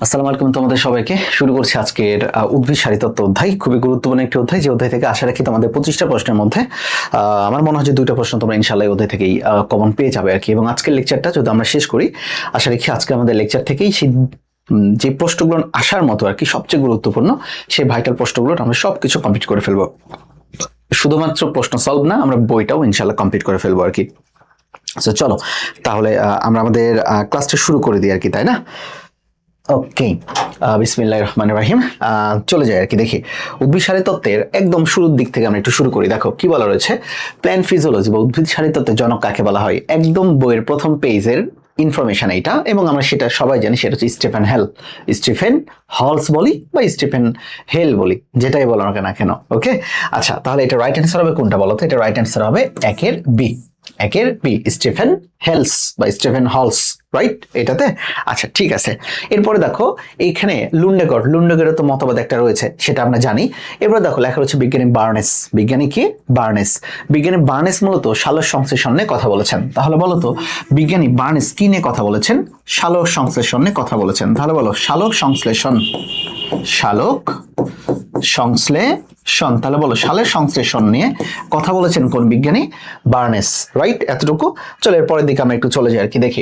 আসসালামু আলাইকুম তোমাদের সবাইকে। শুরু করছি আজকের উদ্ভিদ সারিতত্ত্ব অধ্যায়। খুবই গুরুত্বপূর্ণ একটি অধ্যায়, যে অধ্যায় থেকে আশা রাখি তোমাদের 25টা প্রশ্নের মধ্যে আমার মনে হয় যে 2টা প্রশ্ন তোমরা ইনশাআল্লাহ এই অধ্যায় থেকেই কমন পেয়ে যাবে আর কি। এবং আজকের লেকচারটা যদি আমরা শেষ করি, আশা রাখি আজকে আমাদের লেকচার থেকেই সেই যে প্রশ্নগুলো আসার মতো আর কি সবচেয়ে গুরুত্বপূর্ণ সেই ভাইটাল প্রশ্নগুলো আমরা সবকিছু কমপ্লিট করে ফেলবো। শুধুমাত্র প্রশ্ন সলভ না, আমরা বইটাও ইনশাআল্লাহ কমপ্লিট করে ফেলবো আর কি। তো চলো তাহলে আমরা আমাদের ক্লাসটা শুরু করে দিই আর কি, তাই না? ওকে, বিসমিল্লাহির রহমানির রহিম। চলে যায় আর কি, দেখি উদ্ভিদ সারিতত্ত্বের একদম শুরুর দিক থেকে আমরা একটু শুরু করি। দেখো কি বলা রয়েছে, প্ল্যান্ট ফিজিওলজি বা উদ্ভিদ সারিতত্ত্বের জনক কাকে বলা হয়। একদম বইয়ের প্রথম পেজের ইনফরমেশন এইটা, এবং আমরা সেটা সবাই জানি, সেটা হচ্ছে স্টিফেন হেল। স্টিফেন হলস বলি বা স্টিফেন হেল বলি, যেটাই বলো না কেন। ওকে, আচ্ছা তাহলে এটা রাইট অ্যান্সার হবে কোনটা বলো তো? এটা রাইট অ্যান্সার হবে একের বি। একের বি, স্টিফেন হেলস বা স্টিফেন হলস, রাইট এটাতে। আচ্ছা ঠিক আছে, এরপরে দেখো এইখানে লুন্ডেগড়ের তো মতবাদ একটা রয়েছে, সেটা আমরা জানি। এরপর দেখো লেখা রয়েছে বিজ্ঞানী বার্নেস। বিজ্ঞানী কি? বার্নেস। বিজ্ঞানী বার্নেস মূলত সালোক সংশ্লেষণ নিয়ে কথা বলেছেন। তাহলে বলো তো বিজ্ঞানী বার্নেস কি নিয়ে কথা বলেছেন? সালোক সংশ্লেষণ নিয়ে কথা বলেছেন। তাহলে বলো সালোক সংশ্লেষণ। সালোক সংশ্লেষণ, তাহলে বলো সালের সংশ্লেষণ নিয়ে কথা বলেছেন কোন বিজ্ঞানী? Barnes, right. এতটুকু। চলো এরপরের দিকে আমরা একটু চলে যাই আর কি, দেখি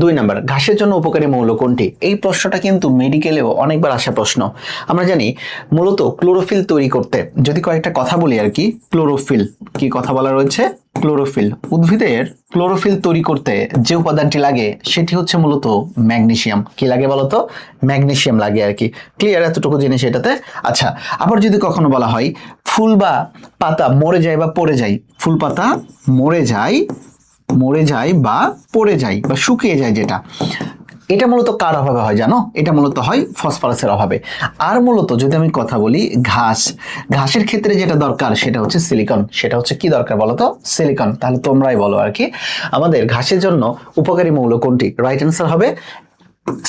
2 নাম্বার, ঘাসের জন্য উপকারী মৌল কোনটি? এই প্রশ্নটা কিন্তু মেডিকেলেও অনেকবার আসা প্রশ্ন। আমরা জানি মূলত ক্লোরোফিল তৈরি করতে, যদি কয়েকটা কথা বলি আর কি, ক্লোরোফিল কি কথা বলা রয়েছে? ক্লোরোফিল, উদ্ভিদের ক্লোরোফিল তৈরি করতে যে উপাদানটি লাগে সেটি হচ্ছে মূলত ম্যাগনেসিয়াম। কি লাগে বলতো? ম্যাগনেসিয়াম লাগে আর কি। ক্লিয়ার এতটুকু জিনিস এটাতে। আচ্ছা, আবার যদি কখনো বলা হয় ফুল বা পাতা মরে যায় বা পড়ে যায়, ফুল পাতা মরে যায় বা পড়ে যায় বা শুকিয়ে যায়, যেটা এটা মূলত কার অভাবে হয় জানো? এটা মূলত হয় ফসফরাসের অভাবে। আর মূলত যদি আমি কথা বলি ঘাসের ক্ষেত্রে যেটা দরকার সেটা হচ্ছে সিলিকন। সেটা হচ্ছে কি দরকার বলো তো? সিলিকন। তাহলে তোমরাই বলো আর কি, আমাদের ঘাসের জন্য উপকারী মৌল কোনটি? রাইট অ্যান্সার হবে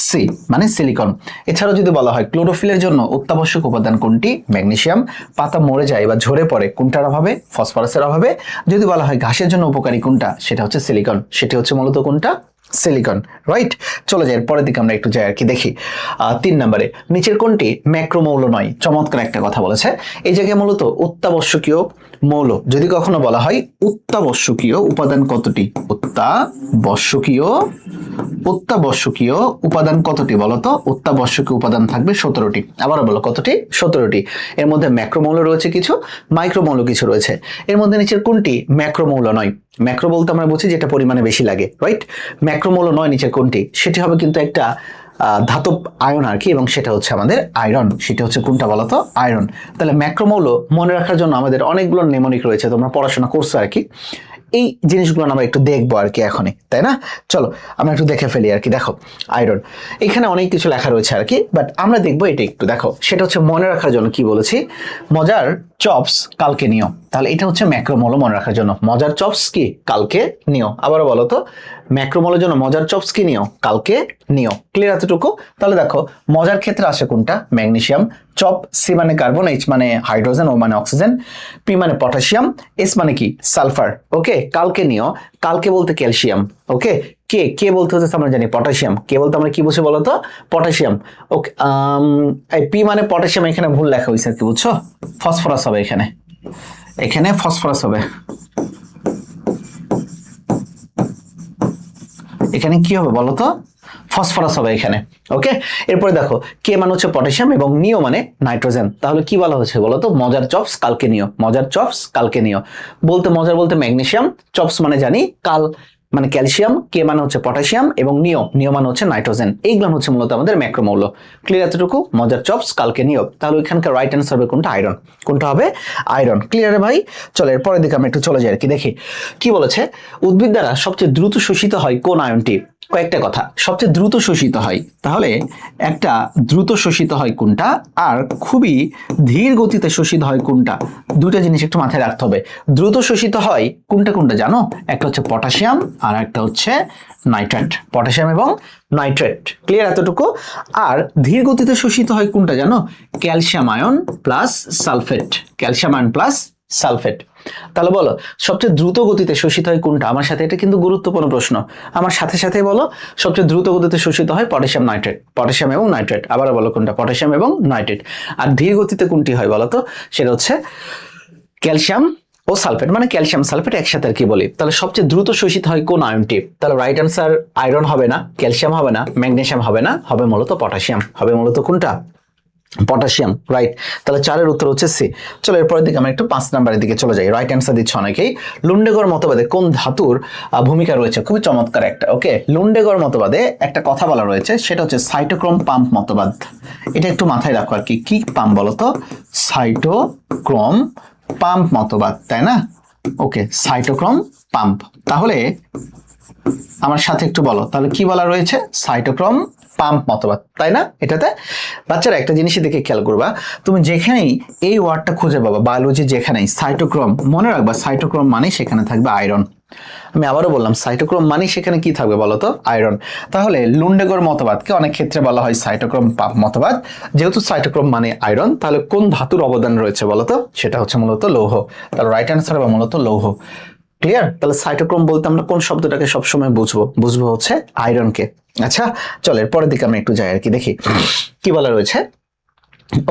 সি, মানে সিলিকন। এছাড়াও যদি বলা হয় ক্লোরোফিলের জন্য অত্যাবশ্যক উপাদান কোনটি? ম্যাগনেসিয়াম। পাতা মরে যায় বা ঝরে পড়ে কোনটার অভাবে? ফসফরাসের অভাবে। যদি বলা হয় ঘাসের জন্য উপকারী কোনটা, সেটা হচ্ছে সিলিকন। সেটি হচ্ছে মূলত কোনটা? Silicon, right. চলে যায় পরের দিকে আমরা একটু যাই আর কি, দেখি 3 নম্বরে নিচের কোনটি ম্যাক্রোমৌল নয়? চমৎকার একটা কথা বলেছে। এই জায়গায় মূলত অত্যাবশ্যকীয় মৌল যদি কখনো বলা হয়, অত্যাবশ্যকীয় উপাদান কতটি? অত্যাবশ্যকীয় উপাদান কতটি বলতো? অত্যাবশ্যকীয় উপাদান থাকবে 17টি। আবারও বলো কতটি? 17টি। এর মধ্যে ম্যাক্রোমৌল রয়েছে কিছু, মাইক্রোমৌল কিছু রয়েছে। এর মধ্যে নিচের কোনটি ম্যাক্রোমৌল নয়? ম্যাক্রো বলতে আমরা বুঝি যেটা পরিমাণে বেশি লাগে, রাইট। ম্যাক্রোমৌল নয় নিচের কোনটি? সেটি হবে কিন্তু একটা ধাতব আয়ন আর কি, এবং সেটা হচ্ছে আমাদের আয়রন। সেটা হচ্ছে কোনটা বলতো? আয়রন। তাহলে ম্যাক্রোমৌল মনে রাখার জন্য আমাদের অনেকগুলো নেমোনিক রয়েছে, তোমরা পড়াশোনা করছো আর কি। এই জিনিসগুলো আমরা একটু দেখবো আর কি এখনই, তাই না? চলো আমরা একটু দেখে ফেলি আর কি। দেখো আয়রন, এখানে অনেক কিছু লেখা রয়েছে আর কি, বাট আমরা দেখবো এটা একটু। দেখো সেটা হচ্ছে মনে রাখার জন্য কি বলেছি, মজার চপস কালকে নিও। তাহলে এটা হচ্ছে ম্যাক্রোমৌল মনে রাখার জন্য। মজার চপস কি? কালকে নিও। আবারও বলো তো, ম্যাক্রোমৌলের জন্য মজার চপস কি নিও? কালকে নিও। ক্লিয়ার এতটুকু? তাহলে দেখো মজার ক্ষেত্রে আসে কোনটা? ম্যাগনেসিয়াম। চপ, সি মানে কার্বন, এইচ মানে হাইড্রোজেন, ও মানে অক্সিজেন, পি মানে পটাশিয়াম, এস মানে কি? সালফার। ওকে, কালকে নিও, কালকে বলতে ক্যালসিয়াম। ওকে, কে বলতে হচ্ছে আমরা জানি পটাশিয়াম। কে বলতে আমরা কি বুঝি বলতো? পটাশিয়াম। ওকে, এই পি মানে পটাশিয়াম, এখানে ভুল লেখা হয়েছে আর কি, বুঝছো? ফসফরাস হবে এখানে, এখানে ফসফরাস হবে। এখানে কি হবে বলতো? ফসফরাস হবে এখানে। ওকে, এরপরে দেখো কে মানে হচ্ছে পটাশিয়াম এবং নিও মানে নাইট্রোজেন। তাহলে কি বলা হচ্ছে বলতো? মজার চপস কালকে নিও। মজার চপস কালকে নিও বলতে, মজার বলতে ম্যাগনেসিয়াম, চপস মানে জানি কাল মানে ক্যালসিয়াম, কে মানে হচ্ছে পটাশিয়াম, এবং নিও মানে হচ্ছে নাইট্রোজেন। এইগুলো হচ্ছে মূলত আমাদের ম্যাক্রোমৌল। ক্লিয়ার এতটুকু? মজার চপস কালকে নিও। তাহলে ওইখানকার রাইট অ্যান্সার হবে কোনটা? আয়রন। কোনটা হবে? আয়রন। ক্লিয়ার ভাই? চলো এরপরের দিকে আমরা একটু চলে যাই আর কি, দেখি কি বলেছে। উদ্ভিদ দ্বারা সবচেয়ে দ্রুত শোষিত হয় কোন আয়নটি? কয়েকটা কথা, সবচেয়ে দ্রুত শোষিত হয়, তাহলে একটা দ্রুত শোষিত হয় কোনটা, আর খুবই ধীর গতিতে শোষিত হয় কোনটা? দুটো জিনিস একটু মাথায় রাখতে হবে। দ্রুত শোষিত হয় কোনটা কোনটা জানো? একটা হচ্ছে পটাশিয়াম আর একটা হচ্ছে নাইট্রেট। পটাশিয়াম এবং নাইট্রেট। ক্লিয়ার এতটুকু? আর ধীর গতিতে শোষিত হয় কোনটা জানো? Calcium ion plus sulphate. Calcium ion plus sulphate. তাহলে বলো সবচেয়ে দ্রুত গতিতে শোষিত হয় কোনটা? আমার সাথে, এটা কিন্তু গুরুত্বপূর্ণ প্রশ্ন, আমার সাথে সাথে বলো সবচেয়ে দ্রুত গতিতে শোষিত হয় পটাশিয়াম নাইট্রেট, পটাশিয়াম এবং নাইট্রেট। আবার বলো কোনটা? পটাশিয়াম এবং নাইট্রেট। আর ধীর গতিতে কোনটি হয় বলো তো? সেটা হচ্ছে ক্যালসিয়াম ও সালফেট, মানে ক্যালসিয়াম সালফেট একসাথে আর কি বলি। তাহলে সবচেয়ে দ্রুত শোষিত হয় কোন আয়নটি? তাহলে রাইট অ্যান্সার আয়রন হবে না, ক্যালসিয়াম হবে না, ম্যাগনেসিয়াম হবে না, হবে মূলত পটাশিয়াম, হবে মূলত কোনটা? Potassium, right. তাহলে 4-এর উত্তর হচ্ছে সি। চলো এরপরের দিকে আমরা একটু 5 নাম্বারের দিকে চলে যাই। রাইট অ্যান্সার দিচ্ছে অনেকেই। লুন্ডেগড় মতবাদে কোন ধাতুর ভূমিকা রয়েছে? খুবই চমৎকার একটা, ওকে। লুন্ডেগড় মতবাদে একটা কথা বলা রয়েছে, সেটা হচ্ছে সাইটোক্রোম পাম্প মতবাদ। এটা একটু মাথায় রাখো আর কি। কি পাম্প বলো তো? সাইটোক্রোম পাম্প মতবাদ, তাই না? ওকে, সাইটোক্রোম পাম্প। তাহলে আমার সাথে একটু বলো, তাহলে কি বলা রয়েছে? সাইটোক্রোম পাম্প মতবাদ, তাই না? এটাতে বাচ্চারা একটা জিনিসের দিকে খেয়াল করবা, তুমি যেখানেই এই ওয়ার্ডটা খুঁজে পাবা বায়োলজি, যেখানেই সাইটোক্রোম, মনে রাখবা সাইটোক্রোম মানে সেখানে থাকবে আয়রন। আমি আবারও বললাম সাইটোক্রোম মানে সেখানে কি থাকবে বলতো? আয়রন। তাহলে লুন্ডেগড় মতবাদকে অনেক ক্ষেত্রে বলা হয় সাইটোক্রোম পাম্প মতবাদ। যেহেতু সাইটোক্রোম মানে আয়রন, তাহলে কোন ধাতুর অবদান রয়েছে বলতো? সেটা হচ্ছে মূলত লৌহ। তাহলে রাইট অ্যান্সার হবে মূলত লৌহ। ক্লিয়ার? তাহলে সাইটোক্রোম বলতে আমরা কোন শব্দটাকে সবসময় বুঝবো হচ্ছে আয়রনকে। আচ্ছা চলো এরপরের দিকে আমরা একটু যাই আর কি, দেখি কি বলা রয়েছে।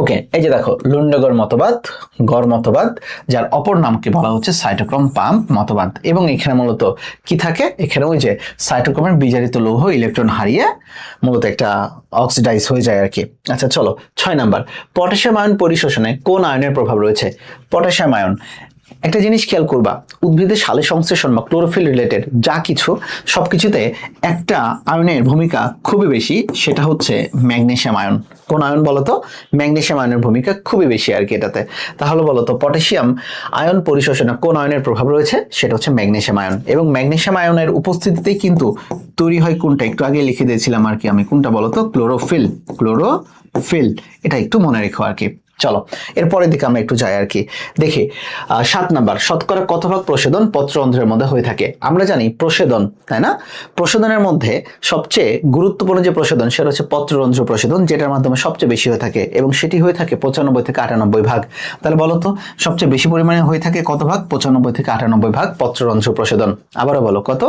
ওকে, এই যে দেখো লুন্ডেগড় মতবাদ, গড় মতবাদ, যার অপর নামকে বলা হচ্ছে সাইটোক্রোম পাম্প মতবাদ। এবং এখানে মূলত কি থাকে? এখানে ওই যে সাইটোক্রোমের বিজারিত লৌহ ইলেকট্রন হারিয়ে মূলত একটা অক্সিডাইজ হয়ে যায় আর কি। আচ্ছা চলো 6 নাম্বার, পটাশিয়াম আয়ন পরিশোষণে কোন আয়নের প্রভাব রয়েছে? পটাশিয়াম আয়ন, একটা জিনিস খেয়াল করবা, উদ্ভিদের সালে সংশ্লেষণ বা ক্লোরোফিল রিলেটেড যা কিছু সবকিছুতে একটা আয়নের ভূমিকা খুবই বেশি, সেটা হচ্ছে ম্যাগনেসিয়াম আয়ন। কোন আয়ন বলতো? ম্যাগনেসিয়াম আয়নের ভূমিকা খুবই বেশি আর কি এটাতে। তাহলে বলতো পটাশিয়াম আয়ন পরিশোষণে কোন আয়নের প্রভাব রয়েছে? সেটা হচ্ছে ম্যাগনেসিয়াম আয়ন। এবং ম্যাগনেসিয়াম আয়নের উপস্থিতিতেই কিন্তু তৈরি হয় কোনটা? একটু আগে লিখে দিয়েছিলাম আর কি আমি, কোনটা বলতো? ক্লোরোফিল। ক্লোরোফিল, এটা একটু মনে রেখো আর কি। চলো এরপরের দিকে আমরা একটু যাই আর কি, দেখি 7 নাম্বার, শতকরা কত ভাগ প্রশোধন পত্ররন্ধ্রের মধ্যে হয়ে থাকে? আমরা জানি প্রশোধন, তাই না? প্রশোধনের মধ্যে সবচেয়ে গুরুত্বপূর্ণ যে প্রশোধন সেটা হচ্ছে পত্ররন্ধ্র প্রশোধন, যেটার মাধ্যমে সবচেয়ে বেশি হয়ে থাকে, এবং সেটি হয়ে থাকে 95 থেকে 98 ভাগ। তাহলে বলো তো সবচেয়ে বেশি পরিমাণে হয়ে থাকে কত ভাগ? 95 থেকে 98 ভাগ পত্ররন্ধ্র প্রশোধন। আবারও বলো কত?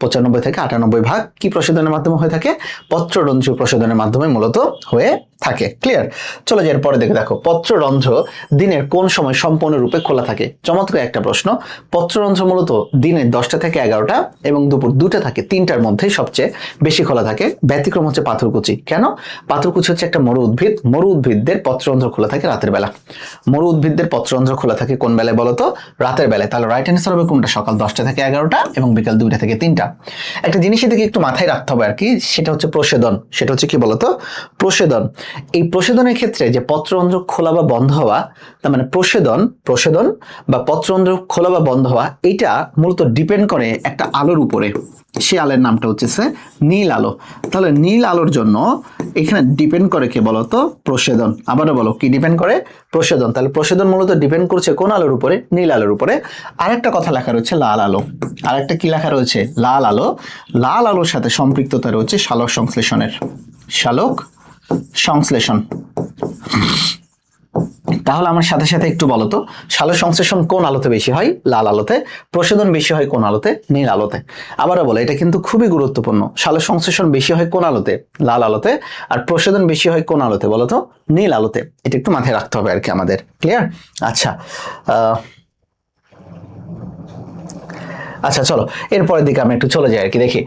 95 থেকে 98 ভাগ কি প্রশোধনের মাধ্যমে হয়ে থাকে? পত্ররন্ধ্র প্রশোধনের মাধ্যমে মূলত হয়ে থাকে। ক্লিয়ার? চলো যে এরপরে দেখে দেখো, পত্ররন্ধ্র দিনের কোন সময় সম্পূর্ণরূপে খোলা থাকে? চমৎকার একটা প্রশ্ন। পত্ররন্ধ্র মূলত দিনের 10টা থেকে 11টা এবং দুপুর 2টা থেকে 3টার মধ্যে সবচেয়ে বেশি খোলা থাকে। ব্যতিক্রম হচ্ছে পাথরকুচি। কেন? পাথরকুচি হচ্ছে একটা মরু উদ্ভিদ, মরু উদ্ভিদদের পত্ররন্ধ্র খোলা থাকে রাতের বেলা। মরু উদ্ভিদদের পত্ররন্ধ্র খোলা থাকে কোন বেলায় বলতো? রাতের বেলায়। তাহলে রাইট অ্যান্সার হবে কোনটা? সকাল 10টা থেকে 11টা এবং বিকাল 2টা থেকে 3টা। একটা জিনিসের দিকে একটু মাথায় রাখতে হবে আর কি, সেটা হচ্ছে প্রশোধন। সেটা হচ্ছে কি বলতো? প্রশোধন। এই প্রশোধনের ক্ষেত্রে যে পত্ররন্ধ্র খোলা বা বন্ধ হওয়া, তার মানে প্রশোধন বা পত্ররন্ধ্র খোলা বা বন্ধ হওয়া, এটা মূলত ডিপেন্ড করে একটা আলোর উপরে। সে আলোর নামটা হচ্ছে নীল আলো। তাহলে নীল আলোর জন্য এখানে ডিপেন্ড করে কে বলতো? প্রশোধন। আবারও বলো কি ডিপেন্ড করে? প্রশোধন। তাহলে প্রশোধন মূলত ডিপেন্ড করছে কোন আলোর উপরে? নীল আলোর উপরে। আরেকটা কথা লেখা রয়েছে লাল আলো। আরেকটা কি লেখা রয়েছে? লাল আলো। লাল আলোর সাথে সম্পৃক্ততা রয়েছে সালোক সংশ্লেষণের। সালোক সংশ্লেষণ। তাহলে আমার সাথে সাথে একটু বলো তো, সালোক সংশ্লেষণ কোন আলোতে বেশি হয়? লাল আলোতে। প্রশোধন বেশি হয় কোন আলোতে? নীল আলোতে। আবারও বলো, এটা কিন্তু খুবই গুরুত্বপূর্ণ। সালোক সংশ্লেষণ বেশি হয় কোন আলোতে? লাল আলোতে। আর প্রশোধন বেশি হয় কোন আলোতে বলো তো? নীল আলোতে। এটা একটু মাথায় রাখতে হবে আর কি আমাদের। ক্লিয়ার? আচ্ছা আচ্ছা চলো এরপরের দিকে আমরা একটু চলে যাই আর কি, দেখি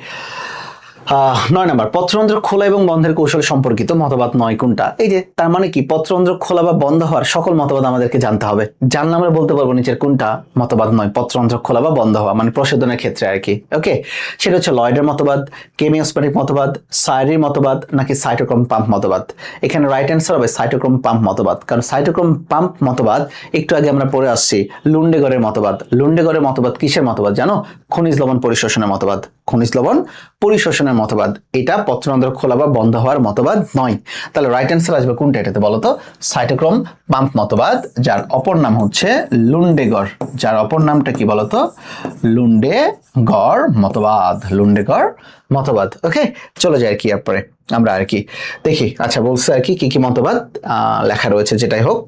9 নাম্বার, পত্ররন্ধ্র খোলা এবং বন্ধের কৌশল সম্পর্কিত মতবাদ 9 কোনটা? এই যে তার মানে কি পত্ররন্ধ্র খোলা বা বন্ধ হওয়ার সকল মতবাদ আমাদেরকে জানতে হবে, জানলে আমরা বলতে পারবো নিচের কোনটা মতবাদ 9 পত্ররন্ধ্র খোলা বা বন্ধ হওয়া, মানে প্রশোধনের ক্ষেত্রে আর কি। ওকে, সেটা হচ্ছে লয়েডের মতবাদ, কেমিওস্প্যাটিক মতবাদ, সাইরির মতবাদ, নাকি সাইটোক্রোম পাম্প মতবাদ? এখানে রাইট অ্যান্সার হবে সাইটোক্রোম পাম্প মতবাদ। কারণ সাইটোক্রোম পাম্প মতবাদ একটু আগে আমরা পড়ে আসছি লুন্ডেগড়ের মতবাদ। লুন্ডেগড়ের মতবাদ কিসের মতবাদ জানো? খনিজ লবণ পরিশোষণের মতবাদ। খনিজ লবণ পরিশোষণের মতবাদ। এটা পত্ররন্ধ্র খোলা বা বন্ধ হওয়ার মতবাদ নয়। তাহলে রাইট অ্যান্সার আসবে কোনটা এটাতে বলতো? সাইটোক্রোম পাম্প মতবাদ, যার অপর নাম হচ্ছে লুন্ডেগড়। যার অপর নামটা কি বলতো? লুন্ডেগড় মতবাদ। লুন্ডেগড় মতবাদ। ওকে, চলে যায় আর কি এরপরে আমরা আর কি দেখি। আচ্ছা বলছে আর কি কি কি মতবাদ লেখা রয়েছে, যেটাই হোক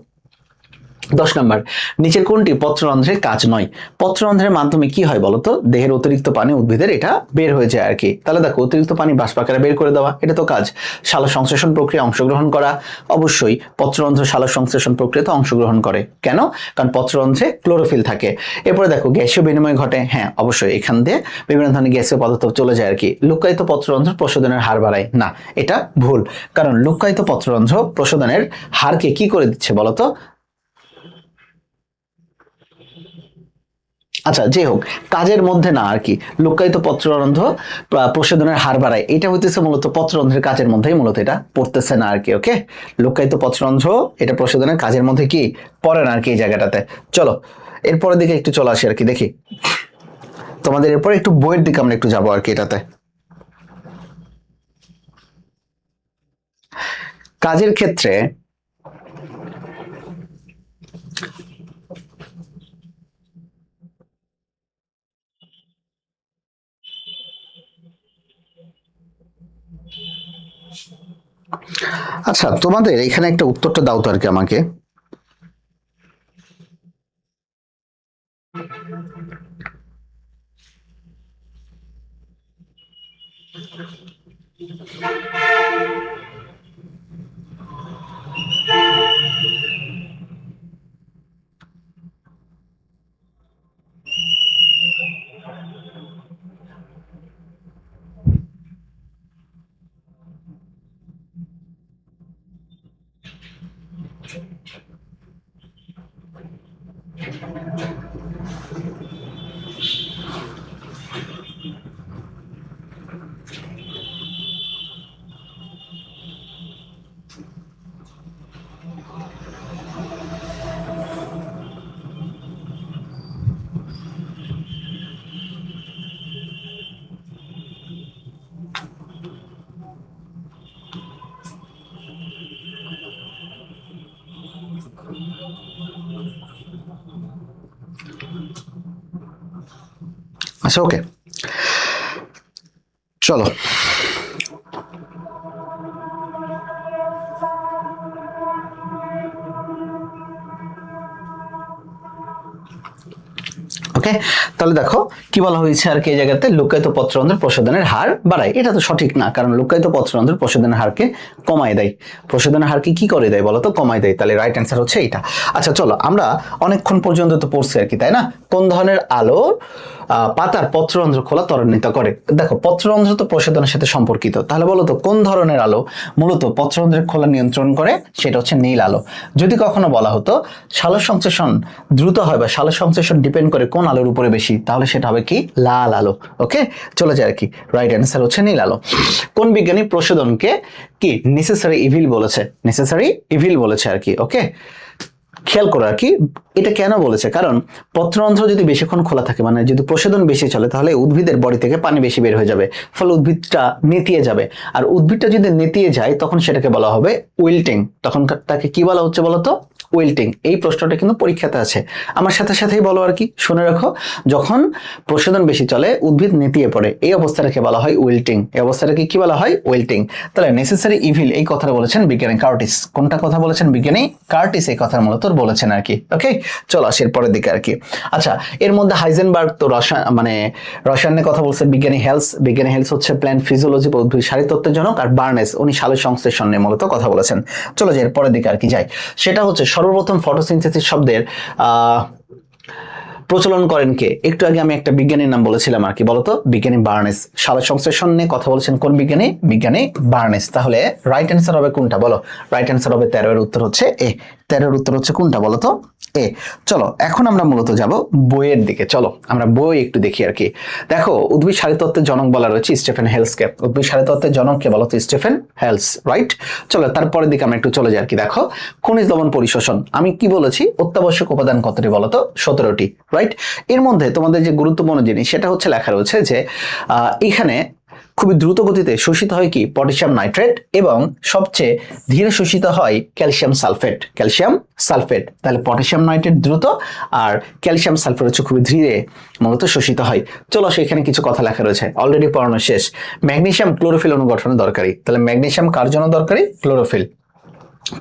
10 নম্বর, নিচের কোনটি পত্ররন্ধ্রের কাজ নয়? পত্ররন্ধ্রের মাধ্যমে কি হয় বলতো? দেহের অতিরিক্ত পানি উদ্ভিদের এটা বের হয়ে যায় আর কি। তাহলে দেখো, অতিরিক্ত পানি বাষ্পাকারে বের করে দেওয়া, এটা তো কাজ। সালোক সংশ্লেষণ প্রক্রিয়া অংশগ্রহণ করা, অবশ্যই পত্ররন্ধ্র সালোক সংশ্লেষণ প্রক্রিয়াতে অংশগ্রহণ করে। কেন? কারণ পত্ররন্ধ্রে ক্লোরোফিল থাকে। এরপরে দেখো, গ্যাসীয় বিনিময় ঘটে। হ্যাঁ, অবশ্যই এখান দিয়ে বিভিন্ন ধরনের গ্যাসীয় পদার্থ চলে যায় আর কি। লুক্কায়িত পত্ররন্ধ্র প্রশোধনের হার বাড়ায় না, এটা ভুল। কারণ লুক্কায়িত পত্ররন্ধ্র প্রশোধনের হারকে কি করে দিচ্ছে বলতো? আচ্ছা, যাই হোক, কাজের মধ্যে না আর কি। লুক্কায়িত পত্ররন্ধ্র প্রশোধনের হার বাড়ায়, এটা হইতেছে মূলত পত্ররন্ধ্রের কাজের মধ্যেই মূলত এটা পড়তেছে না আর কি। ওকে, লুক্কায়িত পত্ররন্ধ্র এটা প্রশোধনের কাজের মধ্যে কি পড়ে না আর কি এই জায়গাটাতে। চলো এরপরের দিকে একটু চলে আসি আর কি, দেখি তোমাদের এরপরে একটু বইয়ের দিকে আমরা একটু যাবো আর কি এটাতে। কাজের ক্ষেত্রে আচ্ছা, তোমাদের এখানে একটা উত্তরটা দাও তো আর কি আমাকে। আচ্ছা, ওকে, চলো। ওকে, তাহলে দেখো কি বলা হয়েছে আর কি এই জায়গাতে, লুক্কায়িত পত্ররন্ধ্র প্রশোধনের হার বাড়ায়। এটা তো সঠিক না, কারণ লুক্কায়িত পত্ররন্ধ্র প্রশোধনের হারকে কমায় দেয়। প্রশোধনের হারকে কি করে দেয় বলো তো? কমায় দেয়। তাহলে রাইট অ্যান্সার হচ্ছে এইটা। আচ্ছা চলো, আমরা অনেকক্ষণ পর্যন্ত তো পড়ছি আর কি, তাই না? কোন ধরনের আলো পাতার পত্ররন্ধ্র খোলা ত্বরান্বিত করে? দেখো, পত্ররন্ধ্র তো প্রশোধনের সাথে সম্পর্কিত। তাহলে বলো তো কোন ধরনের আলো মূলত পত্ররন্ধ্রের খোলা নিয়ন্ত্রণ করে? সেটা হচ্ছে নীল আলো। যদি কখনো বলা হতো সালোক সংশ্লেষণ দ্রুত হয় বা সালোক সংশ্লেষণ ডিপেন্ড করে কোন আলোর উপরে বেশি, তাহলে সেটা হবে কি? লাল আলো। ওকে, চলে যায় আর কি। রাইট অ্যান্সার হচ্ছে নীল আলো। কোন বিজ্ঞানী প্রশোধনকে কি নেসেসারি ইভিল বলেছে? নেসেসারি ইভিল বলেছে আর কি। ওকে, খেয়াল করো আর কি, এটা কেন বলেছে? কারণ পত্ররন্ধ্র যদি বেশিক্ষণ খোলা থাকে, মানে যদি প্রশোধন বেশি চলে, তাহলে উদ্ভিদের বডি থেকে পানি বেশি বের হয়ে যাবে, ফলে উদ্ভিদটা নেতিয়ে যাবে। আর উদ্ভিদটা যদি নেতিয়ে যায়, তখন সেটাকে বলা হবে উইল্টিং। তখন তাকে কি বলা হচ্ছে বলতো? উইল্টিং। এই প্রশ্নটা কিন্তু পরীক্ষাতে আছে। আমার সাথে সাথেই বলো আর কি, শুনে রাখো। যখন প্রশোধন বেশি চলে, উদ্ভিদ নেতিয়ে পড়ে, এই অবস্থাটাকে বলা হয় উইল্টিং। এই অবস্থাটাকে কি বলা হয়? উইল্টিং। তাহলে নেসেসারি ইভিল এই কথাটা বলেছেন বিজ্ঞানী কার্টিস। কোনটা কথা বলেছেন? বিজ্ঞানী কার্টিস এই কথার মূলত বলেছেন আর কি। ওকে, চলো আসি এরপরের দিকে আর কি। আচ্ছা, এর মধ্যে হাইজেনবার্গ তো রসায়নের কথা বলছে। বিজ্ঞানী হেলস, বিজ্ঞানী হেলস হচ্ছে প্ল্যান্ট ফিজিওলজি বা উদ্ভিদ শারীরতত্ত্বের জনক। আর বার্নেস উনি সালোক সংশ্লেষণ নিয়ে মূলত কথা বলেছেন। চলো যে এরপরের দিকে আর কি যাই। সেটা হচ্ছে সর্বপ্রথম ফটোসিনথেসিস শব্দের প্রচলন করেন কে? একটু আগে আমি একটা বিজ্ঞানীর নাম বলেছিলাম আর কি, বলতো? বিজ্ঞানী বার্নেস। সালোক সংশ্লেষণ নিয়ে কথা বলেছেন কোন বিজ্ঞানী? বিজ্ঞানী বার্নেস। তাহলে রাইট অ্যান্সার হবে কোনটা বলো? রাইট অ্যান্সার হবে 13 এর উত্তর হচ্ছে এ। 13 এর উত্তর হচ্ছে কোনটা বলতো? এ। চলো এখন আমরা মূলত যাব বইয়ের দিকে। চলো আমরা বই একটু দেখি আর কি। দেখো, উদ্ভিদ শারীরতত্ত্বের জনক বলা রয়েছে স্টিফেন হেলসকে। উদ্ভিদ শারীরতত্ত্বের জনককে বলতো স্টিফেন হেলস, রাইট? চলো তারপরের দিকে আমরা একটু চলে যাই আর কি। দেখো, খনিজ লবণ পরিশোষণ আমি কি বলেছি? অত্যাবশ্যক উপাদান কতটি বলতো? 17টি, রাইট? এর মধ্যে তোমাদের যে গুরুত্বপূর্ণ জিনিস সেটা হচ্ছে লেখা রয়েছে যে এখানে খুবই দ্রুত গতিতে শোষিত হয় কি? পটাশিয়াম নাইট্রেট, এবং সবচেয়ে ধীরে শোষিত হয় ক্যালসিয়াম সালফেট। Calcium sulphate. তাহলে পটাশিয়াম নাইট্রেট দ্রুত, আর ক্যালসিয়াম সালফেট হচ্ছে খুবই ধীরে মূলত শোষিত হয়। চলো সেখানে কিছু কথা লেখা রয়েছে, অলরেডি পড়ানো শেষ। ম্যাগনেসিয়াম ক্লোরোফিল অনুগঠনে দরকারি। তাহলে ম্যাগনেসিয়াম কার জন্য দরকারি? ক্লোরোফিল।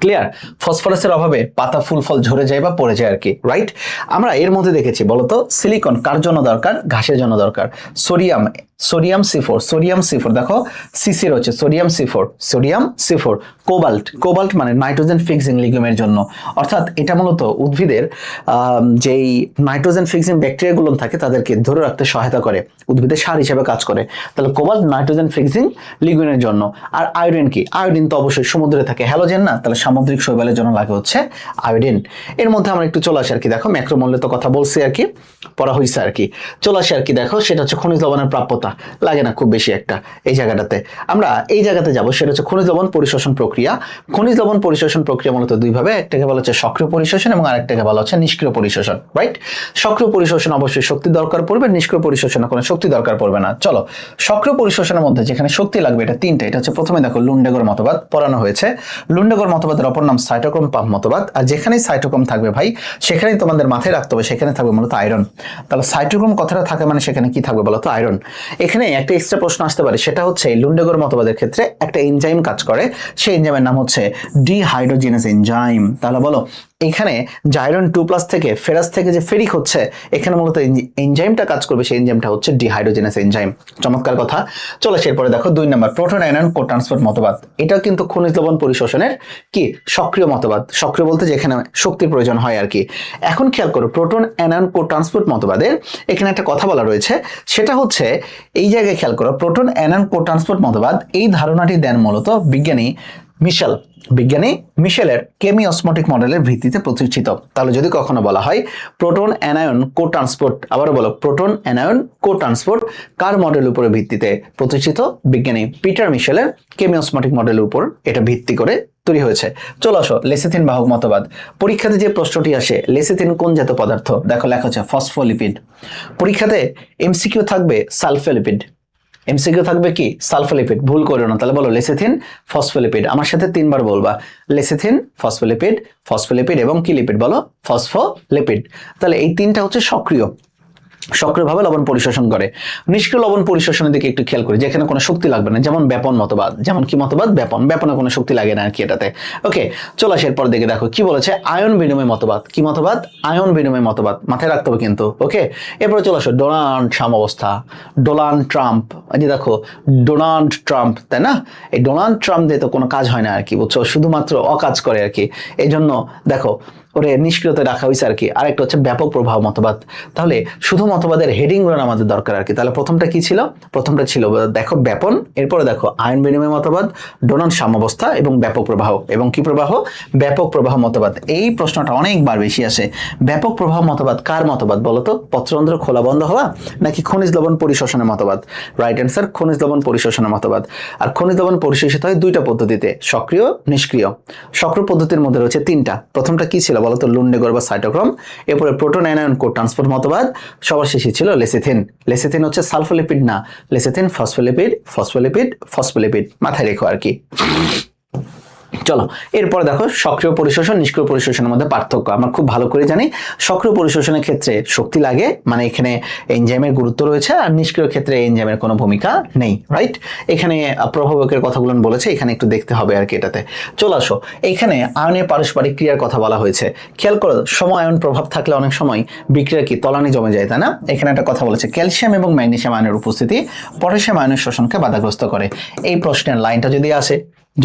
ক্লিয়ার? ফসফরাসের অভাবে পাতা ফুল ফল ঝরে যায় বা পড়ে যায় আর কি, রাইট? আমরা এর মধ্যে দেখেছি বলতো সিলিকন কার জন্য দরকার? ঘাসের জন্য দরকার। সোডিয়াম, সোডিয়াম C4 দেখো সিসি রয়েছে সোডিয়াম C4। কোবাল্ট মানে নাইট্রোজেন ফিক্সিং লিগুমের জন্য, অর্থাৎ এটা মূলত উদ্ভিদের যেই নাইট্রোজেন ফিক্সিং ব্যাকটেরিয়াগুলো থাকে তাদেরকে ধরে রাখতে সহায়তা করে, উদ্ভিদের সার হিসেবে কাজ করে। তাহলে কোবাল্ট নাইট্রোজেন ফিক্সিং লিগুমের জন্য। আর আয়োডিন কি? আয়োডিন তো অবশ্যই সমুদ্রে থাকে, হ্যালোজেন না, তাহলে সামুদ্রিক শৈবালের জন্য লাগে হচ্ছে আয়োডিন। এর মধ্যে আমরা একটু চলে আসি আর কি, দেখো ম্যাক্রোমূল্যে তো কথা বলছি আর কি, পড়া হয়েছে আর কি। চলে আসি আর কি, দেখো সেটা হচ্ছে খনিজ লবণের প্রাপ্যতা, লাগে না খুব বেশি একটা এই জায়গাটাতে। আমরা এই জায়গাতে যাব, সেটা হচ্ছে খনিজ লবণ পরিশোষণ প্রক্রিয়া। খনিজ লবণ পরিশোষণ প্রক্রিয়া মূলত দুই ভাবে, একটাকে বলা হচ্ছে সক্রিয় পরিশোষণ এবং আরেকটাকে বলা হচ্ছে নিষ্ক্রিয় পরিশোষণ, রাইট? সক্রিয় পরিশোষণ অবশ্যই শক্তি দরকার পড়বে, নিষ্ক্রিয় পরিশোষণে কোনো শক্তি দরকার পড়বে না। চলো, সক্রিয় পরিশোষণের মধ্যে যেখানে শক্তি লাগবে এটা তিনটা। এটা হচ্ছে প্রথমে দেখো লুন্ডেগর মতবাদ পড়ানো হয়েছে। লুন্ডেগর মতবাদের অপর নাম সাইটোক্রোম পাম্প মতবাদ। আর যেখানেই সাইটোক্রোম থাকবে ভাই, সেখানেই তোমাদের মাথায় রাখতে হবে সেখানে থাকবে মূলত আয়রন। তাহলে সাইটোক্রোম কথাটা থাকে মানে সেখানে কি থাকবে বলতো? আয়রন। এখানে একটা এক্সট্রা প্রশ্ন আসতে পারে, সেটা হচ্ছে লুন্ডেগর মতবাদের ক্ষেত্রে একটা এনজাইম কাজ করে, সেই এনজাইমের নাম হচ্ছে ডিহাইড্রোজিনেস এনজাইম। তাহলে বলো এখানে যে আয়রন 2+ থেকে ফেরাস থেকে যে ফেরিক হচ্ছে, এখানে মূলত এনজাইমটা কাজ করবে, সেই এনজাইমটা হচ্ছে ডিহাইড্রোজিনেস এনজাইম। চমৎকার কথা। চলো এরপরে দেখো 2 নম্বর প্রোটন আয়ন কোট্রান্সপোর্ট মতবাদ। এটা কিন্তু খনিজ লবণ পরিশোষণের কি সক্রিয় মতবাদ। সক্রিয় বলতে যেখানে শক্তির প্রয়োজন হয় আর কি। এখন খেয়াল করো প্রোটন আয়ন কোট্রান্সপোর্ট মতবাদের এখানে একটা কথা বলা রয়েছে, সেটা হচ্ছে এই জায়গায় খেয়াল করো প্রোটন আয়ন কোট্রান্সপোর্ট মতবাদ এই ধারণাটি দেন মূলত বিজ্ঞানী মিশেলের কেমিওসমোটিক মডেলের ভিত্তিতে প্রতিষ্ঠিত। তাহলে যদি কখনো বলা হয় প্রোটন অ্যানায়ন কোট্রান্সপোর্ট, আবারও বলো প্রোটন অ্যানায়ন কোট্রান্সপোর্ট কার মডেলের উপরে ভিত্তিতে প্রতিষ্ঠিত? বিজ্ঞানী পিটার মিশেলের কেমিওসমোটিক মডেলের উপর এটা ভিত্তি করে তৈরি হয়েছে। চলো আসো লেসিথিন বাহক মতবাদ। পরীক্ষাতে যে প্রশ্নটি আসে, লেসিথিন কোন জাতীয় পদার্থ? দেখো লেখা আছে ফসফোলিপিড। পরীক্ষাতে এমসিকিউ থাকবে সালফোলিপিড, এমসিকিউ থাকবে কি সালফোলিপিড, ভুল করো না। তাহলে বলো লেসিথিন ফসফোলিপিড, আমার সাথে 3বার বলবা লেসিথিন ফসফোলিপিড এবং কি লিপিড? বলো ফসফোলিপিড। তাহলে এই তিনটা হচ্ছে সক্রিয়ভাবে লবণ পরিশোষণ করে। নিষ্ক্রিয় লবণ পরিশোষণের দিকে একটু খেয়াল করি, যেখানে কোনো শক্তি লাগবে না, যেমন ব্যাপন মতবাদ। যেমন কি মতবাদ? ব্যাপনে কোনো শক্তি লাগে না আর কি এটাতে। ওকে, চলো আসে এরপর দিকে দেখো কি বলেছে আয়ন বিনিময় মতবাদ। কি মতবাদ? আয়ন বিনিময় মতবাদ, মাথায় রাখতে হবে কিন্তু। ওকে, এরপরে চলে আসো ডোনাল্ড সাম্যাবস্থা, ডোনাল্ড ট্রাম্প। এই যে দেখো ডোনাল্ড ট্রাম্প, তাই না? এই ডোনাল্ড ট্রাম্প দিয়ে তো কোনো কাজ হয় না আর কি, বুঝছো, শুধুমাত্র অকাজ করে আর কি। এই জন্য দেখো ওরে নিষ্ক্রিয়তা রাখা হয়েছে আর কি। আরেকটা হচ্ছে ব্যাপক প্রভাব মতবাদ। তাহলে শুধু মতবাদের হেডিং গুলো আমাদের দরকার আর কি। তাহলে প্রথমটা কি ছিল? প্রথমটা ছিল দেখো ব্যাপন, এরপরে দেখো আয়ন বিনিময় মতবাদ, ডোনাল্ড সাম্যাবস্থা এবং ব্যাপক প্রবাহ। এবং কি প্রবাহ? ব্যাপক প্রবাহ মতবাদ। এই প্রশ্নটা অনেকবার বেশি আসে। ব্যাপক প্রবাহ মতবাদ কার মতবাদ বলতো? পত্ররন্ধ্র খোলা বন্ধ হওয়া নাকি খনিজ লবণ পরিশোষণের মতবাদ? রাইট অ্যান্সার খনিজ লবণ পরিশোষণের মতবাদ। আর খনিজ লবণ পরিশোষিত হয় দুইটা পদ্ধতিতে, সক্রিয় নিষ্ক্রিয়। সক্রিয় পদ্ধতির মধ্যে রয়েছে তিনটা। প্রথমটা কি ছিল বলতো? লুন্ডেগর বা সাইটোক্রোম। এরপরে প্রোটন আয়ন কোট্রান্সপোর্ট মতবাদ। সবার শেষে ছিল লেসিথিন হচ্ছে সালফোলিপিড না, লেসিথিন ফসফোলিপিড মাথায় রেখো আর কি। চলো এরপর দেখো সক্রিয় পরিশোষণ নিষ্ক্রিয় পরিশোষণের মধ্যে পার্থক্য আমরা খুব ভালো করে জানি। সক্রিয় পরিশোষণের ক্ষেত্রে শক্তি লাগে, মানে এখানে এনজাইমের গুরুত্ব রয়েছে, আর নিষ্ক্রিয় ক্ষেত্রে এনজাইমের কোনো ভূমিকা নেই, রাইট? এখানে প্রভাবকের কথাগুলো বলেছে, এখানে একটু দেখতে হবে আর কি এটাতে। চলে আসো, এখানে আয়নের পারস্পরিক ক্রিয়ার কথা বলা হয়েছে। খেয়াল করো সম আয়ন প্রভাব থাকলে অনেক সময় বিক্রিয়া কি তলানি জমে যায়, তাই না? এখানে একটা কথা বলেছে ক্যালসিয়াম এবং ম্যাগনেসিয়াম আয়নের উপস্থিতি পটাশিয়াম আয়নের শোষণকে বাধাগ্রস্ত করে। এই প্রশ্নের লাইনটা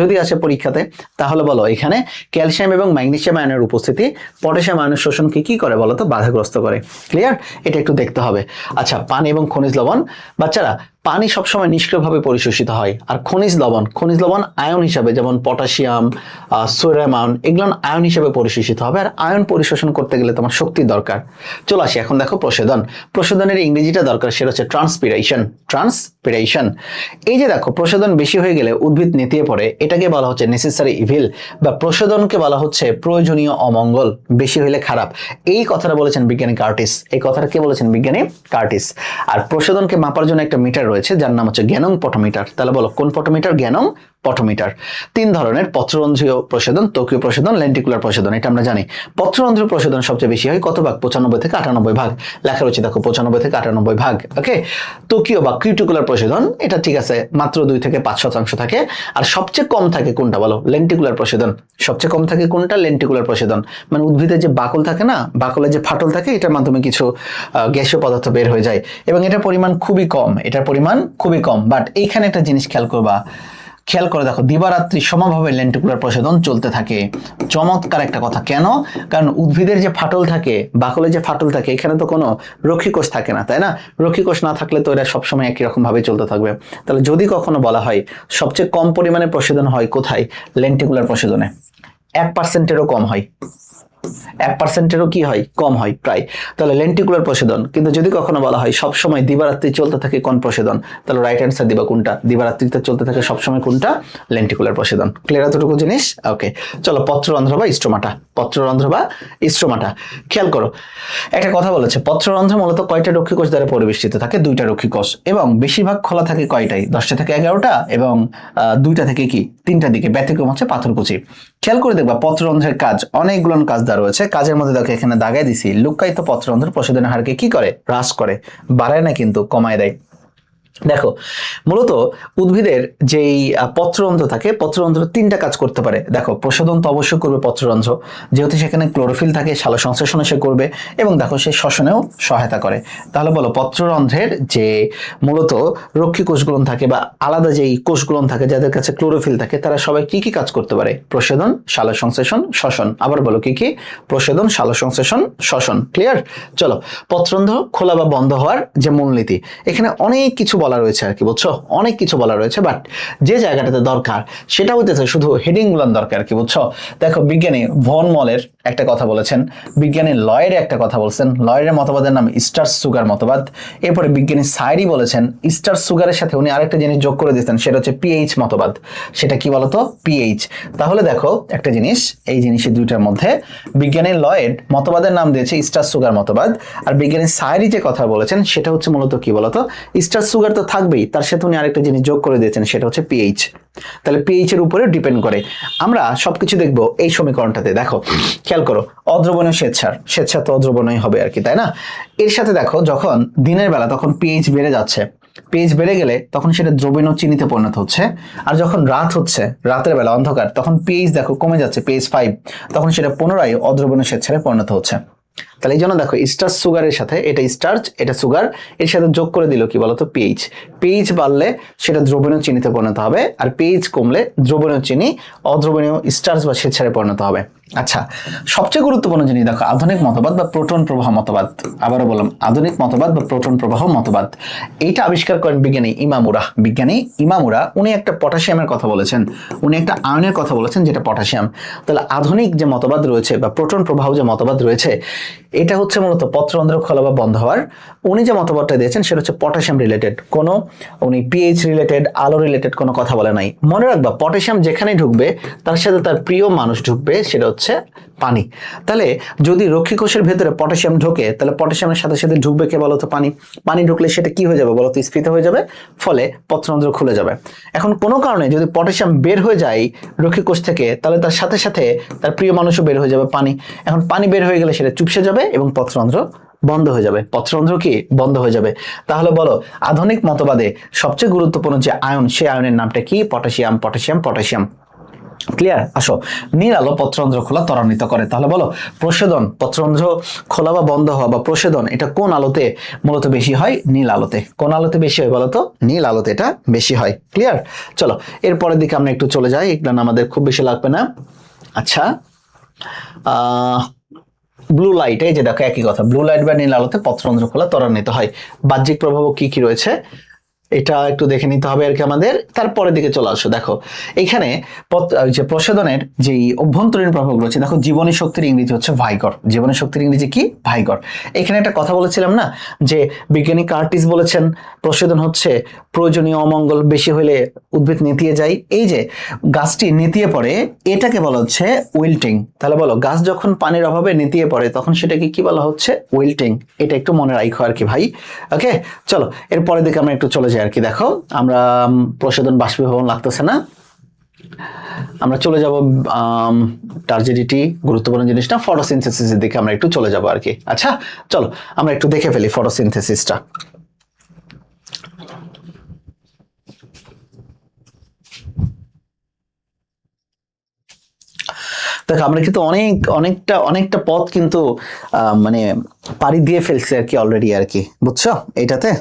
যদি আসে পরীক্ষাতে, তাহলে বলো এখানে ক্যালসিয়াম এবং ম্যাগনেসিয়াম আয়নের উপস্থিতি পটাশিয়াম আয়নের শোষণকে কি করে বলো তো? বাধাগ্রস্ত করে। ক্লিয়ার? এটা একটু দেখতে হবে। আচ্ছা, পানি এবং খনিজ লবণ। বাচ্চারা, পানি সবসময় নিষ্ক্রিয়ভাবে পরিশোষিত হয়, আর খনিজ লবণ আয়ন হিসাবে, যেমন পটাশিয়াম, সোডিয়াম আয়ন, এগুলো আয়ন হিসাবে পরিশোষিত হবে। আর আয়ন পরিশোষণ করতে গেলে তোমার শক্তি দরকার। চলে আসি এখন দেখো প্রশোধনের ইংরেজিটা দরকার, সেটা হচ্ছে ট্রান্সপিরেশন। এই যে দেখো প্রশোধন বেশি হয়ে গেলে উদ্ভিদ নেতিয়ে পড়ে, এটাকে বলা হচ্ছে নেসেসারি ইভিল, বা প্রশোধনকে বলা হচ্ছে প্রয়োজনীয় অমঙ্গল, বেশি হইলে খারাপ। এই কথাটা বলেছেন বিজ্ঞানী কার্টিস। এই কথাটা কে বলেছেন? বিজ্ঞানী কার্টিস। আর প্রশোধনকে মাপার জন্য একটা মিটার রয়েছে যার নাম হচ্ছে গ্যানং পটোমিটার। তাহলে বলো কোন পটোমিটার? গ্যানং পটোমিটার। 3 ধরনের পত্ররন্ধ্রীয় প্রসাধন, ত্বকীয় প্রসাধন, লেন্টিকুলার প্রসাধন, এটা আমরা জানি। পত্ররন্ধ্রীয় প্রসাধন সবচেয়ে বেশি হয় কত ভাগ? 95 থেকে 98 ভাগ। লেখা রয়েছে দেখো 95 থেকে 98 ভাগ। ওকে, ত্বকীয় বা কিউটিকুলার প্রসাধন এটা ঠিক আছে, মাত্র 2 থেকে 5% থাকে। আর সবচেয়ে কম থাকে কোনটা বলো? লেন্টিকুলার প্রসাধন। সবচেয়ে কম থাকে কোনটা? লেন্টিকুলার প্রসাধন। মানে উদ্ভিদের যে বাকল থাকে না, বাকলের যে ফাটল থাকে, এটার মাধ্যমে কিছু গ্যাসীয় পদার্থ বের হয়ে যায় এবং এটার পরিমাণ খুবই কম, এটার পরিমাণ খুবই কম। বাট এইখানে একটা জিনিস খেয়াল করবা, খেয়াল করে দেখো, দিবারাত্রি সমভাবে লেন্টিকুলার প্রসাধন চলতে থাকে। চমৎকার একটা কথা। কেন? কারণ উদ্ভিদের যে ফাটল থাকে, বাকলের যে ফাটল থাকে, এখানে তো কোনো রক্ষীকোষ থাকে না, তাই না? রক্ষীকোষ না থাকলে তো এরা সবসময় একই রকম ভাবে চলতে থাকবে। তাহলে যদি কখনো বলা হয় সবচেয়ে কম পরিমাণে প্রসাধন হয় কোথায়? লেন্টিকুলার প্রসাধনে। 1%-এরও কম হয়, 1%-এরও কি হয়? কম হয় প্রায়। তাহলে লেন্টিকুলার প্রসাধন। কিন্তু যদি কখনো বলা হয় সবসময় দিবারাত্রি চলতে থাকে কোন প্রসাধন, তাহলে রাইট অ্যান্সার দিবা কোনটা? দিবারাত্রিতে চলতে থাকে সবসময় কোনটা? লেন্টিকুলার প্রসাধন। ক্লিয়ার এতটুকু জিনিস? ওকে, চলো পত্ররন্ধ্র বা স্ট্রোমাটা। পত্ররন্ধ্র বা স্ট্রোমাটা, খেয়াল করো একটা কথা বলেছে, পত্ররন্ধ্র মূলত কয়টা রক্ষীকোষ দ্বারা পরিবেষ্টিত থাকে? 2টা রক্ষীকোষ, এবং বেশিরভাগ খোলা থাকে কয়টাই? 10টা থেকে 11টা, এবং 2টা থেকে কি 3টার দিকে। ব্যতিক্রম হচ্ছে পাথরকুচি। খেয়াল করে দেখবা পত্ররন্ধ্রের কাজ, অনেকগুলো কাজ দেওয়া রয়েছে। কাজের মধ্যে দেখো এখানে দাগায় দিছি, লুক্কায়িত পত্ররন্ধ্র প্রসাধনের হারকে কি করে? হ্রাস করে, বাড়ায় না কিন্তু, কমায় দেয়। দেখো মূলত উদ্ভিদের যেই পত্ররন্ধ্র থাকে, পত্ররন্ধ্র 3টা কাজ করতে পারে। দেখো প্রসাধন তো অবশ্যই করবে পত্ররন্ধ্র, যেহেতু সেখানে ক্লোরোফিল থাকে, সালোকসংশ্লেষণ সে করবে, এবং দেখো সে শ্বসনেও সহায়তা করে। তাহলে বলো পত্ররন্ধ্রের যে মূলত রক্ষী কোষগুলো থাকে বা আলাদা যেই কোষগুলো থাকে যাদের কাছে ক্লোরোফিল থাকে, তারা সবাই কি কি কাজ করতে পারে? প্রসাধন, সালোকসংশ্লেষণ, শ্বসন। আবার বলো কি কি? প্রসাধন, সালোকসংশ্লেষণ, শ্বসন। ক্লিয়ার? চলো, পত্ররন্ধ্র খোলা বা বন্ধ হওয়ার যে মূলনীতি, এখানে অনেক কিছু বলা রয়েছে আর কি, বুঝছো? অনেক কিছু বলা রয়েছে, বাট যে জায়গাটাতে দরকার সেটা হইতেছে শুধু হেডিং গুলান দরকার কি, বুঝছো? দেখো বিজ্ঞানী ভন মলের একটা কথা বলেছেন, বিজ্ঞানী লয়ের একটা কথা বলছেন, লয়ের মতবাদের নাম স্টার্চ সুগার মতবাদ। এরপরে বিজ্ঞানী সাইরি বলেছেন স্টার্চ সুগারের সাথে উনি আরেকটা জিনিস যোগ করে দিয়েছেন, সেটা হচ্ছে পিএইচ মতবাদ। সেটা কি বলতো? পিএইচ। তাহলে দেখো একটা জিনিস, এই জিনিসের দুইটার মধ্যে বিজ্ঞানী লয়েড মতবাদের নাম দিয়েছে স্টার্চ সুগার মতবাদ, আর বিজ্ঞানী সাইরি যে কথা বলেছেন সেটা হচ্ছে মূলত কি বলতো? স্টার্চ সুগার তো থাকবেই, তার সাথে উনি আরেকটা জিনিস যোগ করে দিয়েছেন, সেটা হচ্ছে পিএইচ। তাহলে পিএইচ এর উপরে ডিপেন্ড করে। আমরা সবকিছু দেখবো এই সমীকরণটাতে। দেখো খেয়াল করো, অদ্রবণীয় স্বেচ্ছার তো অদ্রবণীয় হবে আর কি, তাই না? এর সাথে দেখো যখন দিনের বেলা তখন পিএইচ বেড়ে যাচ্ছে, পিএইচ বেড়ে গেলে তখন সেটা দ্রবণীয় চিনিতে পরিণত হচ্ছে। আর যখন রাত হচ্ছে, রাতের বেলা অন্ধকার, তখন পিএইচ দেখো কমে যাচ্ছে, পিএইচ 5, তখন সেটা পুনরায় অদ্রবণীয় স্বেচ্ছারে পরিণত হচ্ছে। তাহলে এই জন্য দেখো স্টার্চ সুগারের সাথে, এটা স্টার্চ এটা সুগার, এর সাথে যোগ করে দিল কি বলতো? পিএইচ। পিএইচ বাড়লে সেটা দ্রবণীয় চিনিতে পরিণত হবে, আর পিএইচ কমলে দ্রবণীয় চিনি অদ্রবণীয় স্টার্চ বা স্বেচ্ছারে পরিণত হবে। আচ্ছা, সবচেয়ে গুরুত্বপূর্ণ জিনিস দেখো, আধুনিক মতবাদ বা প্রোটন প্রবাহ মতবাদ। আবারও বললাম, আধুনিক মতবাদ বা প্রোটন প্রবাহ মতবাদ। এইটা আবিষ্কার করেন বিজ্ঞানী ইমামুরা। বিজ্ঞানী ইমামুরা উনি একটা পটাশিয়ামের কথা বলেছেন, উনি একটা আয়নের কথা বলেছেন যেটা পটাশিয়াম। তাহলে আধুনিক যে মতবাদ রয়েছে বা প্রোটন প্রবাহ যে মতবাদ রয়েছে, এটা হচ্ছে মূলত পত্ররন্ধ্র খোলা বা বন্ধ হওয়ার। উনি যে মতবাদটা দিয়েছেন সেটা হচ্ছে পটাশিয়াম রিলেটেড, কোনো উনি পিএইচ রিলেটেড, আলো রিলেটেড কোনো কথা বলে নাই। মনে রাখবা পটাশিয়াম যেখানে ঢুকবে তার সাথে তার প্রিয় মানুষ ঢুকবে, সেটা হচ্ছে পানি। তাহলে যদি রক্ষী কোষের ভেতরে পটাশিয়াম ঢোকে, তাহলে পটাশিয়ামের সাথে সাথে ঢুকবে কে বলতো? পানি। পানি ঢুকলে সেটা কি হয়ে যাবে বলতো? স্ফীত হয়ে যাবে, ফলে পত্ররন্ধ্র খুলে যাবে। এখন কোনো কারণে যদি পটাশিয়াম বের হয়ে যায় রক্ষী কোষ থেকে, তাহলে তার সাথে সাথে তার প্রিয় মানুষও বের হয়ে যাবে, পানি। এখন পানি বের হয়ে গেলে সেটা চুপসে যাবে এবং পত্ররন্ধ্র বন্ধ হয়ে যাবে। পত্ররন্ধ্র কি বন্ধ হয়ে যাবে? তাহলে বলো আধুনিক মতবাদে সবচেয়ে গুরুত্বপূর্ণ যে আয়ন, সেই আয়নের নামটা কি? Potassium, potassium, potassium. ক্লিয়ার? আসো, নীল আলো পত্ররন্ধ্র খোলা ত্বরান্বিত করে। তাহলে বলো প্রসাধন, পত্ররন্ধ্র খোলা বা বন্ধ হওয়া বা প্রসাধন, এটা কোন আলোতে মূলত বেশি হয়? নীল আলোতে। কোন আলোতে বেশি হয় বলতো? নীল আলোতে এটা বেশি হয়। ক্লিয়ার? চলো এরপরের দিকে আমরা একটু চলে যাই, এগুলো আমাদের খুব বেশি লাগবে না। আচ্ছা, ব্লু লাইট, এই যে দেখো একই কথা, ব্লু লাইট বা নীল আলোতে পত্ররন্ধ্র খোলা ত্বরান্বিত হয়। বাহ্যিক প্রভাব কি কি রয়েছে এটা একটু দেখে নিতে হবে আর কি আমাদের। তারপরের দিকে চলে আসো, দেখো এখানে যে প্রসাধনের যে অভ্যন্তরীণ প্রভাব রয়েছে, দেখো জীবনী শক্তির ইংরেজি হচ্ছে ভাইগর। জীবনী শক্তির ইংরেজি কি? ভাইগর। এখানে একটা কথা বলেছিলাম না যে বিজ্ঞানী কার্টিস বলেছেন প্রসাধন হচ্ছে প্রয়োজনীয় অমঙ্গল বেশি হলে উদ্ভিদ নেতিয়ে যায়। এই যে গাছটি নেতিয়ে পড়ে, এটাকে বলা হচ্ছে উইল্টিং। তাহলে বলো গাছ যখন পানির অভাবে নেতিয়ে পড়ে তখন সেটাকে কি বলা হচ্ছে? উইল্টিং। এটা একটু মনে রাখো আর কি ভাই। ওকে, চলো এরপরের দিকে আমরা একটু চলে যাই আর কি। দেখো আমরা প্রসাধন বাষ্পীভবন লাগতেছে না, আমরা চলে যাব টার্জিডিটি, গুরুত্বপূর্ণ জিনিস না, ফটোসিনথেসিসের দিকে আমরা একটু চলে যাব আর কি। আচ্ছা চলো আমরা একটু দেখে ফেলি ফটোসিনথেসিসটা। দেখো আমরা কিন্তু অনেকটা পথ কিন্তু মানে পাড়ি দিয়ে ফেলছি আর কি অলরেডি আর কি, বুঝছো এটাতে।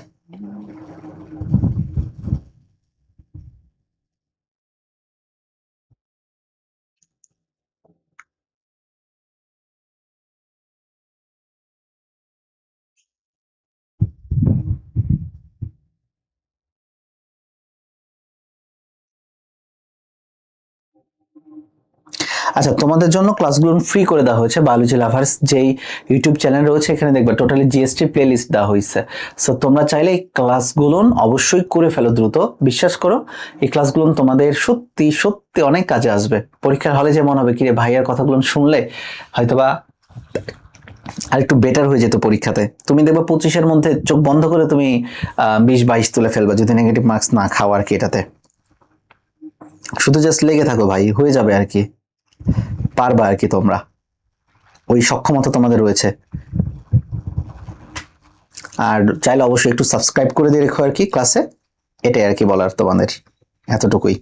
আচ্ছা তোমাদের জন্য ক্লাসগুলো ফ্রি করে দেওয়া হয়েছে, বায়োলজি লাভার্স যেই ইউটিউব চ্যানেল রয়েছে এখানে দেখবে টোটালি জিএসটি প্লেলিস্ট দেওয়া হয়েছে। সো তোমরা চাইলে এই ক্লাসগুলো অবশ্যই করে ফেলো দ্রুত, বিশ্বাস করো এই ক্লাসগুলো তোমাদের সত্যি সত্যি অনেক কাজে আসবে। পরীক্ষার হলে যেমন হবে কিরে ভাইয়ার কথাগুলো শুনলে হয়তোবা আর একটু বেটার হয়ে যেত পরীক্ষাতে, তুমি দেখবে 25-এর মধ্যে চোখ বন্ধ করে তুমি 20-22 তুলে ফেলবা যদি নেগেটিভ মার্কস না খাও আর কি। এটাতে শুধু জাস্ট লেগে থাকো ভাই, হয়ে যাবে আর কি, পারবা আর কি, তোমরা ওই সক্ষমতা তোমাদের রয়েছে। আর চাইলে অবশ্যই একটু সাবস্ক্রাইব করে দিয়ে রেখো আর কি ক্লাসে, এটাই আর কি বলার তোমাদের, এতটুকুই।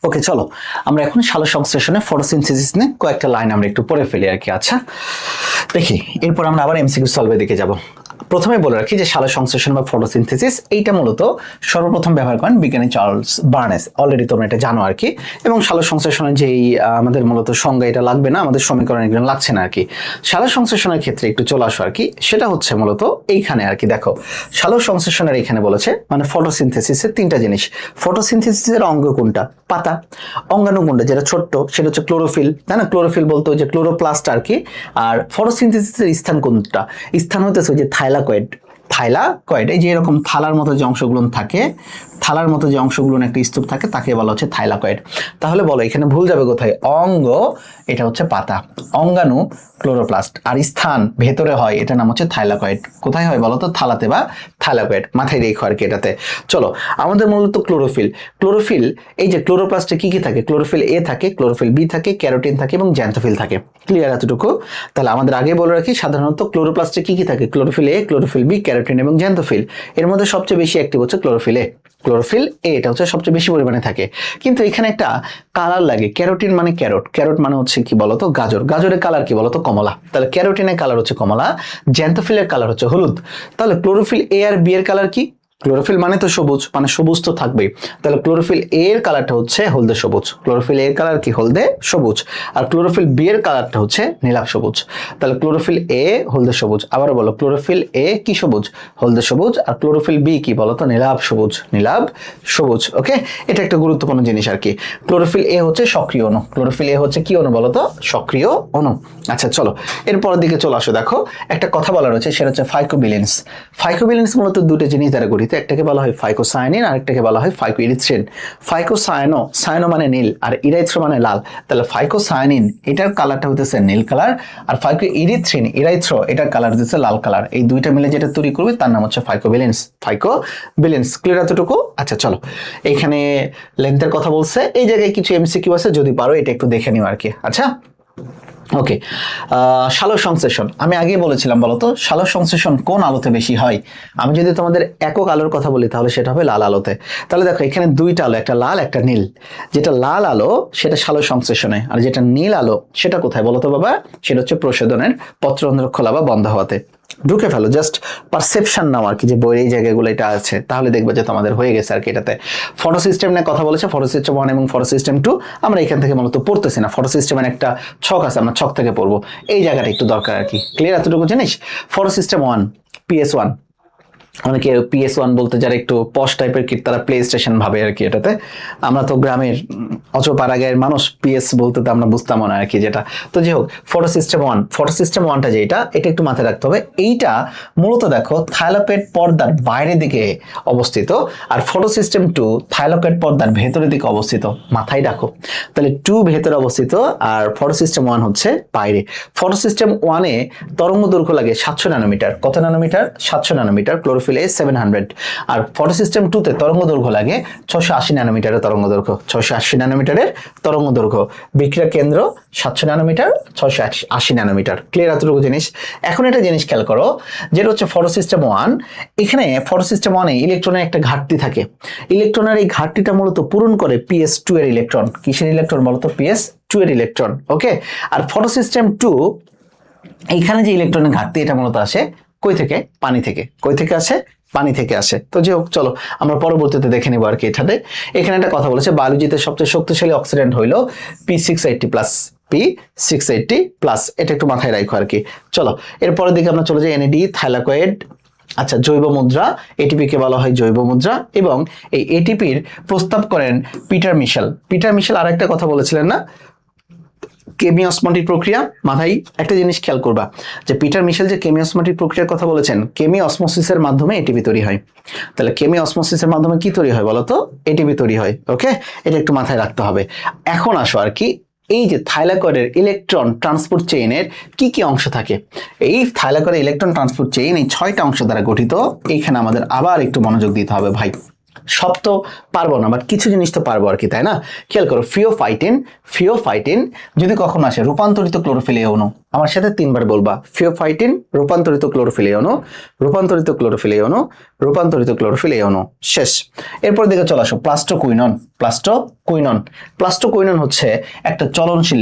ওকে চলো আমরা এখন সালোকসংশ্লেষণে ফটোসিনথেসিস নিয়ে কয়েকটা লাইন আমরা একটু পড়ে ফেলি আর কি। আচ্ছা দেখি, এরপর আমরা আবার এমসিকিউ সলভের দিকে যাব। প্রথমে বলে রাখি যে সালোকসংশ্লেষণ বা ফটোসিনথেসিস এইটা মূলত সর্বপ্রথম ব্যবহার করেন বিজ্ঞানী চার্লস বার্নেস, অলরেডি তোমরা এটা জানো আর কি। এবং সালোকসংশ্লেষণের যেই আমাদের মূলত সংজ্ঞা এটা লাগবে না, আমাদের সমীকরণ এগুলো লাগছে না আর কি। সালোকসংশ্লেষণের ক্ষেত্রে একটু চলে আসো আর কি, সেটা হচ্ছে মূলত এইখানে আর কি। দেখো সালোকসংশ্লেষণের এখানে বলেছে মানে ফটোসিনথেসিসের তিনটা জিনিস। ফটোসিনথেসিসের অঙ্গ কোনটা? পাতা। অঙ্গাণু কোনটা? যেটা ছোট্ট সেটা হচ্ছে ক্লোরোফিল, তাই না? ক্লোরোফিল বলতে ওই যে ক্লোরোপ্লাস্ট আর কি। আর ফটোসিনথেসিসের স্থান কোনটা? স্থান হইতেছে ওই যে থাইলাকয়েড। থাইলাকয়েড এই যে এরকম থালার মতো যে অংশগুলো থাকে, থালার মতো যে অংশগুলো একটা স্তূপ থাকে তাকে বলা হচ্ছে থাইলাকয়েড। তাহলে বলো এখানে ভুল যাবে কোথায়? অঙ্গ এটা হচ্ছে পাতা, অঙ্গাণু ক্লোরোপ্লাস্ট, আর স্থান ভেতরে হয় এটার নাম হচ্ছে থাইলাকয়েড। কোথায় হয় বলো তো? থালাতে বা থাইলাকয়েড, মাথায় রেখো আর কি এটাতে। চলো আমাদের মূলত ক্লোরোফিল, ক্লোরোফিল এই যে ক্লোরোপ্লাস্টে কি কি থাকে? ক্লোরোফিল এ থাকে, ক্লোরোফিল বি থাকে, ক্যারোটিন থাকে এবং জ্যান্থোফিল থাকে। ক্লিয়ার এতটুকু? তাহলে আমাদের আগে বলে রাখি সাধারণত ক্লোরোপ্লাস্টে কি কি থাকে? Chlorophyll A, chlorophyll B, carotene এবং জ্যান্থোফিল। এর মধ্যে সবচেয়ে বেশি অ্যাক্টিভ হচ্ছে ক্লোরোফিল এ। ক্লোরোফিল এ এটা হচ্ছে সবচেয়ে বেশি পরিমাণে থাকে। কিন্তু এখানে একটা কালার লাগে, ক্যারোটিন মানে ক্যারট, ক্যারট মানে হচ্ছে কি বলতো? গাজর। গাজরের কালার কি বলতো? কমলা। তাহলে ক্যারোটিনের কালার হচ্ছে কমলা, জ্যান্থোফিলের কালার হচ্ছে হলুদ। তাহলে ক্লোরোফিল এ আর বি এর কালার কি? ক্লোরোফিল মানে তো সবুজ, মানে সবুজ তো থাকবেই। তাহলে ক্লোরোফিল এ এর কালারটা হচ্ছে হলদে সবুজ। ক্লোরোফিল এ এর কালার কি? হলদে সবুজ। আর ক্লোরোফিল বি এর কালারটা হচ্ছে নীলাভ সবুজ। তাহলে ক্লোরোফিল এ হলদে সবুজ, আবারও বলো ক্লোরোফিল এ কি সবুজ? হলদে সবুজ। আর ক্লোরোফিল বি কি বলতো? নীলাভ সবুজ, নীলাভ সবুজ। ওকে, এটা একটা গুরুত্বপূর্ণ জিনিস আর কি। ক্লোরোফিল এ হচ্ছে সক্রিয় অণু। ক্লোরোফিল এ হচ্ছে কি অণু বলতো? সক্রিয় অণু। আচ্ছা চলো এরপরের দিকে চলে আসো। দেখো একটা কথা বলা রয়েছে সেটা হচ্ছে ফাইকোবিলিনস। ফাইকোবিলিনস মূলত দুটো জিনিস দ্বারা গঠিত। পদ্ধতিতে, একটাকে বলা হয় ফাইকোসায়ানিন আর একটাকে বলা হয় ফাইকোইরিথ্রিন। সায়ানো মানে নীল আর ইরাইথ্রো মানে লাল, তাহলে ফাইকোসায়ানিন এটার কালারটা হতেছে নীল কালার, আর ইরাইথ্রো এটার কালার হতেছে লাল কালার। এই দুইটা মিলে যেটা তৈরি করবে তার নাম হচ্ছে ফাইকোভ্যালেন্স। ক্লিয়ার এতটুকু? আচ্ছা চলো, এখানে লেন্থের কথা বলছে, এই জায়গায় কিছু এমসিকিউ আছে, যদি পারো এটা একটু দেখে নিও আর কি। আচ্ছা ওকে, সালোক সংশ্লেষণ আমি আগেই বলেছিলাম, বলতো সালোক সংশ্লেষণ কোন আলোতে বেশি হয়? আমি যদি তোমাদের একক আলোর কথা বলি তাহলে সেটা হবে লাল আলোতে। তাহলে দেখো এখানে দুইটা আলো, একটা লাল একটা নীল। যেটা লাল আলো সেটা সালোক সংশ্লেষণে, আর যেটা নীল আলো সেটা কোথায় বলতো বাবা? সেটা হচ্ছে প্রশোধনের, পত্ররন্ধ্র খোলা বা বন্ধ হওয়াতে। ঢুকে ফেলো, জাস্ট পারসেপশন নাও আর কি, যে বইয়ের এই জায়গাগুলো এটা আছে, তাহলে দেখবে যে তোমাদের হয়ে গেছে আর কি। এটাতে ফটো সিস্টেম নিয়ে কথা বলেছে, ফটো সিস্টেম 1 এবং ফটো সিস্টেম 2 আমরা এখান থেকে মূলত পড়তেছি না। ফটো সিস্টেমের একটা ছক আছে, আমরা ছক থেকে পড়বো, এই জায়গাটা একটু দরকার আর কি। ক্লিয়ার এতটুকু জিনিস? ফটো সিস্টেম 1 PS1, অনেকে PS1 বলতে যারা একটু পশ টাইপের কিট তারা প্লে স্টেশন ভাবে আর কি। এটাতে আমরা তো গ্রামের অচপাড়াগাঁয়ের মানুষ, PS বলতে তো আমরা বুঝতাম না আর কি যেটা। তো যাই হোক, ফটো সিস্টেম 1টা যেটা, এটা একটু মাথায় রাখতে হবে। এইটা মূলত দেখো থাইলাকয়েড পর্দার বাইরের দিকে অবস্থিত, আর ফটো সিস্টেম 2 থাইলাকয়েড পর্দার ভেতরের দিকে অবস্থিত। মাথায় রাখো, তাহলে 2 ভেতরে অবস্থিত আর ফটো সিস্টেম 1 হচ্ছে বাইরে। ফটো সিস্টেম 1-এ তরঙ্গ দৈর্ঘ্য লাগে 700 ন্যানোমিটার। কত ন্যানোমিটার? 700 ন্যানোমিটার। Chlorophyll A 700। আর ফটো সিস্টেম 2-তে তরঙ্গ দৈর্ঘ্য লাগে 680 ন্যানোমিটারের তরঙ্গ দৈর্ঘ্য। 680 ন্যানোমিটারের তরঙ্গ দৈর্ঘ্য। বিক্রিয়া কেন্দ্র 700 ন্যানোমিটার, 680 ন্যানোমিটার। ক্লিয়ার এতটুকু জিনিস? এখন একটা জিনিস খেয়াল করো, যেটা হচ্ছে ফটো সিস্টেম 1। এখানে ফটো সিস্টেম 1-এ ইলেকট্রনের একটা ঘাটতি থাকে। ইলেকট্রনের এই ঘাটতিটা মূলত পূরণ করে PS2 এর ইলেকট্রন। কিসের ইলেকট্রন বলতো? PS2 এর ইলেকট্রন। ওকে, আর ফটো সিস্টেম 2 এইখানে যে ইলেকট্রনের ঘাটতি, এটা মূলত আসে কই থেকে? পানি থেকে। কই থেকে আসে? পানি থেকে আসে। তো যাই হোক, চলো আমরা পরবর্তীতে দেখে নেবো আর কি। এখানে একটা কথা বলেছে, বায়োলজিতে সবচেয়ে শক্তিশালী অক্সিডেন্ট হইলো P680+। এটা একটু মাথায় রাখো আর কি। চলো এরপরের দিকে আমরা চলে যাই, NAD, থাইলাকয়েড। আচ্ছা, জৈব মুদ্রা, এটিপি কে বলা হয় জৈব মুদ্রা, এবং এই এটিপির প্রস্তাব করেন পিটার মিশেল। আর একটা কথা বলেছিলেন না, কেমিওসমোটিক প্রক্রিয়া। মাথায় একটা জিনিস খেয়াল করবা, যে পিটার মিশেল যে কেমিওসমোটিক প্রক্রিয়ার কথা বলেছেন, কেমিওসমোসিসের মাধ্যমে এটিপি তৈরি হয়। তাহলে কেমিওসমোসিসের মাধ্যমে কি তৈরি হয় বলতো? এটিপি তৈরি হয়। ওকে, এটা একটু মাথায় রাখতে হবে। এখন আসো আর কি, এই যে থাইলাকয়েডের ইলেকট্রন ট্রান্সপোর্ট চেইনের কি কি অংশ থাকে? এই থাইলাকয়েডের ইলেকট্রন ট্রান্সপোর্ট চেইন এই 6টা অংশ দ্বারা গঠিত। এইখানে আমাদের আবার একটু মনোযোগ দিতে হবে ভাই। সব তো পারবো না, বাট কিছু জিনিস তো পারবো আর কি, তাই না? খেয়াল করো, ফিওফাইটিন যদি কখনো আসে রূপান্তরিত ক্লোরোফিল এ অণু, আমার সাথে 3বার বলবা, ফিওফাইটিন রূপান্তরিত ক্লোরোফিল এ অণু, রূপান্তরিত ক্লোরোফিল এ অণু। শেষ। এরপর দিকে চলে আসো, প্লাস্টোকুইনন হচ্ছে একটা চলনশীল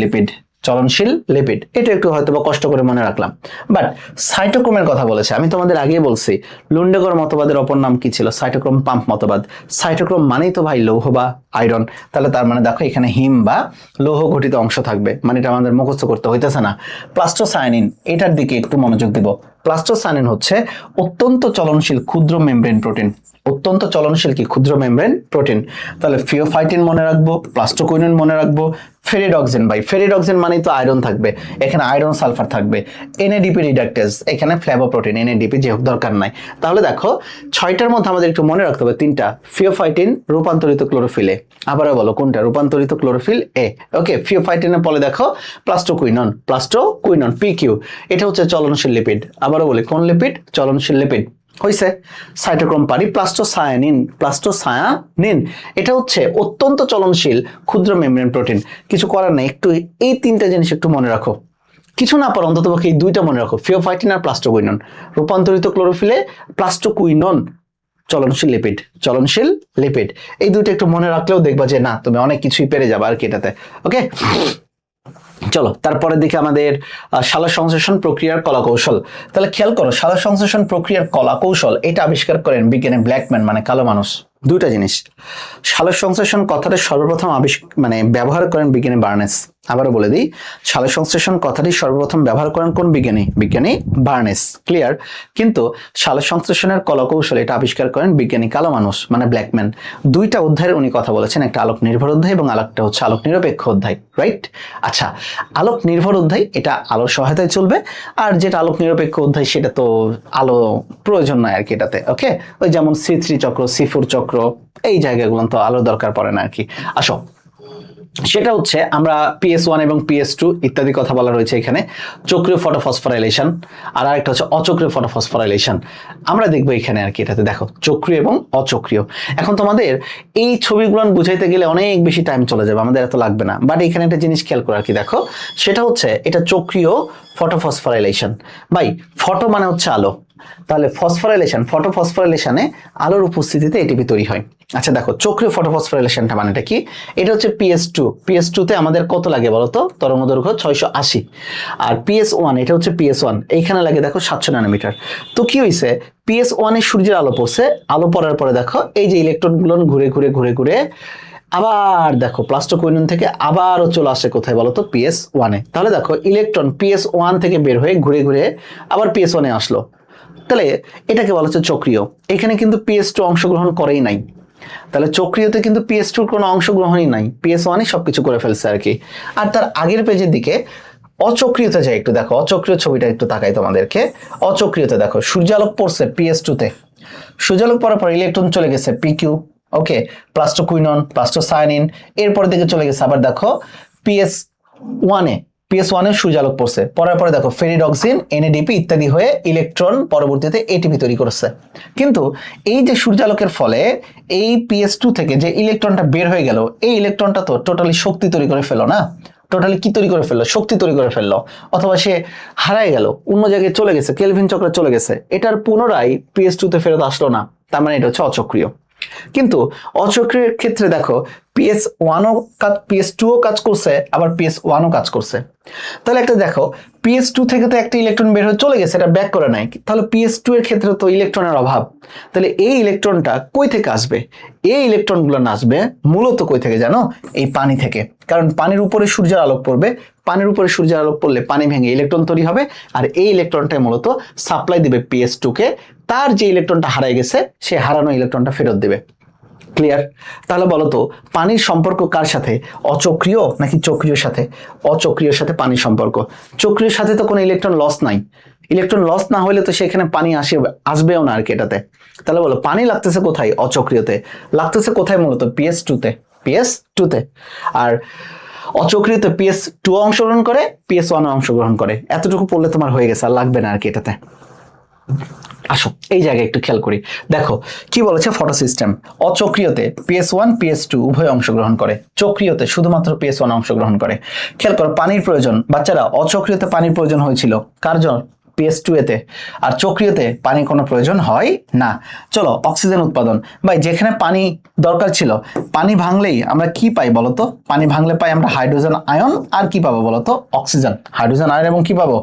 লিপিড। এটা একটু হয়তো বা কষ্ট করে মনে রাখলাম। বাট সাইটোক্রোমের কথা বলেছে, আমি তোমাদের আগেই বলছি লুন্ডেগর মতবাদের অপর নাম কি ছিল? সাইটোক্রোম পাম্প মতবাদ। সাইটোক্রোম মানেই তো ভাই লৌহ বা আয়রন, তাহলে তার মানে দেখো এখানে হিম বা লৌহ ঘটিত অংশ থাকবে, মানে এটা আমাদের মুখস্থ করতে হইতেছে না। প্লাস্টোসায়ানিন, এটার দিকে একটু মনোযোগ দিব। প্লাস্টোসায়ানিন হচ্ছে অত্যন্ত চলনশীল ক্ষুদ্র মেমব্রেন প্রোটিন। তাহলে ফিওফাইটিন মনে রাখবো, প্লাস্টোকুইনন মনে রাখবো, ফেরিডক্সিন মানেই তো আয়রন থাকবে, এখানে আয়রন সালফার থাকবে। এনএডিপি রিডাকটেজ, এখানে ফ্ল্যাভোপ্রোটিন, এনএডিপি যে হোক দরকার নাই। তাহলে দেখো 6টার মধ্যে আমাদের একটু মনে রাখতে হবে 3টা। ফিওফাইটিন রূপান্তরিত ক্লোরোফিলে, আবারও বলো কোনটা? রূপান্তরিত ক্লোরোফিল এ। ওকে, ফিওফাইটিনের পরে দেখো প্লাস্টোকুইনন PQ, এটা হচ্ছে চলনশীল লিপিড। আবারও বলি কোন লিপিড? চলনশীল লিপিড। হইছে। সাইটোক্রোম পারি, প্লাস্টোসায়ানিন এটা হচ্ছে অত্যন্ত চলনশীল ক্ষুদ্র মেমব্রেন প্রোটিন। কিছু করার নাই, একটু এই 3টা জিনিস একটু মনে রাখো। কিছু না পারো অন্তত এই 2টা মনে রাখো, ফিওফাইটিন আর প্লাস্টোকুইনন। রূপান্তরিত ক্লোরোফিলে, প্লাস্টোকুইনন চলনশীল লিপিড। এই 2টা একটু মনে রাখলেও দেখবা যে না, তুমি অনেক কিছুই পেরে যাবে আর কি এটাতে। ওকে, চলো তারপরের দিকে আমাদের সালোক সংশ্লেষণ প্রক্রিয়ার কলাকৌশল। তাহলে খেয়াল করো, সালোক সংশ্লেষণ প্রক্রিয়ার কলাকৌশল এটা আবিষ্কার করেন বিজ্ঞানী ব্ল্যাকম্যান, মানে কালো মানুষ। 2টা জিনিস, সালোক সংশ্লেষণ কথাটা সর্বপ্রথম ব্যবহার করেন বিজ্ঞানী বার্নেস। আবারও বলে দিই, সালোকসংশ্লেষণ কথাটি সর্বপ্রথম ব্যবহার করেন কোন বিজ্ঞানী? বিজ্ঞানী বার্নেস। ক্লিয়ার? কিন্তু সালোকসংশ্লেষণের কলাকৌশল এটা আবিষ্কার করেন বিজ্ঞানী কালো মানুষ, মানে ব্ল্যাকম্যান। দুইটা অধ্যায়ের উনি কথা বলেছেন, একটা আলোক নির্ভর অধ্যায় এবং আরেকটা হচ্ছে আলোক নিরপেক্ষ অধ্যায়, রাইট? আচ্ছা, আলোক নির্ভর অধ্যায় এটা আলোর সহায়তায় চলবে, আর যেটা আলোক নিরপেক্ষ অধ্যায় সেটা তো আলো প্রয়োজন নয় আর কি এটাতে। ওকে, ওই যেমন C3 চক্র, C4 চক্র, এই জায়গাগুলো তো আলোর দরকার পড়ে না আর কি। আসো, সেটা হচ্ছে আমরা PS1 এবং PS2 ইত্যাদি কথা বলা রয়েছে এখানে, চক্রীয় ফটোফসফোরাইলেশন, আর আরেকটা হচ্ছে অচক্রীয় ফটোফসফোরাইলেশন। আমরা দেখবো এখানে আর কি, এটাতে দেখো চক্রীয় এবং অচক্রীয়। এখন তোমাদের এই ছবিগুলো বুঝাইতে গেলে অনেক বেশি টাইম চলে যাবে, আমাদের এত লাগবে না, বাট এখানে একটা জিনিস খেয়াল করে আর কি, দেখো সেটা হচ্ছে এটা চক্রীয় ফটোফসফোরাইলেশন। ভাই ফটো মানে হচ্ছে আলো, তাহলে ফসফোরাইলেশন, ফটোফসফোরাইলেশনে আলোর উপস্থিতিতে এটিপি তৈরি হয়। আচ্ছা দেখো, চক্রীয় ফটোফসফোরাইলেশনটা মানেটা কি? এটা হচ্ছে PS2 তে আমাদের কত লাগে বলতো? তরঙ্গদৈর্ঘ্য 680। আর PS1, এটা হচ্ছে PS1, এইখানে লাগে দেখো 700 ন্যানোমিটার। তো কি হইছে, PS1 এ সূর্যের আলো পড়ছে, আলো পড়ার পরে দেখো এই যে ইলেকট্রনগুলো ঘুরে ঘুরে ঘুরে ঘুরে আবার দেখো প্লাস্টোকুইনন থেকে আবারও চলে আসে কোথায় বলতো? PS1 এ। তাহলে দেখো ইলেকট্রন PS1 থেকে বের হয়ে ঘুরে ঘুরে আবার PS1 এ আসলো, তাহলে এটাকে বলা হচ্ছে চক্রীয়। এখানে কিন্তু PS2 অংশগ্রহণ করেই নাই, তাহলে চক্রীয়তে কিন্তু PS2 কোনো অংশগ্রহণই নাই, PS1 সবকিছু করে ফেলছে আর কি। আর তার আগের পেজের দিকে অচক্রীয়তে যাই একটু, দেখো অচক্রীয় ছবিটা একটু তাকাই তোমাদেরকে। অচক্রীয়তে দেখো সূর্যালোক পড়ছে PS2 তে, সূর্যালোক পড়ার পর ইলেকট্রন চলে গেছে PQ, ওকে, প্লাস্টোকুইনন, প্লাস্টোসায়ানিন, এরপরে দিকে চলে গেছে আবার দেখো PS1 এ, PS1 এ সূর্যালোক পড়ছে, পড়ার পরে দেখো ফেরিডক্সিন, NADP ইত্যাদি হয়ে ইলেকট্রন পরবর্তীতে ATP তৈরি করছে। কিন্তু এই যে সূর্যালোকের ফলে এই PS2 থেকে যে ইলেকট্রনটা বের হয়ে গেল, এই ইলেকট্রনটা তো টোটালি শক্তি তৈরি করে ফেলো না, টোটালি কি তৈরি করে ফেললো? শক্তি তৈরি করে ফেললো, অথবা সে হারায় গেল, অন্য জায়গায় চলে গেছে, কেলভিন চক্রে চলে গেছে, এটার পুনরায় PS2 তে ফেরত আসলো না, তার মানে এটা হচ্ছে অচক্রীয়। কিন্তু অচক্রীয় ক্ষেত্রে দেখো PS1ও কাজ, PS2ও কাজ করছে, আবার PS1ও কাজ করছে। তাহলে একটা দেখো PS2 থেকে তো একটা ইলেকট্রন বের হয়ে চলে গেছে, এটা ব্যাক করে নাই, তাহলে PS2 এর ক্ষেত্রে তো ইলেকট্রনের অভাব, তাহলে এই ইলেকট্রনটা কই থেকে আসবে? এই ইলেকট্রনগুলো আসবে মূলত কই থেকে জানো? এই পানি থেকে, কারণ পানির উপরে সূর্যের আলোক পড়বে, পানির উপরে সূর্যের আলোক পড়লে পানি ভেঙে ইলেকট্রন তৈরি হবে, আর এই ইলেকট্রনটাই মূলত সাপ্লাই দিবে PS2 কে, তার যে ইলেকট্রনটা হারায় গেছে সে হারানো ইলেকট্রনটা ফেরত দেবে। ক্লিয়ার? তাহলে বলো তো পানির সম্পর্ক কার সাথে? অচক্রীয় নাকি চক্রীয় সাথে? অচক্রীয় সাথে পানির সম্পর্ক। চক্রীয় সাথে তো কোনো ইলেকট্রন লস নাই, ইলেকট্রন লস না হলে তো সেখানে পানি আসবেও না আর কি এটাতে। তাহলে বলো পানি লাগতেছে কোথায়? অচক্রীয়তে। লাগতেছে কোথায় মূলত? PS2 তে, PS2 তে। আর অচক্রীয়তে PS2 অংশগ্রহণ করে, PS1 অংশগ্রহণ করে। এতটুকু পড়লে তোমার হয়ে গেছে, আর লাগবে না আর কি এটাতে। আসো এই জায়গায় একটু খেয়াল করি, দেখো কি বলেছে ফটো সিস্টেম। অচক্রীয়তে PS1 PS2 উভয় অংশগ্রহণ করে, চক্রীয়তে শুধুমাত্র PS1 অংশগ্রহণ করে। খেয়াল করো পানির প্রয়োজন, বাচ্চারা অচক্রীয়তে পানির প্রয়োজন হয়েছিল কার জন্য? PS2 এতে। আর চক্রীয়তে পানি কোনো প্রয়োজন হয় না। চলো অক্সিজেন উৎপাদন, ভাই যেখানে পানি দরকার ছিল, পানি ভাঙলেই আমরা কি পাই বলতো? পানি ভাঙলে পাই আমরা হাইড্রোজেন আয়ন, আর কি পাবো বলতো? অক্সিজেন। হাইড্রোজেন আয়ন এবং কি পাবো?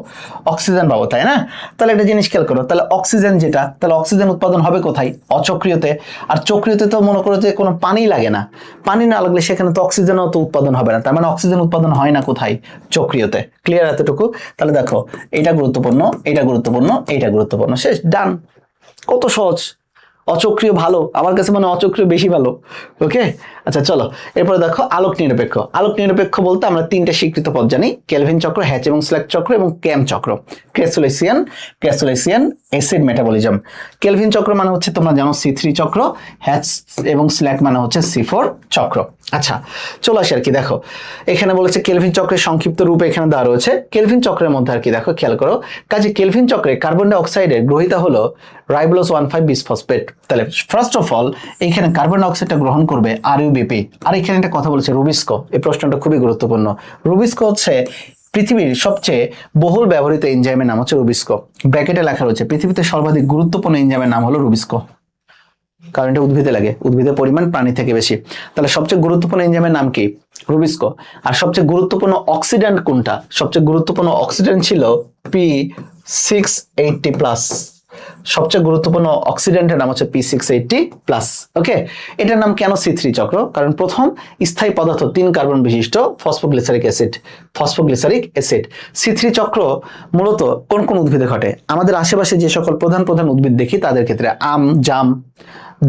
অক্সিজেন পাবো, তাই না? তাহলে একটা জিনিস খেয়াল করো, তাহলে অক্সিজেন যেটা, তাহলে অক্সিজেন উৎপাদন হবে কোথায়? অচক্রীয়তে। আর চক্রীয়তে তো মনে করো যে কোনো পানি লাগে না, পানি না লাগলে সেখানে তো অক্সিজেনও তো উৎপাদন হবে না, তার মানে অক্সিজেন উৎপাদন হয় না কোথায়? চক্রীয়তে। ক্লিয়ার এতটুকু? তাহলে দেখো এটা গুরুত্বপূর্ণ, এটা গুরুত্বপূর্ণ, এইটা গুরুত্বপূর্ণ, শেষ, ডান। কত সহজ। অচক্রীয় ভালো, আমার কাছে মানে অচক্রীয় বেশি ভালো। ওকে, আচ্ছা চলো এরপরে দেখো আলোক নিরপেক্ষ। আলোক নিরপেক্ষ বলতে আমরা তিনটা স্বীকৃত পদ জানি, কেলভিন চক্র, হ্যাচ এবং স্ল্যাক চক্র এবং ক্যাম চক্র। ক্রেসোলেসিয়ান অ্যাসিড মেটাবলিজম। কেলভিন চক্র মানে হচ্ছে তোমরা জানো C3 চক্র, হ্যাচ এবং স্ল্যাক মানে হচ্ছে C4 চক্র। আচ্ছা চলো আসি আর কি, দেখো এখানে বলেছে কেলভিন চক্রের সংক্ষিপ্ত রূপে এখানে দেওয়া রয়েছে। কেলভিন চক্রের মধ্যে আর কি দেখো খেয়াল করো, কাজে কেলভিন চক্রে কার্বন ডাই অক্সাইডের গ্রহিতা হলো রাইবোলোজ 1,5-বিসফসফেট। তাহলে ফার্স্ট অফ অল এইখানে কার্বন ডাই অক্সাইডটা গ্রহণ করবে RUBP। আর এখানে একটা কথা বলেছে রুবিস্কো, এই প্রশ্নটা খুবই গুরুত্বপূর্ণ। রুবিস্কো হচ্ছে পৃথিবীর সবচেয়ে বহুল ব্যবহৃত এনজাইমের নাম হচ্ছে রুবিস্কো। ব্র্যাকেটে লেখা রয়েছে পৃথিবীতে সর্বাধিক গুরুত্বপূর্ণ এনজাইমের নাম হলো রুবিস্কো, কারণ এটা উদ্ভিদে লাগে, উদ্ভিদের পরিমাণ প্রাণী থেকে বেশি। তাহলে সবচেয়ে গুরুত্বপূর্ণ এনজাইমের নাম কি? রুবিস্কো। আর সবচেয়ে গুরুত্বপূর্ণ অক্সিডেন্ট কোনটা? সবচেয়ে গুরুত্বপূর্ণ অক্সিডেন্ট ছিল P680+। সবচেয়ে গুরুত্বপূর্ণ অক্সিডেন্টের নাম হচ্ছে P680+। ওকে, এটার নাম কেন C3 চক্র? কারণ প্রথম স্থায়ী পদার্থ 3 কার্বন বিশিষ্ট ফসফোগ্লিসারিক অ্যাসিড। C3 চক্র মূলত কোন কোন উদ্ভিদে ঘটে? আমাদের আশেপাশে যে সকল প্রধান প্রধান উদ্ভিদ দেখি তাদের ক্ষেত্রে আম, জাম,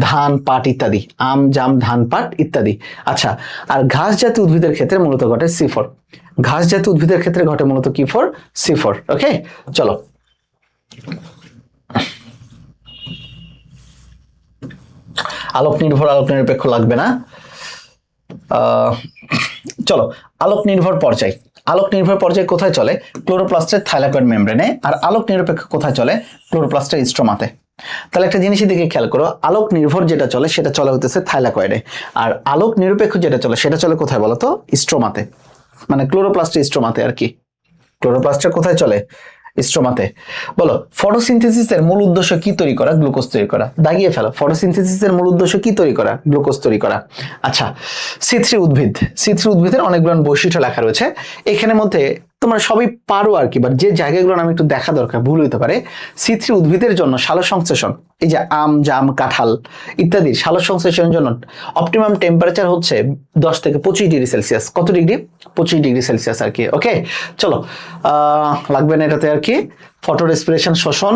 ধান, পাট ইত্যাদি। আম, জাম, ধান, পাট ইত্যাদি। আচ্ছা, আর ঘাস জাতীয় উদ্ভিদের ক্ষেত্রে মূলত ঘটে C4। ঘাস জাতীয় উদ্ভিদের ক্ষেত্রে ঘটে মূলত কি ফোর? C4। ওকে, চলো আলোক নিরপেক্ষ লাগবে না। চলো আলোক নির্ভর পর্যায় কোথায় চলে? ক্লোরোপ্লাস্টের থাইলাকয়েড মেমব্রেনে। আর আলোক নিরপেক্ষ কোথায় চলে? ক্লোরোপ্লাস্টের স্ট্রোমাতে। তাহলে একটা জিনিসই দিকে খেয়াল করো, আলোক নির্ভর যেটা চলে সেটা চলে হতেছে থাইলাকয়েডে, আর আলোক নিরপেক্ষ যেটা চলে সেটা চলে কোথায় বলো তো? স্ট্রোমাতে, মানে ক্লোরোপ্লাস্টের স্ট্রোমাতে আর কি। ক্লোরোপ্লাস্টটা কোথায় চলে? স্ট্রোমাতে। বলো ফটোসিনথেসিসের মূল উদ্দেশ্য কি তৈরি করা? গ্লুকোজ তৈরি করা। দাগিয়ে ফেলো, ফটোসিনথেসিসের মূল উদ্দেশ্য কি তৈরি করা? গ্লুকোজ তৈরি করা। আচ্ছা, C3 উদ্ভিদের অনেকগুলো বৈশিষ্ট্য লেখা রয়েছে এখানের মধ্যে, তোমরা সবই পারো আর কি, বাট যে জায়গাগুলো আমি একটু দেখা দরকার, ভুল হইতে পারে। C3 উদ্ভিদের জন্য সালোকসংশ্লেষণ, এই যে আম, জাম, কাঁঠাল ইত্যাদির সালোকসংশ্লেষণের জন্য অপটিমাম টেম্পারেচার হচ্ছে 10 থেকে 25 ডিগ্রি সেলসিয়াস। কত ডিগ্রি? 25 ডিগ্রি সেলসিয়াস আর কি। ওকে, চলো লাগবে না এটাতে আর কি। ফটো রেসপিরেশন, শোষণ,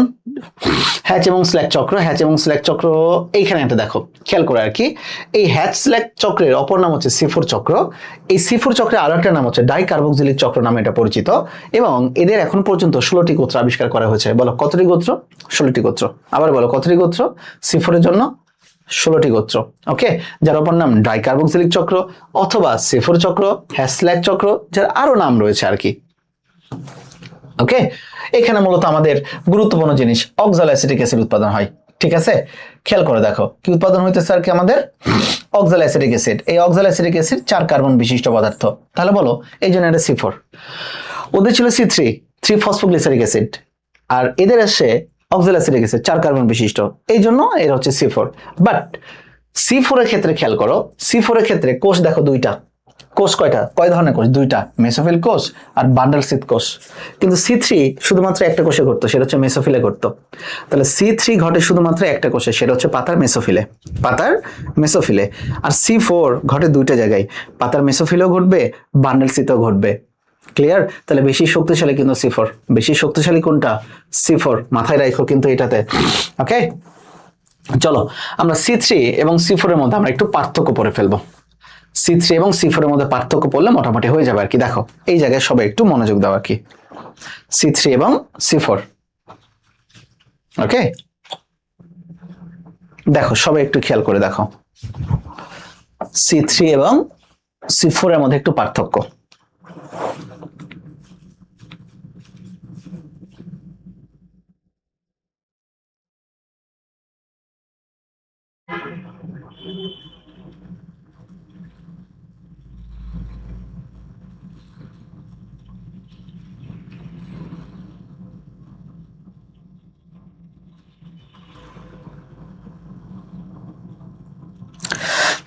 হ্যাচ এবং স্ল্যাক চক্র এইখানে একটা দেখো, খেয়াল করে আর কি। এই হ্যাচ স্ল্যাক চক্রের অপর নাম হচ্ছে C4 চক্র। এই C4 চক্রের আরো একটা নাম হচ্ছে ডাইকার্বক্সিলিক চক্র নামে এটা পরিচিত, এবং এদের এখন পর্যন্ত 16টি গোত্র আবিষ্কার করা হয়েছে। বলো কতটি গোত্র? 16টি গোত্র। আবার বলো কতটি গোত্র? C4 এর জন্য 16টি গোত্র। ওকে, যার অপর নাম ডাইকার্বক্সিলিক চক্র অথবা C4 চক্র, হ্যাচ স্ল্যাক চক্র, যার আরো নাম রয়েছে আর কি। ওকে, এখানে মূলত আমাদের গুরুত্বপূর্ণ জিনিস অক্সালোঅ্যাসিটিক অ্যাসিড উৎপাদন হয়। ঠিক আছে, খেয়াল করে দেখো কি উৎপাদন হইতেছে আর কি আমাদের? অক্সালোঅ্যাসিটিক অ্যাসিড। এই অক্সালোঅ্যাসিটিক অ্যাসিড 4 কার্বন বিশিষ্ট পদার্থ। তাহলে বলো এই জন্য এটা C4। ওদের ছিল C3 ফসফোগ্লিসারিক অ্যাসিড, আর এদের আসে অক্সালোঅ্যাসিটিক অ্যাসিড 4 কার্বন বিশিষ্ট, এই জন্য এর হচ্ছে C4। বাট C4 এর ক্ষেত্রে খেয়াল করো, C4 এর ক্ষেত্রে কোষ দেখো দুইটা। কোষ কয়টা? কয় ধরনের কোষ? দুইটা, মেসোফিল কোষ আর বান্ডল সিদ কোষ। কিন্তু C3 শুধুমাত্র একটা কোষে ঘটতো, সেটা হচ্ছে মেসোফিলে ঘটতো। তাহলে C3 ঘটে শুধুমাত্র একটা কোষে, সেটা হচ্ছে পাতার মেসোফিলে। আর C4 ঘটে দুইটা জায়গায়, পাতার মেসোফিলেও ঘটবে, বান্ডল সিতেও ঘটবে। ক্লিয়ার? তাহলে বেশি শক্তিশালী কিন্তু C4। বেশি শক্তিশালী কোনটা? C4। মাথায় রাখো কিন্তু এটাতে। ওকে, চলো আমরা C3 এবং C4 এর মধ্যে আমরা একটু পার্থক্য পড়ে ফেলবো। C3 এবং C4 এর মধ্যে পার্থক্য পড়লে মোটামুটি হয়ে যাবে আর কি। দেখো এই জায়গায় সবাই একটু মনোযোগ দাও আর কি। C3 এবং C4। ওকে, দেখো সবাই একটু খেয়াল করে দেখো C3 এবং C4 এর মধ্যে একটু পার্থক্য।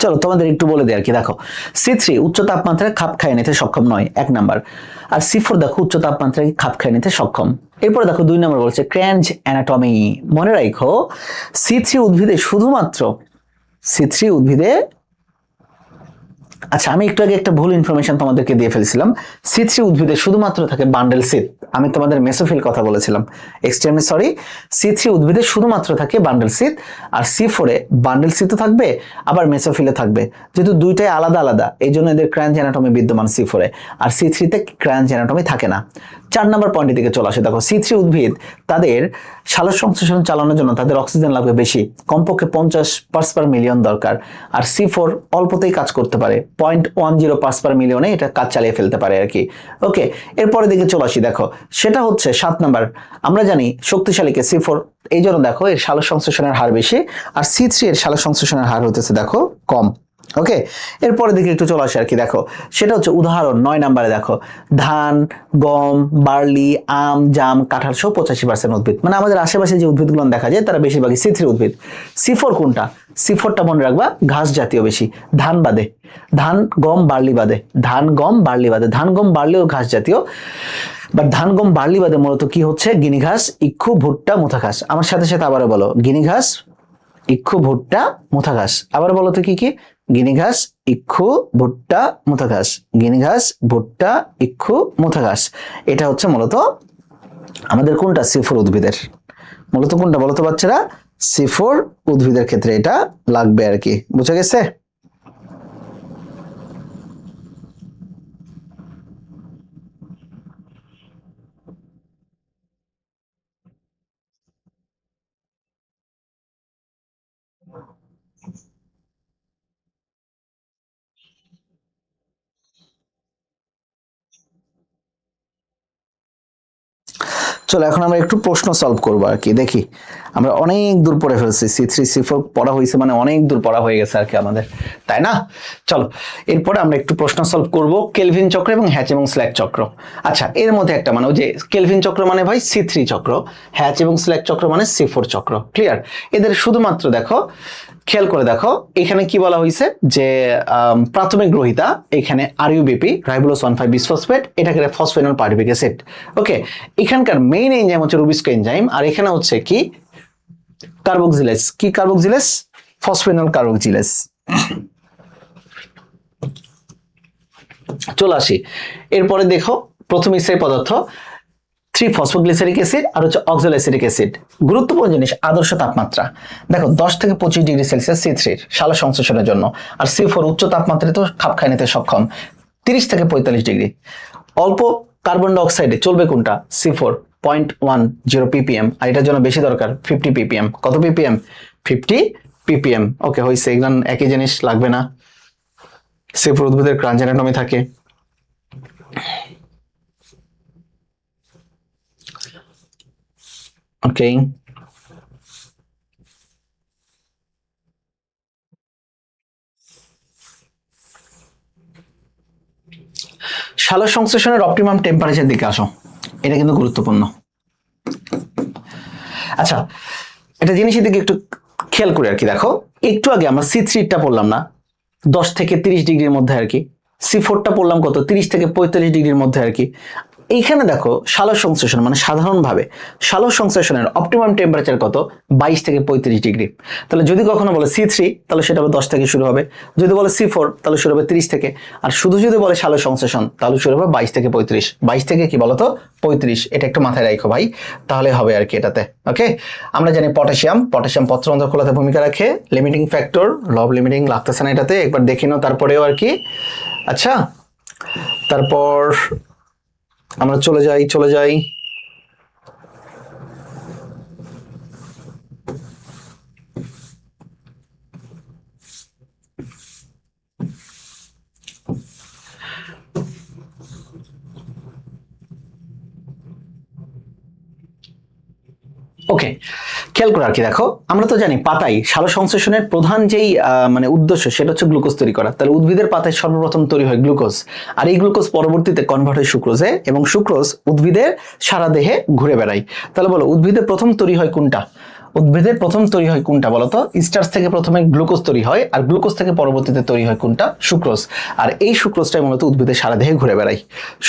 চলো তোমাদের একটু বলে দিই আর কি। দেখো C3 উচ্চ তাপমাত্রায় খাপ খাইয়ে নিতে সক্ষম নয়, 1 নাম্বার। আর C4 দেখো উচ্চ তাপমাত্রায় খাপ খাইয়ে নিতে সক্ষম। এরপরে দেখো 2 নম্বর বলছে ক্র্যাঞ্জ অ্যানাটমি। মনে রাখো C3 উদ্ভিদে শুধুমাত্র আচ্ছা, আমি একটু আগে একটা ভুল ইনফরমেশন তোমাদেরকে দিয়ে ফেলেছিলাম। C3 উদ্ভিদে শুধুমাত্র থাকে বান্ডেল সিদ। আমি তোমাদের মেসোফিল কথা বলেছিলাম, এক্সট্রিমলি সরি। C3 উদ্ভিদে শুধুমাত্র থাকে বান্ডেল সিদ, আর C4 এ বান্ডেল সিদও থাকবে আবার মেসোফিলে থাকবে। যেহেতু দুইটাই আলাদা আলাদা, এই জন্য এদের ক্র্যাঞ্জ অ্যানাটমি বিদ্যমান C4 এ, আর C3 তে ক্র্যাঞ্জ অ্যানাটমি থাকে না। 4 নম্বর পয়েন্টের দিকে চলে আসে। দেখো C3 উদ্ভিদ তাদের সালোকসংশ্লেষণ চালানোর জন্য তাদের অক্সিজেন লাগবে বেশি, কমপক্ষে 50 পার্টস পার মিলিয়ন দরকার। আর C4 অল্পতেই কাজ করতে পারে, 0.10 পার্টস পার মিলিয়নে এটা কাজ চালিয়ে ফেলতে পারে আর কি। ওকে, এরপরে দিকে চলে আসি। দেখো সেটা হচ্ছে 7 নাম্বার। আমরা জানি শক্তিশালীকে C4, এই জন্য দেখো এর সালোকসংশ্লেষণের হার বেশি, আর C3 এর সালোকসংশ্লেষণের হার হতেছে দেখো কম। ওকে, এরপরে দিকে একটু চলে আসে আর কি। দেখো সেটা হচ্ছে উদাহরণ 9 নাম্বারে দেখো ধান, গম, বার্লি, আম, জাম, কাঁঠাল সহ 85% উদ্ভিদ। মানে আমাদের আশেপাশে যে উদ্ভিদগুলো দেখা যায় তারা বেশিরভাগই C3 উদ্ভিদ। C4 কোনটা? C4টা মনে রাখবা ঘাস জাতীয় বেশি, ধান বাদে, ধান গম বার্লি বাদে, ধান গম বার্লিও ঘাস জাতীয়। বাট ধান গম বার্লি বাদে মূলত কি হচ্ছে? গিনি ঘাস, ইক্ষু, ভুট্টা, মুথা ঘাস। আমার সাথে সাথে আবারও বলো, গিনি ঘাস, ইক্ষু, ভুট্টা, মুথা ঘাস। আবার বলো তো কি কি? গিনি ঘাস, ইক্ষু, ভুট্টা, মুথা ঘাস। গিনি ঘাস, ভুট্টা, ইক্ষু, মুথা ঘাস। এটা হচ্ছে মূলত আমাদের কোনটা? C4 উদ্ভিদের। মূলত কোনটা বলতো বাচ্চারা? C4 উদ্ভিদের ক্ষেত্রে এটা লাগবে আর কি, বুঝা গেছে? চলো এখন আমরা একটু প্রশ্ন সলভ করবো আর কি। দেখি, আমরা অনেক দূর পড়ে ফেলছি, C3 C4 পড়া হয়েছে মানে অনেক দূর পড়া হয়ে গেছে আর কি আমাদের, তাই না? চলো এরপরে আমরা একটু প্রশ্ন সলভ করব কেলভিন চক্র এবং হ্যাচ এবং স্ল্যাক চক্র। আচ্ছা, এর মধ্যে একটা মানে ওই যে কেলভিন চক্র মানে ভাই C3 চক্র, হ্যাচ এবং স্ল্যাক চক্র মানে C4 চক্র। ক্লিয়ার? এদের শুধুমাত্র দেখো, খেয়াল করে দেখো, এখানে কি বলা হয়েছে যে প্রাথমিক গ্রহিতা এখানে RUBP, রাইবোলোজ 1,5 বিসফসফেট, এটাকে ফসফেনল পারবিক অ্যাসিড। ওকে, এখানকার মেইন এনজাইম হচ্ছে রুবিস্কো এনজাইম, আর এখানে হচ্ছে কি? কার্বক্সিলেজ। কি কার্বক্সিলেজ? ফসফেনল কার্বক্সিলেজ। চলে আসি এরপরে দেখো, প্রথম স্থায়ী পদার্থ 3-ফসফোগ্লিসারিক অ্যাসিড আর হচ্ছে অক্সালোএসিটিক অ্যাসিড। গুরুত্বপূর্ণ জিনিস আদর্শ তাপমাত্রা। দেখো 10 থেকে 25 ডিগ্রি সেলসিয়াস C3 সালোক সংশ্লেষণের জন্য, আর C4 উচ্চ তাপমাত্রায় তো খাপ খাই নিতে সক্ষম 30 থেকে 45 ডিগ্রি। অল্প কার্বন ডাই অক্সাইডে চলবে কোনটা? C4 0.10 ppm, আর এটার জন্য বেশি দরকার 50 ppm। কত ppm? 50 ppm। ওকে, হয়েছে, এগুলো একই জিনিস, লাগবে না। C4 উদ্ভিদের ক্রাঞ্চ অ্যানাটমি থাকে। ওকে, সালোক সংশ্লেষণের অপটিমাম টেম্পারেচার দিকে আসো, এটা কিন্তু গুরুত্বপূর্ণ। আচ্ছা, এটা জিনিসের দিকে একটু খেয়াল করে আর কি। দেখো, একটু আগে আমরা C3টা পড়লাম না, 10 থেকে 30 ডিগ্রির মধ্যে আর কি। C4টা পড়লাম কত? 30 থেকে 45 ডিগ্রির মধ্যে আর কি। এইখানে দেখো সালোক সংশ্লেষণ মানে সাধারণভাবে সালোক সংশ্লেষণের অপটিমাম টেম্পারেচার কত? 22 থেকে 35 ডিগ্রি। তাহলে যদি কখনো বলে C3, তাহলে সেটা হবে 10 থেকে শুরু হবে। যদি বলে C4, তাহলে শুরু হবে 30 থেকে। আর শুধু যদি বলে সালোক সংশ্লেষণ, তাহলে শুরু হবে 22 থেকে 35। 22 থেকে কি বলতো? 35। এটা একটু মাথায় রাখো ভাই, তাহলে হবে আর কি এটাতে। ওকে, আমরা জানি পটাশিয়াম পত্ররন্ধ্র খোলাতে ভূমিকা রাখে, লিমিটিং ফ্যাক্টর, লব লিমিটিং লাগতেছে না এটাতে, একবার দেখে নাও তারপরেও আর কি। আচ্ছা, তারপর আমরা চলে যাই ওকে, খেয়াল করে আর কি। দেখো, আমরা তো জানি পাতায় সালোক সংশ্লেষণের প্রধান যেই মানে উদ্দেশ্য, সেটা হচ্ছে গ্লুকোজ তৈরি করা। তাহলে উদ্ভিদের পাতায় সর্বপ্রথম তৈরি হয় গ্লুকোজ, আর এই গ্লুকোজ পরবর্তীতে কনভার্ট হয় সুক্রোজে, এবং সুক্রোজ উদ্ভিদের সারা দেহে ঘুরে বেড়ায়। তাহলে বলো, উদ্ভিদের প্রথম তৈরি হয় কোনটা? উদ্ভিদের প্রথম তৈরি হয় কোনটা বলতো? স্টার্চ থেকে প্রথমে গ্লুকোজ তৈরি হয়, আর গ্লুকোজ থেকে পরবর্তীতে তৈরি হয় কোনটা? সুক্রোজ। আর এই সুক্রোজটাই মূলত উদ্ভিদের সারা দেহে ঘুরে বেড়ায়।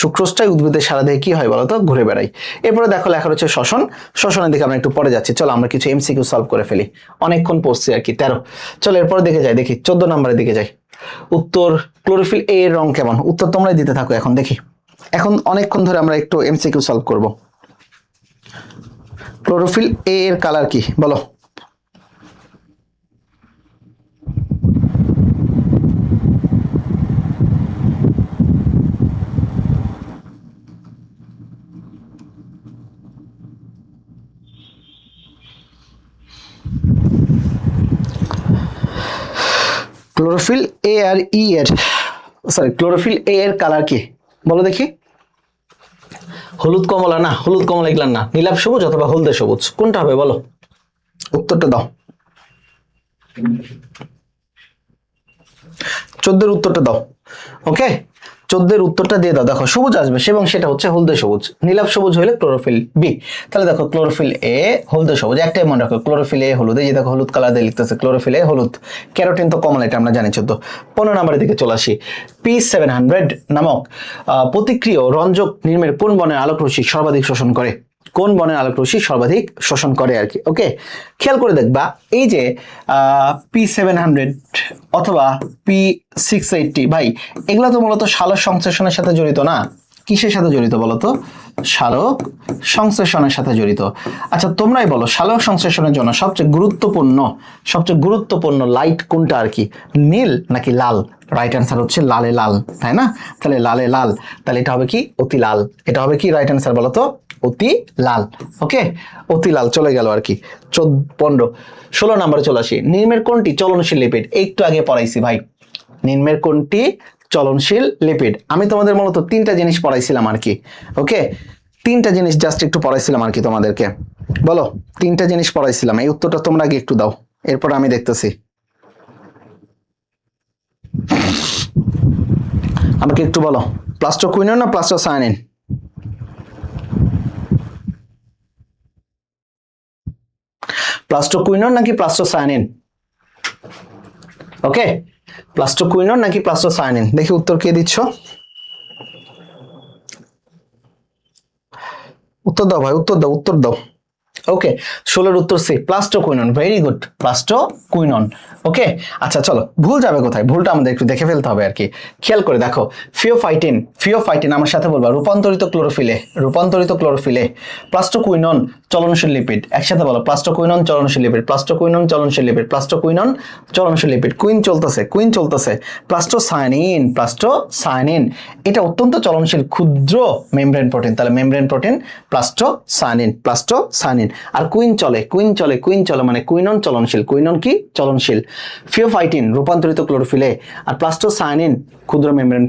সুক্রোজটাই উদ্ভিদের সারা দেহে কি হয় বলতো? ঘুরে বেড়ায়। এরপরে দেখো লেখা হচ্ছে শ্বসন। শ্বসনের দিকে আমরা একটু পরে যাচ্ছি। চলো আমরা কিছু MCQ সলভ করে ফেলি, অনেকক্ষণ পড়ছি আর কি, 13। চলো এরপরে দেখে যাই, দেখি 14 নম্বরের দিকে যাই। উত্তর, ক্লোরোফিল A এর রং কেমন? উত্তর তোমরাই দিতে থাকো এখন, দেখি। এখন অনেকক্ষণ ধরে আমরা একটু MCQ সলভ করব। ক্লোরোফিল A এর কালার কি বলো? ক্লোরোফিল A আর E এর, সরি, ক্লোরোফিল A এর কালার কি বলো দেখি? হলুদ কমলা না, হলুদ কমলা এগুলা না, নীলাভ সবুজ অথবা হলদে সবুজ, কোনটা হবে বলো? উত্তরটা দাও, 14 উত্তরটা দাও। ওকে, 14 উত্তরটা দিয়ে দাও। দেখো সবুজ আসবে এবং সেটা হচ্ছে হলদে সবুজ, নীলাভ সবুজ হলে ক্লোরোফিল বি। তাহলে দেখো ক্লোরোফিল এ হলদে সবুজ, একটাই মনে রাখো, ক্লোরোফিল এ হলুদ। এই যে দেখো হলুদ কালার দিয়ে লিখতেছে, ক্লোরোফিল এ হলুদ। ক্যারোটিন তো কমলা, এটা আমরা জানি। 14 15 নম্বরের দিকে চলে আসি। P700 নামক প্রতিক্রিয় রঞ্জক নির্মের কোন বনের আলোক রশ্মি সর্বাধিক শোষণ করে? কোন বনের আলোক রশ্মি সর্বাধিক শোষণ করে আর কি। ওকে, খেয়াল করে দেখবা এই যে P700 অথবা P680, ভাই এগুলা তো মূলত সালোক সংশ্লেষণের সাথে জড়িত না। কিসের সাথে জড়িত বলতো? সালোক সংশ্লেষণের সাথে জড়িত। আচ্ছা তোমরাই বলো, সালোক সংশ্লেষণের জন্য সবচেয়ে গুরুত্বপূর্ণ লাইট কোনটা আর কি? নীল নাকি লাল? রাইট অ্যান্সার হচ্ছে লালে লাল, তাই না? তাহলে লালে লাল, তাহলে এটা হবে কি? অতি লাল। এটা হবে কি রাইট অ্যান্সার বলো তো? অতি লাল। ওকে, অতি লাল চলে গেল আর কি। 15 16 নম্বরে চলে আসি। নিম্নের কোনটি চলনশীল লিপিড? একটু আগে পড়াইছি ভাই, নিম্নের কোনটি চলনশীল লিপিড? আমি তোমাদের মূলত তিনটা জিনিস পড়াইছিলাম আর কি। ওকে, তিনটা জিনিস জাস্ট একটু পড়াইছিলাম আর কি তোমাদেরকে। বলো, তিনটা জিনিস পড়াইছিলাম, এই উত্তরটা তোমরা আগে একটু দাও, এরপর আমি দেখতেছি। আমাকে একটু বলো, প্লাস্টোকুইনন না প্লাস্টোসায়ানিন? প্লাস্টোকুইনন নাকি প্লাস্টোসায়ানিন? ওকে, প্লাস্টোকুইনন নাকি প্লাস্টোসায়ানিন? দেখি উত্তর কে দিচ্ছ। উত্তর দাও ভাই, উত্তর দাও, উত্তর দাও। ওকে, 16 উত্তর C, plastoquinone. Very good, plastoquinone. Okay, আচ্ছা চলো, ভুল যাবে কোথায়? ভুলটা আমাদের একটু দেখে ফেলতে হবে আর কি। খেয়াল করে দেখো, ফিওফাইটিন আমার সাথে বলবা, রূপান্তরিত ক্লোরোফিলে। প্লাস্টোকুইনন চলনশীল লিপিড, একসাথে বলো, প্লাস্টোকুইনন চলনশীল লিপিড। কুইন চলতেছে। প্লাস্টোসায়ানিন, এটা অত্যন্ত চলনশীল ক্ষুদ্র মেমব্রেন প্রোটিন, তাহলে মেমব্রেন প্রোটিন প্লাস্টোসায়ানিন। আর কুইন চলে মানে কুইনন চলনশীল। কুইনন কি? চলনশীল। ফিওফাইটিন রূপান্তরিত ক্লোরোফিলে, আর প্লাস্টোসায়ানিন ক্ষুদ্র মেমব্রেন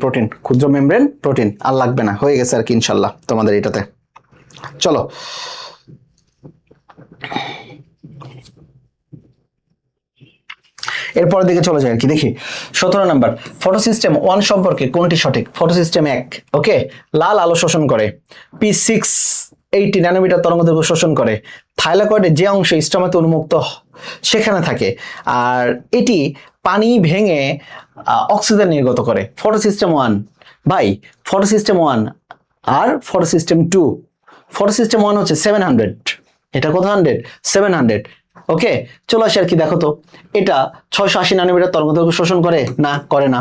প্রোটিন। আর লাগবে না, হয়ে গেছে আর কি ইনশাল্লাহ তোমাদের এটাতে। চলো এরপর দিকে চলে যায় আর কি, দেখি 17 নাম্বার। ফটোসিস্টেম 1 সম্পর্কে কোনটি সঠিক? ফটোসিস্টেম 1 ওকে, লাল আলো শোষণ করে। P680 ন্যানোমিটার তরঙ্গদৈর্ঘ্য শোষণ করে। থাইলাকয়েডের যে অংশ স্ট্রমাতে উন্মুক্ত সেখানে থাকে, আর এটি পানি ভেঙে অক্সিজেন নির্গত করে। ফটোসিস্টেম 1 ভাই, ফটোসিস্টেম 1 আর ফটোসিস্টেম 2। ফটোসিস্টেম 1 হচ্ছে 700, এটা কত 100? 700। ওকে, চলো আসি আর কি। দেখো তো, এটা 680 ন্যানোমিটার তরঙ্গদৈর্ঘ্য শোষণ করে না? করে না।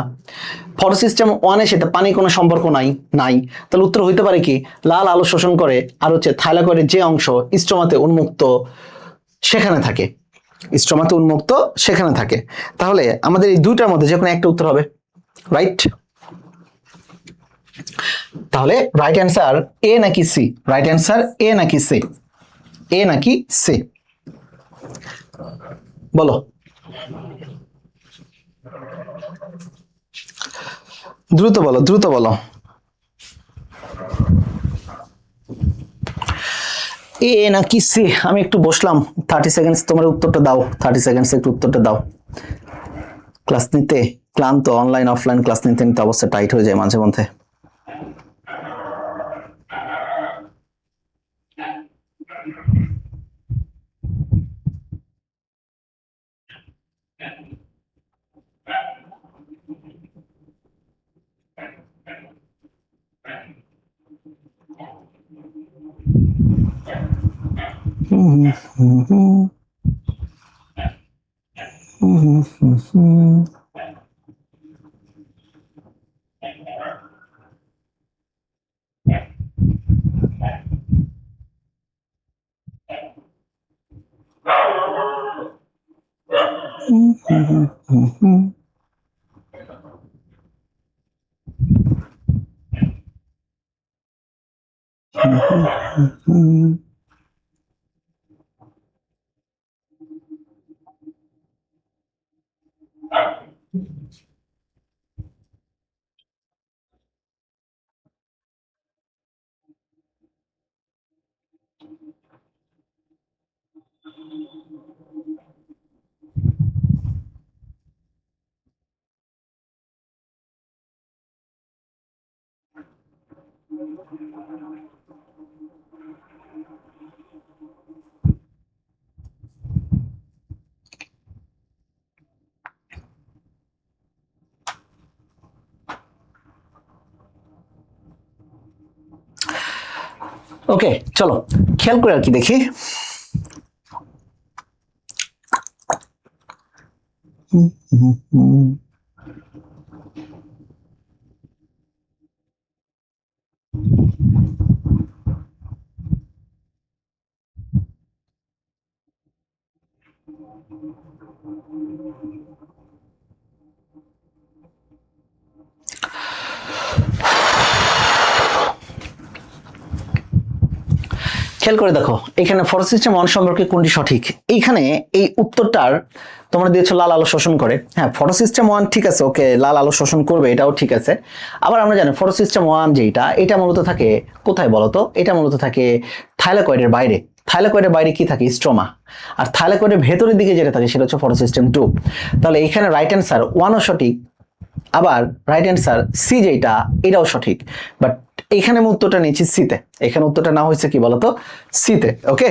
ফটোসিস্টেম 1 এর সাথে পানির কোনো সম্পর্ক নাই। তাহলে উত্তর হইতে পারে কি? লাল আলো শোষণ করে, আর হচ্ছে থাইলাকয়েডের যে অংশ স্ট্রোমাতে উন্মুক্ত সেখানে থাকে। তাহলে আমাদের এই দুইটার মধ্যে যে কোনো একটা উত্তর হবে, রাইট? তাহলে রাইট অ্যান্সার এ নাকি সি? এ নাকি সি বলো। দ্রুত বলো। এ নাকি সি? আমি একটু বসলাম, 30 সেকেন্ডস, তোমার উত্তরটা দাও। 30 সেকেন্ডস একটু উত্তরটা দাও। ক্লাস নিতে ক্লান্ত, অনলাইন অফলাইন ক্লাস নিতে অবস্থা টাইট হয়ে যায় মাঝে মধ্যে। ওকে, চলো খেয়াল করে আর কি দেখি। খেয়াল করে দেখো এখানে ফটো সিস্টেম ওয়ান সম্পর্কে কোনটি সঠিক। এইখানে এই উত্তরটার তোমরা দিয়েছো লাল আলো শোষণ করে। হ্যাঁ, ফটো সিস্টেম ওয়ান ঠিক আছে, ওকে, লাল আলো শোষণ করবে, এটাও ঠিক আছে। আবার আমরা জানি ফটো সিস্টেম ওয়ান যেটা, এটা মূলত থাকে কোথায় বলতো? এটা মূলত থাকে থাইলাকয়েডের বাইরে। থাইলাকয়েডের বাইরে কি থাকে? স্ট্রোমা। আর থাইলাকয়েডের ভেতরের দিকে যেটা থাকে সেটা হচ্ছে ফটো সিস্টেম টু। তাহলে এখানে রাইট অ্যান্সার ওয়ানও সঠিক, আবার রাইট অ্যান্সার সি যেটা, এটাও সঠিক। বাট এখানে উত্তরটা নিয়েছি সিতে, এখানে উত্তরটা না হয়েছে কি বলতো? সিতে। ওকে,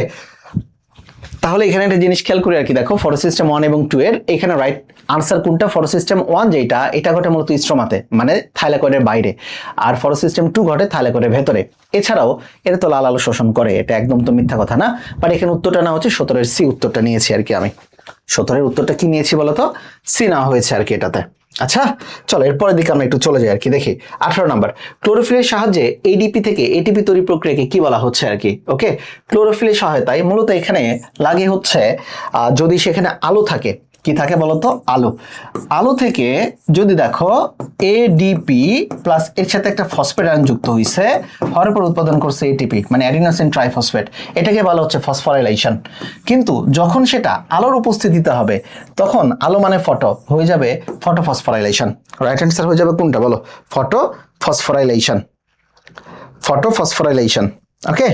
তাহলে এখানে একটা জিনিস খেয়াল করে আর কি দেখো, ফটো সিস্টেম ওয়ান এবং টু এর এখানে রাইট আনসার কোনটা? ফটো সিস্টেম ওয়ান যেটা, এটা ঘটে মূলত স্ট্রোমাতে, মানে থাইলাকয়েডের বাইরে। আর ফটো সিস্টেম টু ঘটে থাইলাকয়েডের ভেতরে। এছাড়াও এটা তো লাল আলো শোষণ করে, এটা একদম তো মিথ্যা কথা না। বাট এখানে উত্তরটা না হচ্ছে 17-এর সি উত্তরটা নিয়েছি আর কি আমি। 17-এর উত্তরটা কি নিয়েছি বলতো? সি না হয়েছে আর কি এটাতে। আচ্ছা, চলো এরপরের দিকে আমরা একটু চলে যাই আর কি দেখি। 18 নম্বর, ক্লোরোফিলের সাহায্যে এডিপি থেকে এটিপি তৈরি প্রক্রিয়াকে কি বলা হচ্ছে আর কি। ওকে, ক্লোরোফিলের সহায়তায় মূলত এখানে লাগে হচ্ছে যদি সেখানে আলো থাকে, কি থাকে বলতো? আলো। আলো থেকে যদি দেখো এডিপি প্লাস এর সাথে একটা ফসফেট আয়ন যুক্ত হয়েছে, হওয়ার পর উৎপাদন করছে এটিপি, মানে অ্যাডিনোসিন ট্রাইফসফেট, এটাকে বলা হচ্ছে ফসফোরাইলেশন। কিন্তু যখন সেটা আলোর উপস্থিতিতে হবে, তখন আলো মানে ফটো হয়ে যাবে ফটো ফসফোরাইলেশন। রাইট অ্যান্সার হয়ে যাবে কোনটা বলো? Photo phosphorylation. Photo phosphorylation. Okay,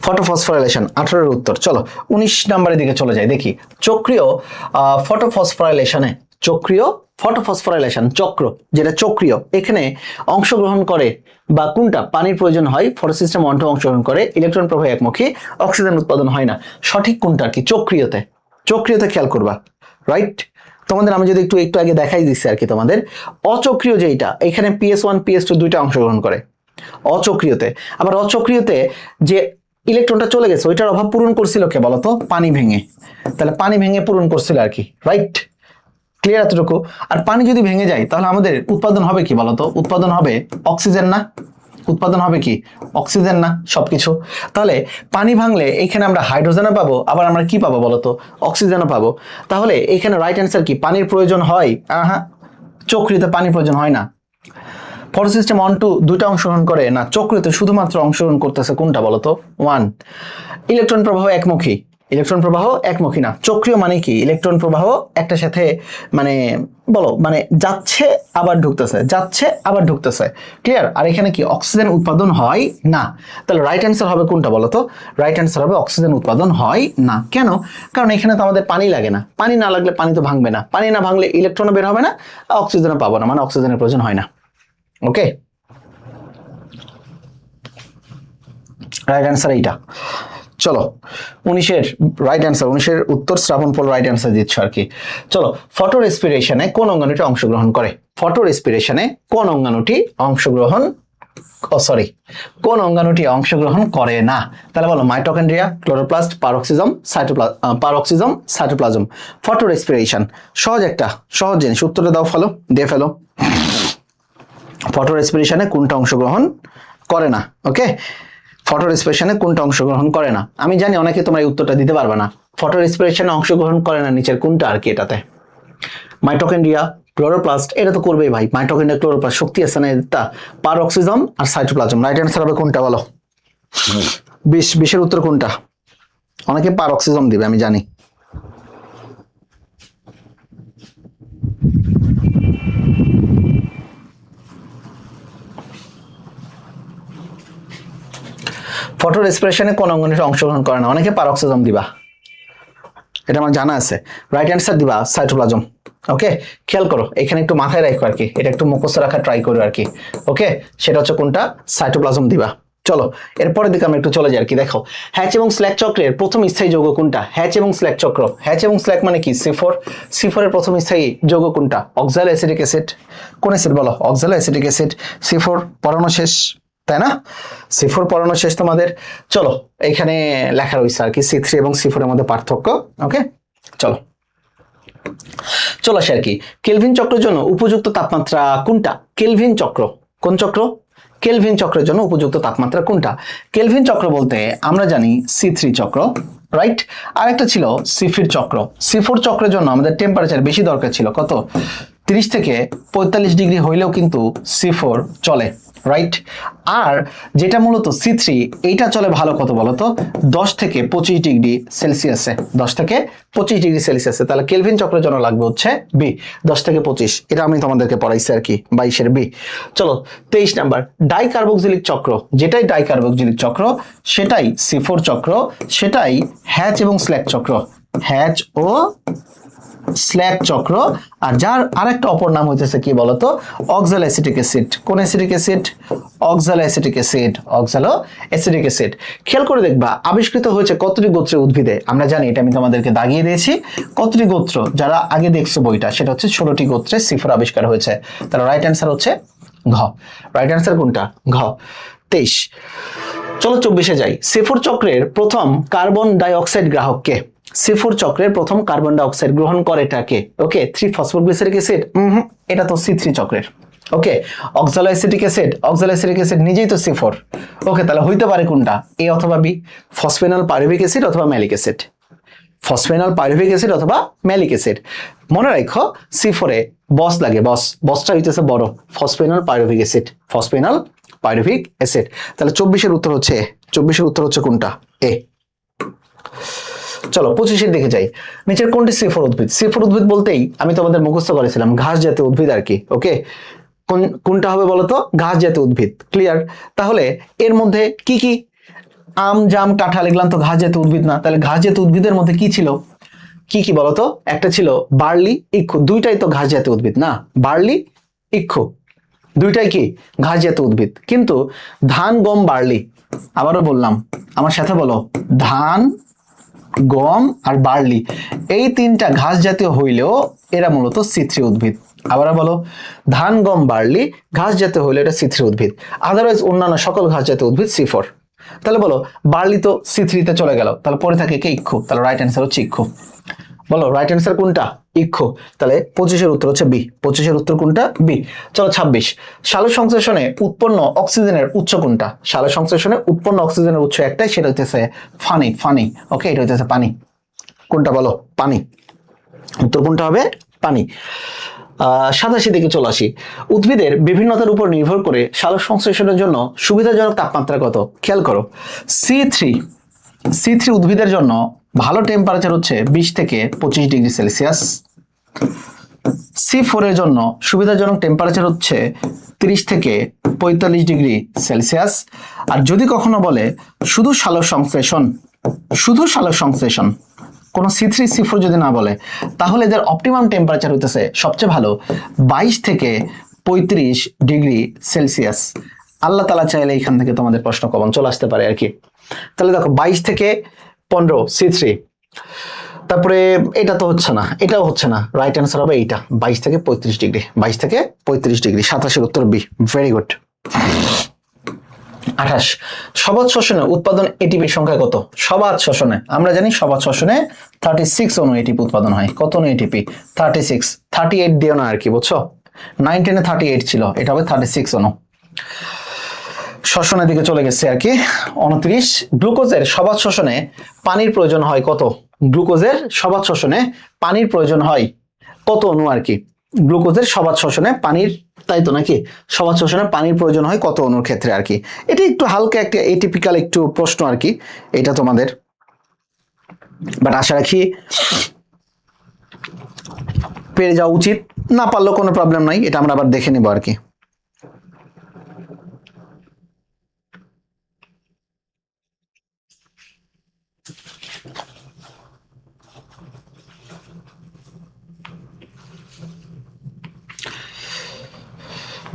photophosphorylation 18-এর উত্তর। চলো 19 নম্বরের দিকে চলে যাই দেখি। চক্রীয় ফটোফসফোরাইলেশনে, চক্রীয় ফটোফসফোরাইলেশন চক্র যেটা চক্রীয়, এখানে অংশগ্রহণ করে বা কোনটা পানির প্রয়োজন হয়? ফটোসিস্টেম ওয়ান টু অংশগ্রহণ করে, ইলেকট্রন প্রবাহ একমুখী, অক্সিজেন উৎপাদন হয় না। সঠিক কোনটা আর কি? চক্রীয়তে। চক্রীয়তে খেয়াল করবা, রাইট? তোমাদের আমি যদি একটু একটু আগে দেখাই দিচ্ছি আর কি তোমাদের। অচক্রীয় যেটা, এখানে PS1 PS2 দুইটা অংশগ্রহণ করে অচক্রীয়তে। আবার অচক্রীয়তে যে ইলেকট্রনটা চলে গেছে, ওইটার অভাব পূরণ করছিল কে বলতো? পানি ভেঙে। তাহলে পানি ভেঙে পূরণ করছিল আর কি, রাইট? ক্লিয়ার এতটুকু? আর পানি যদি ভেঙে যায় তাহলে আমাদের উৎপাদন হবে কি বলতো? উৎপাদন হবে অক্সিজেন না? উৎপাদন হবে কি? অক্সিজেন না সবকিছু? তাহলে পানি ভাঙলে এখানে আমরা হাইড্রোজেনও পাবো, আবার আমরা কি পাবো বলতো? অক্সিজেনও পাবো। তাহলে এখানে রাইট অ্যান্সার কি? পানির প্রয়োজন হয়? চক্রীতে পানির প্রয়োজন হয় না। ফটো সিস্টেম ওয়ান টু দুইটা অংশগ্রহণ করে না, চক্রীতে শুধুমাত্র অংশগ্রহণ করতেছে কোনটা বলতো? ওয়ান। ইলেকট্রন প্রবাহ একমুখী, ইলেকট্রন প্রবাহ একমুখী না। চক্রীয় মানে কি? ইলেকট্রন প্রবাহ একটা সাথে মানে বলো, মানে যাচ্ছে আবার ঢুকতেছে, যাচ্ছে আবার ঢুকতেছে। ক্লিয়ার? আর এখানে কি? অক্সিজেন উৎপাদন হয় না। তাহলে রাইট অ্যান্সার হবে কোনটা বলতো? রাইট অ্যান্সার হবে অক্সিজেন উৎপাদন হয় না। কেন? কারণ এখানে তো আমাদের পানি লাগে না, পানি না লাগলে পানি তো ভাঙবে না, পানি না ভাঙলে ইলেকট্রনও বের হবে না, অক্সিজেনও পাবো না, মানে অক্সিজেনের প্রয়োজন হয় না। ওকে, রাইট অ্যান্সার এইটা। চলো 19-এর রাইট অ্যান্সার, 19-এর উত্তর শ্রাবণ পল রাইট অ্যান্সার দিচ্ছ আর কি। চলো, ফটো রেসপিরেশনে কোন অঙ্গাণুটি অংশগ্রহণ করে? ফটো রেসপিরেশনে কোন অঙ্গাণুটি অংশগ্রহণ, কোন অঙ্গাণুটি অংশগ্রহণ করে না? তাহলে বলো, mitochondria, chloroplast, peroxisome, cytoplasm. Photo respiration সহজ, একটা সহজ জিনিস, উত্তরটা দাও, ফলো দিয়ে ফেলো। ফটো রেসপিরেশনে কোনটা অংশগ্রহণ করে না? ওকে, ফটো রেসপিরেশনে কোনটা অংশগ্রহণ করে না? আমি জানি অনেকে তোমরা এই উত্তরটা দিতে পারবে না। ফটো রেসপিরেশনে অংশগ্রহণ করে না নিচের কোনটা আর কি এটাতে? মাইটোকন্ড্রিয়া, ক্লোরোপ্লাস্ট, এটা তো করবেই ভাই। মাইটোকন্ড্রিয়া, ক্লোরোপ্লাস্ট, শক্তি আছে না এটা। পারঅক্সিজম আর সাইটোপ্লাজম। রাইট অ্যান্সার হবে কোনটা বলো? 20-এর উত্তর কোনটা? অনেকে পারঅক্সিজম দিবে আমি জানি। ফটো রেসপিরেশনে কোন অঙ্গাণুটি অংশগ্রহণ করে না? অনেকে পারঅক্সিজম দিবা, এটা আমার জানা আছে। রাইট অ্যান্সার দিবা সাইটোপ্লাজম। ওকে, খেয়াল করো এখানে একটু মাথায় রাখো আর কি, এটা একটু মুখস্থ রাখা ট্রাই করো আর কি। ওকে, সেটা হচ্ছে কোনটা, সাইটোপ্লাজম দিবা। চলো এরপরের দিকে আমরা একটু চলে যাই আর কি। দেখো হ্যাচ এবং স্ল্যাক চক্রের প্রথম স্থায়ী যৌগ কোনটা? হ্যাচ এবং স্ল্যাক চক্র, হ্যাচ এবং স্ল্যাক মানে কি? C4। C4 এর প্রথম স্থায়ী যৌগ কোনটা? অক্সালো অ্যাসিটিক অ্যাসিড। কোন অ্যাসিড বলো? অক্সালো অ্যাসিটিক অ্যাসিড। C4 পড়ানো শেষ, তাই না? C4 পড়ানো শেষ তোমাদের। চলো এখানে লেখা রয়েছে আর কি C3 এবং C4 এর মধ্যে পার্থক্য। ওকে চলো চলে আসে আর কি। কেলভিন চক্রের জন্য উপযুক্ত তাপমাত্রা কোনটা? কেলভিন চক্র, কোন চক্র? কেলভিন চক্রের জন্য উপযুক্ত তাপমাত্রা কোনটা? কেলভিন চক্র বলতে আমরা জানি C3 চক্র, রাইট। আর একটা ছিল C4 চক্র। C4 চক্রের জন্য আমাদের টেম্পারেচার বেশি দরকার ছিল, কত? 30 থেকে 45 ডিগ্রি হইলেও কিন্তু C4 চলে, রাইট। আর যেটা মূলত C3, এইটা চলে ভালো কত বলতো? 10 থেকে 25 ডিগ্রি সেলসিয়াসে, 10 থেকে 25 ডিগ্রি সেলসিয়াসে। তাহলে কেলভিন চক্রের জন্য লাগবে হচ্ছে বি, 10 থেকে 25। এটা আমি তোমাদেরকে পড়াইছি আর কি, 22-এর বি। চলো 23 নাম্বার, ডাইকার্বক্সিলিক চক্র, যেটাই ডাইকার্বক্সিলিক চক্র সেটাই C4 চক্র, সেটাই হ্যাচ এবং স্ল্যাক চক্র, হ্যাচ ও স্ল্যাক চক্র। আর যার আরেকটা অপর নাম হইতেছে কি বলতো? Oxaloacetic acid. কোন acetic acid? Oxaloacetic acid, oxaloacetic acid. খেয়াল করে দেখবা আবিষ্কৃত হয়েছে কতটি গোত্রের উদ্ভিদে? আমরা জানি, এটা আমি তোমাদেরকে দাগিয়ে দিয়েছি। কতটি গোত্র? যারা আগে দেখছো বইটা, সেটা হচ্ছে 16টি গোত্রে C4 আবিষ্কার হয়েছে। তাহলে রাইট অ্যান্সার হচ্ছে ঘ। রাইট অ্যান্সার কোনটা? ঘ। 23। চলো 24-এ যাই। C4 চক্রের প্রথম কার্বন ডাই অক্সাইড গ্রাহককে? C4 চক্রের প্রথম কার্বন ডাই অক্সাইড গ্রহণ করে এটাকে? Okay, three phosphoglyceric acid. এটা তো C3 চক্রের। Okay, oxaloacetic acid, oxaloacetic acid নিজেই তো C4। ওকে, তাহলে হইতে পারে কোনটা? এ অথবা বি, ফসফেনল পাইরুভিক অ্যাসিড অথবা ম্যালিক অ্যাসিড। ফসফেনল পাইরুভিক অ্যাসিড অথবা ম্যালিক অ্যাসিড। মনে রাখো C4 এ বস লাগে, বসটা হইতেছে বড়, ফসফেনল পাইরুভিক অ্যাসিড, ফসফেনল পাইরুভিক অ্যাসিড। তাহলে 24-এর উত্তর হচ্ছে, 24-এর উত্তর হচ্ছে কোনটা? এ। চলো 25-এর দিকে যাই। নিচের কোনটি C4 উদ্ভিদ? C4 উদ্ভিদ বলতেই আমি তোমাদের মুখস্থ করেছিলাম ঘাস জাতীয় উদ্ভিদ আর কি। ওকে, কোনটা হবে বলতো? ঘাস জাতীয় উদ্ভিদ। ক্লিয়ার? তাহলে এর মধ্যে কি কি? আম, জাম, কাঁঠাল, এগুলো তো ঘাস জাতীয় উদ্ভিদ না। তাহলে ঘাস জাতীয় উদ্ভিদের মধ্যে কি ছিল? কি কি বলতো? একটা ছিল বার্লি, ইক্ষু, দুইটাই তো ঘাস জাতীয় উদ্ভিদ না? বার্লি, ইক্ষু দুইটাই কি? ঘাস জাতীয় উদ্ভিদ। কিন্তু ধান, গম, বার্লি, আবারও বললাম, আমার সাথে বলো, ধান, গম আর বার্লি, এই তিনটা ঘাস জাতীয় হইলেও এরা মূলত C3 উদ্ভিদ। আবার বলো, ধান, গম, বার্লি ঘাস জাতীয় হইলে এটা C3 উদ্ভিদ। আদারওয়াইজ অন্যান্য সকল ঘাস জাতীয় উদ্ভিদ C4। তাহলে বলো, বার্লি তো C3 তে চলে গেল, তাহলে পরে থাকে কে? ইক্ষু। তাহলে রাইট অ্যান্সার হচ্ছে ইক্ষু। বলো রাইট অ্যান্সার কোনটা? ইক্ষু। তাহলে 25-এর উত্তর হচ্ছে বি। 25-এর উত্তর কোনটা? বি। চলো 26, সালোক সংশ্লেষণে উৎপন্ন অক্সিজেনের উৎস কোনটা? সালোক সংশ্লেষণে উৎপন্ন অক্সিজেনের উৎস একটাই, সেটা হচ্ছে পানি। ওকে, এটা হচ্ছে পানি। কোনটা বলো? পানি। উত্তর কোনটা হবে? পানি। 87 দিকে চলে আসি। উদ্ভিদের বিভিন্নতার উপর নির্ভর করে সালোক সংশ্লেষণের জন্য সুবিধাজনক তাপমাত্রা কত? খেয়াল করো, C3 উদ্ভিদের জন্য ভালো টেম্পারেচার হচ্ছে 20 থেকে 25 ডিগ্রি সেলসিয়াস। C4 এর জন্য সুবিধাজনক টেম্পারেচার হচ্ছে 30 থেকে 45 ডিগ্রি সেলসিয়াস। আর যদি কখনো বলে শুধু সালোক সংশ্লেষণ, কোনো C3 C4 যদি না বলে, তাহলে এদের অপটিমাম টেম্পারেচার হইতেছে সবচেয়ে ভালো 22 থেকে 35 ডিগ্রি সেলসিয়াস। আল্লাহ তাআলা চাইলে এখান থেকে তোমাদের প্রশ্ন কমন চলে আসতে পারে আর কি। তাহলে দেখো 22 থেকে 15 C3। তারপরে এটা তো হচ্ছে না, এটাও হচ্ছে না, রাইট অ্যান্সার হবে এইটা, 22 থেকে 35 ডিগ্রি, 22 থেকে 35 ডিগ্রি। 27-এর উত্তর বি। Very good. 28, সবাত শ্বসনে উৎপাদন এটিপির সংখ্যা কত? সবাত শ্বসনে আমরা জানি সবাত শ্বসনে 36 অণু এটিপি উৎপাদন হয়। কত অণু এটিপি? 36। 38 দিও না আর কি, বুঝছো? 9, 10-এ 38 ছিল, এটা হবে 36 অণু। শ্বসনের দিকে চলে গেছে আর কি। 29, গ্লুকোজের সবাত শ্বসনে পানির প্রয়োজন হয় কত? গ্লুকোজের সবাত শ্বসনে পানির প্রয়োজন হয় কত অণু আর কি? গ্লুকোজের সবাত শ্বসনে পানির, তাই তো নাকি? সবাত শ্বসনে পানির প্রয়োজন হয় কত অণুর ক্ষেত্রে আর কি? এটা একটু হালকা একটা এটিপিক্যাল একটু প্রশ্ন আর কি এটা তোমাদের, বাট আশা রাখি পেরে যাওয়া উচিত। না পারলেও কোনো প্রবলেম নাই, এটা আমরা আবার দেখে নেব আর কি।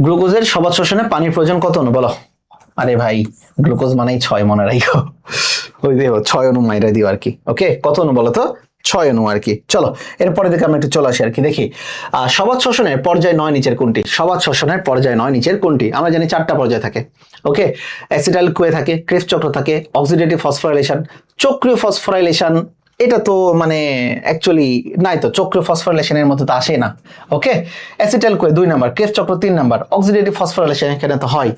গ্লুকোজের সবাত শোষণে পানির প্রয়োজন কত অণু বলো? আরে ভাই গ্লুকোজ মানেই 6 মনে রাখো, ওই দেখো 6 অণু মাইরা দিও আর কি। ওকে, কত অণু বলো তো? 6 অণু আর কি। চলো এরপরে দেখে আমরা একটু চলে আসি আর কি, দেখি সবাত শোষণের পর্যায় 9 নিচের কোনটি? সবাত শোষণের পর্যায় 9 নিচের কোনটি? আমরা জানি 4টা পর্যায় থাকে। ওকে, অ্যাসিটাইল কোয়ে থাকে, ক্রেবস চক্র থাকে, অক্সিডেটিভ ফসফোরাইলেশন, চক্রীয় ফসফোরাইলেশন। এটা তো মানে অ্যাকচুয়ালি নাই তো, চক্রীয় ফসফোরাইলেশনের মধ্যে তো আসে না। ওকে, অ্যাসিটাইল কোয়ে 2 নাম্বার, ক্রেবস চক্র 3 নাম্বার, অক্সিডেটিভ ফসফোরাইলেশন এখানে তো হয়,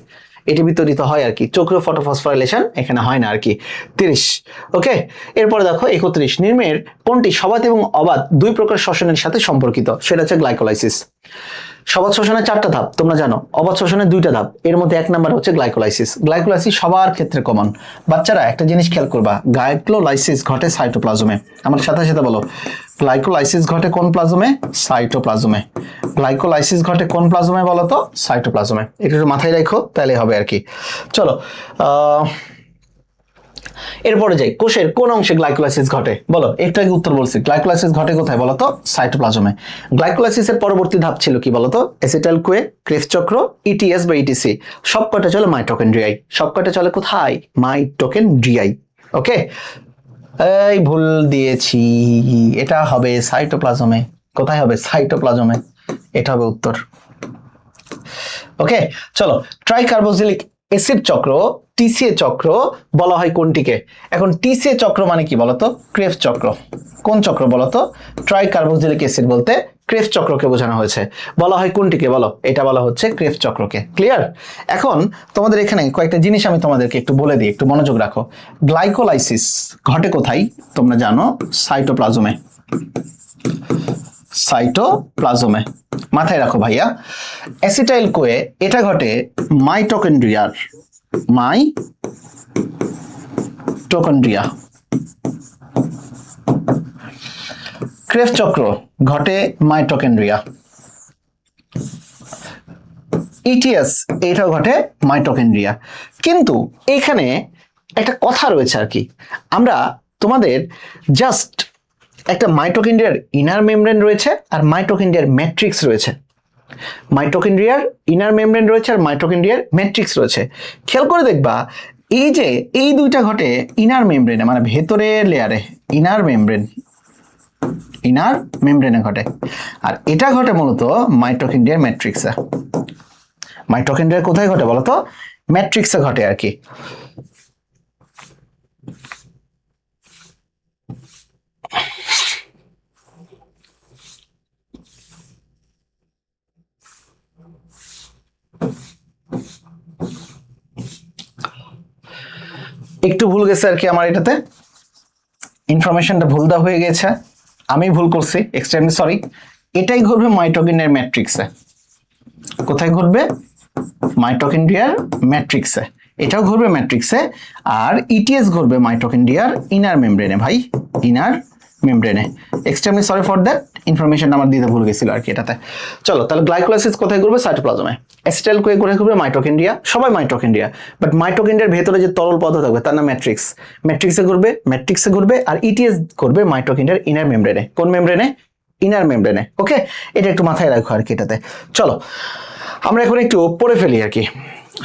এটি বিতরিত হয় আর কি, চক্রীয় ফটোফসফোরাইলেশন এখানে হয় না আর কি। 30। ওকে, এরপরে দেখো 31, নিম্নের কোনটি সবাত এবং অবাত দুই প্রকার শ্বসনের সাথে সম্পর্কিত? সেটা হচ্ছে গ্লাইকোলাইসিস। সবাত শোষণের 4টা ধাপ তোমরা জানো, অবাত শোষণের 2টা ধাপ, এর মধ্যে 1 নাম্বার হচ্ছে গ্লাইকোলাইসিস। গ্লাইকোলাইসিস সবার ক্ষেত্রে কমন। বাচ্চারা একটা জিনিস খেয়াল করবা, গ্লাইকোলাইসিস ঘটে সাইটোপ্লাজমে। আমার সাথে সাথে বলো, গ্লাইকোলাইসিস ঘটে কোন প্লাজমে? সাইটোপ্লাজমে। গ্লাইকোলাইসিস ঘটে কোন প্লাজমে বলো তো? সাইটোপ্লাজমে। একটু মাথায় রাখো তাহলে হবে আর কি। চলো এরপরে যাই, কোষের কোন অংশে গ্লাইকোলাইসিস ঘটে বলো? একটু আগে উত্তর বলছি, গ্লাইকোলাইসিস ঘটে কোথায় বলো তো? সাইটোপ্লাজমে। গ্লাইকোলাইসিসের পরবর্তী ধাপ ছিল কি বলো তো? অ্যাসিটাইল কোয়ে, ক্রেবস চক্র, ইটিএস বা ইটিসি, সবকটা চলে মাইটোকন্ড্রিয়ায়। সবকটা চলে কোথায়? মাইটোকন্ড্রিয়ায়। ওকে, এই ভুল দিয়েছি, এটা হবে সাইটোপ্লাজমে। কোথায় হবে? সাইটোপ্লাজমে। এটা হবে উত্তর। ওকে, চলো ট্রাইকার্বোক্সিলিক অ্যাসিড চক্র, টিসিএ চক্র বলা হয় কোনটিকে? এখন টিসিএ চক্র মানে কি বলতো? ক্রেবস চক্র। কোন চক্র বলতো? ট্রাইকার্বোক্সিলিক অ্যাসিড বলতে ক্রেবস চক্রকে বোঝানো হয়েছে। বলা হয় কোনটিকে বলো? এটা বলা হচ্ছে ক্রেবস চক্রকে। ক্লিয়ার? এখন তোমাদের এখানে কয়েকটা জিনিস আমি তোমাদেরকে একটু বলে দিই, একটু মনোযোগ রাখো। গ্লাইকোলাইসিস ঘটে কোথায় তোমরা জানো? সাইটোপ্লাজমে। সাইটোপ্লাজমে, মাথায় রাখো ভাইয়া। অ্যাসিটাইল কোয়ে এটা ঘটে মাইটোকন্ড্রিয়ার, মাইটোকন্ড্রিয়া। ক্রেবস চক্র ঘটে মাইটোকন্ড্রিয়া। ইটিএস এটাও ঘটে মাইটোকন্ড্রিয়া। কিন্তু এখানে একটা কথা রয়েছে আর কি, আমরা তোমাদের জাস্ট একটা মাইটোকন্ড্রিয়ার ইনার মেমব্রেন রয়েছে আর মাইটোকন্ড্রিয়ার ম্যাট্রিক্স রয়েছে। মাইটোকন্ড্রিয়ার ইনার মেমব্রেন রয়েছে আর মাইটোকন্ড্রিয়ার ম্যাট্রিক্স রয়েছে। খেয়াল করে দেখবা এই যে এই দুইটা ঘটে ইনার মেমব্রেনে, মানে ভেতরের লেয়ারে, ইনার মেমব্রেনে ঘটে। আর এটা ঘটে মূলত মাইটোকন্ড্রিয়ার ম্যাট্রিক্সে। মাইটোকন্ড্রিয়ার কোথায় ঘটে বলতো? ম্যাট্রিক্সে ঘটে আর কি। একটু ভুল গেছে আর কি আমার এটাতে, ইনফরমেশনটা ভুল দেওয়া হয়ে গেছে, আমি ভুল করছি, এক্সট্রিমলি সরি। এটাই ঘটবে মাইটোকন্ড্রিয়ার ম্যাট্রিক্সে। কোথায় ঘটবে? মাইটোকন্ড্রিয়ার ম্যাট্রিক্সে। এটাও ঘটবে ম্যাট্রিক্সে। আর ইটিএস ঘটবে মাইটোকন্ড্রিয়ার ইনার মেমব্রেনে ভাই, ইনার মেমব্রেনে। এক্সট্রিমলি সরি ফর দ্যাট, ইনফরমেশনটা আমার দিতে ভুল গেছিল আর কি এটাতে। চলো তাহলে গ্লাইকোলাইসিস কোথায় ঘটবে? সাইটোপ্লাজমে। অ্যাসিটাইল কোয়ে কোথায় ঘটবে? মাইটোকন্ড্রিয়া। সবাই মাইটোকন্ড্রিয়া, বাট মাইটোকন্ড্রিয়ার ভেতরে যে তরল পদার্থ থাকবে তার নাম ম্যাট্রিক্স। ম্যাট্রিক্সে ঘটবে। আর ইটিএস ঘটবে মাইটোকন্ড্রিয়ার ইনার মেমব্রেনে। কোন মেমব্রেনে? ইনার মেমব্রেনে। ওকে, এটা একটু মাথায় রাখো আর কি এটাতে। চলো আমরা এখন একটু পড়ে ফেলি আর কি,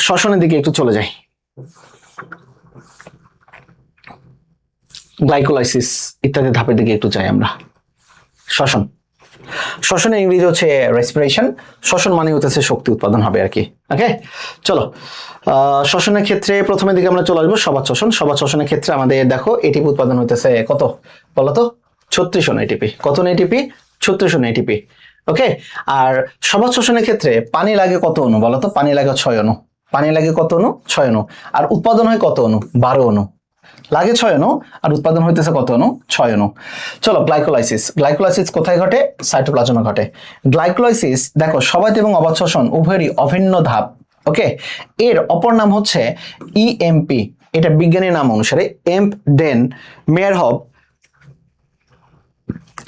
শ্বসনের দিকে একটু চলে যাই। গ্লাইকোলাইসিস ইত্যাদি ধাপের দিকে একটু যাই আমরা। শ্বসন, শ্বসনের ইংরেজি হচ্ছে রেসপিরেশন। শ্বসন মানে হচ্ছে শক্তি উৎপাদন হবে আর কি। ওকে, চলো শ্বসনের ক্ষেত্রে প্রথমের দিকে আমরা চলে আসবো সবাত শ্বসন। সবাত শ্বসনের ক্ষেত্রে আমাদের দেখো এটিপি উৎপাদন হইতেছে কত বলতো? 36 এটিপি। কত এটিপি? 36 এটিপি। ওকে, আর সবাত শ্বসনের ক্ষেত্রে পানি লাগে কত অণু বলতো? পানি লাগে 6 অণু। পানি লাগে কত অণু? 6 অণু। আর উৎপাদন হয় কত অণু? 12 অণু। লাগে 6 অণু আর উৎপাদন হইতেছে কত অণু? 6 অণু। চলো গ্লাইকোলাইসিস। গ্লাইকোলাইসিস কোথায় ঘটে? সাইটোপ্লাজমে ঘটে। গ্লাইকোলাইসিস দেখো সবাত এবং অবাত শ্বসন উভয়েরই অভিন্ন ধাপ। ওকে, এর অপর নাম হচ্ছে ইএমপি। এটা বিজ্ঞানী নাম অনুসারে এম্প ডেন মেয়ারহফ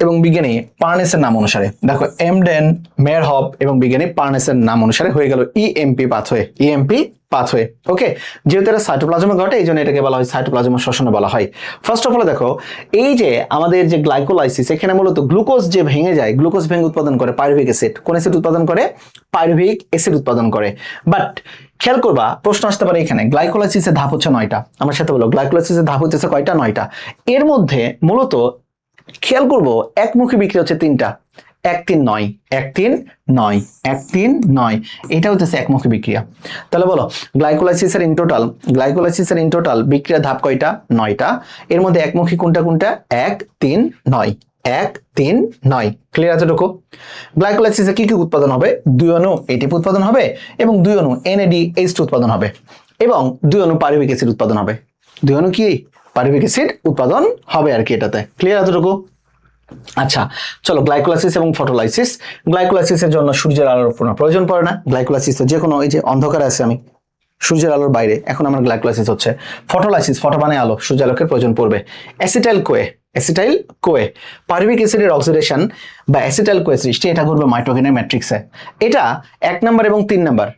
এবং বিজ্ঞানী পার্নেসের নাম অনুসারে, দেখো এমডেন, মেয়ারহফ এবং বিজ্ঞানী পার্নেসের নাম অনুসারে হয়ে গেল ইএমপি পাথওয়ে, ইএমপি পাথওয়ে। ওকে, যেহেতু এটা সাইটোপ্লাজমে ঘটে এই জন্য এটাকে বলা হয় সাইটোপ্লাজমের শ্বসনে বলা হয়। ফার্স্ট অফ অল দেখো, এই যে আমাদের যে গ্লাইকোলাইসিস, এখানে মূলত গ্লুকোজ যে ভেঙে যায়, গ্লুকোজ ভেঙে উৎপাদন করে পাইরুভিক অ্যাসিড। কোন অ্যাসিড উৎপাদন করে? পাইরুভিক অ্যাসিড উৎপাদন করে। বাট খেয়াল করবা, প্রশ্ন আসতে পারে এখানে গ্লাইকোলাইসিসের ধাপ হচ্ছে 9টা। আমার সাথে বলো গ্লাইকোলাইসিসের ধাপ হচ্ছে কয়টা? 9টা। এর মধ্যে মূলত খেয়াল করবো একমুখী বিক্রিয়া হচ্ছে 3টা, 1 3 9, 1 3 9, 1 3 9, এটা হচ্ছে একমুখী বিক্রিয়া। তাহলে বলো গ্লাইকোলাইসিসের ইন টোটাল বিক্রিয়া ধাপ কয়টা? 9টা। এর মধ্যে একমুখী কোনটা কোনটা? 1 3 9, 1 3 9। ক্লিয়ার এতটুকু? গ্লাইকোলাইসিসে কি কি উৎপাদন হবে? 2 অণু এটিপি উৎপাদন হবে এবং 2 অণু NADH2 উৎপাদন হবে এবং 2 অণু পাইরুভিক অ্যাসিড উৎপাদন হবে। 2 অণু কি? পাইরুভিক অ্যাসিড উৎপাদন হবে আর কি এটাতে। ক্লিয়ার এতটুকু? আচ্ছা চলো, গ্লাইকোলাইসিস এবং ফটোলাইসিস। গ্লাইকোলাইসিসের জন্য সূর্যের আলোর কোনো প্রয়োজন পড়ে না। গ্লাইকোলাইসিস যে কোনো, এই যে অন্ধকারে আছে আমি, সূর্যের আলোর বাইরে, এখন আমার গ্লাইকোলাইসিস হচ্ছে। ফটোলাইসিস, ফটো মানে আলো, সূর্যালোকের প্রয়োজন পড়বে। অ্যাসিটাইল কোয়ে পাইরুভিক অ্যাসিডের অক্সিডেশন বা অ্যাসিটাইল কোয়ে সৃষ্টি, এটা ঘটবে মাইটোকিনের ম্যাট্রিক্সে। এটা 1 নাম্বার এবং 3 নাম্বার,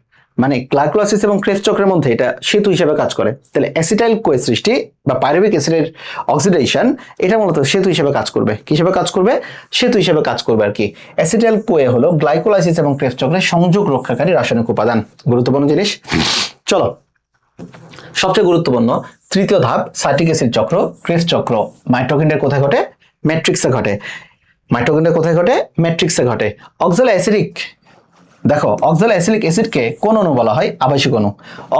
মানে গ্লাইকোলাইসিস এবং ক্রেবস চক্রের মধ্যে এটা সেতু হিসেবে কাজ করে। তাহলে অ্যাসিটাইল কোয়ে সৃষ্টি বা পাইরুভিক অ্যাসিডের অক্সিডেশন, এটা মূলত সেতু হিসেবে কাজ করবে। কি হিসেবে কাজ করবে? সেতু হিসেবে কাজ করবে আর কি। অ্যাসিটাইল কোয়ে হলো গ্লাইকোলাইসিস এবং ক্রেবস চক্রের সংযোগ রক্ষাকারী রাসায়নিক উপাদান। গুরুত্বপূর্ণ জিনিস। চলো, সবচেয়ে গুরুত্বপূর্ণ তৃতীয় ধাপ সাইট্রিক অ্যাসিড চক্র, ক্রেবস চক্র। মাইটোকন্ড্রিয়ার কোথায় ঘটে? ম্যাট্রিক্সে ঘটে। মাইটোকন্ড্রিয়া কোথায় ঘটে? ম্যাট্রিক্সে ঘটে। অক্সালোঅ্যাসিডিক, দেখো অক্সালোঅ্যাসিডিক অ্যাসিডকে কোন অণু বলা হয়? আবাসিক অণু।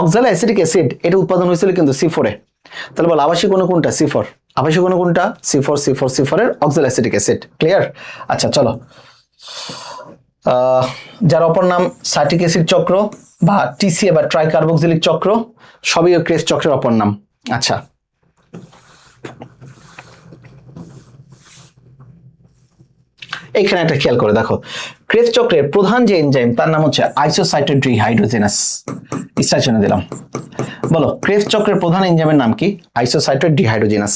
অক্সালোঅ্যাসিডিক অ্যাসিড এটা উৎপাদন হয়েছিল কিন্তু C4 এ। তাহলে বল আবাসিক অণু কোনটা? C4। আবাসিক অণু কোনটা? C4 এর অক্সালোঅ্যাসিডিক অ্যাসিড। ক্লিয়ার? আচ্ছা চলো, যার অপর নাম সাইট্রিক অ্যাসিড চক্র বা TCA বা ট্রাইকার্বক্সিলিক চক্র, সবই ক্রেবস চক্রের অপর নাম। আচ্ছা, এখানে একটা খেয়াল করে দেখো, ক্রেবস চক্রের প্রধান যে এনজাইম তার নাম হচ্ছে আইসোসাইটেট ডিহাইড্রোজেনাস। স্ট্রাকচারে দিলাম। বলো ক্রেবস চক্রের প্রধান এনজাইমের নাম কি? আইসোসাইটেট ডিহাইড্রোজেনাস।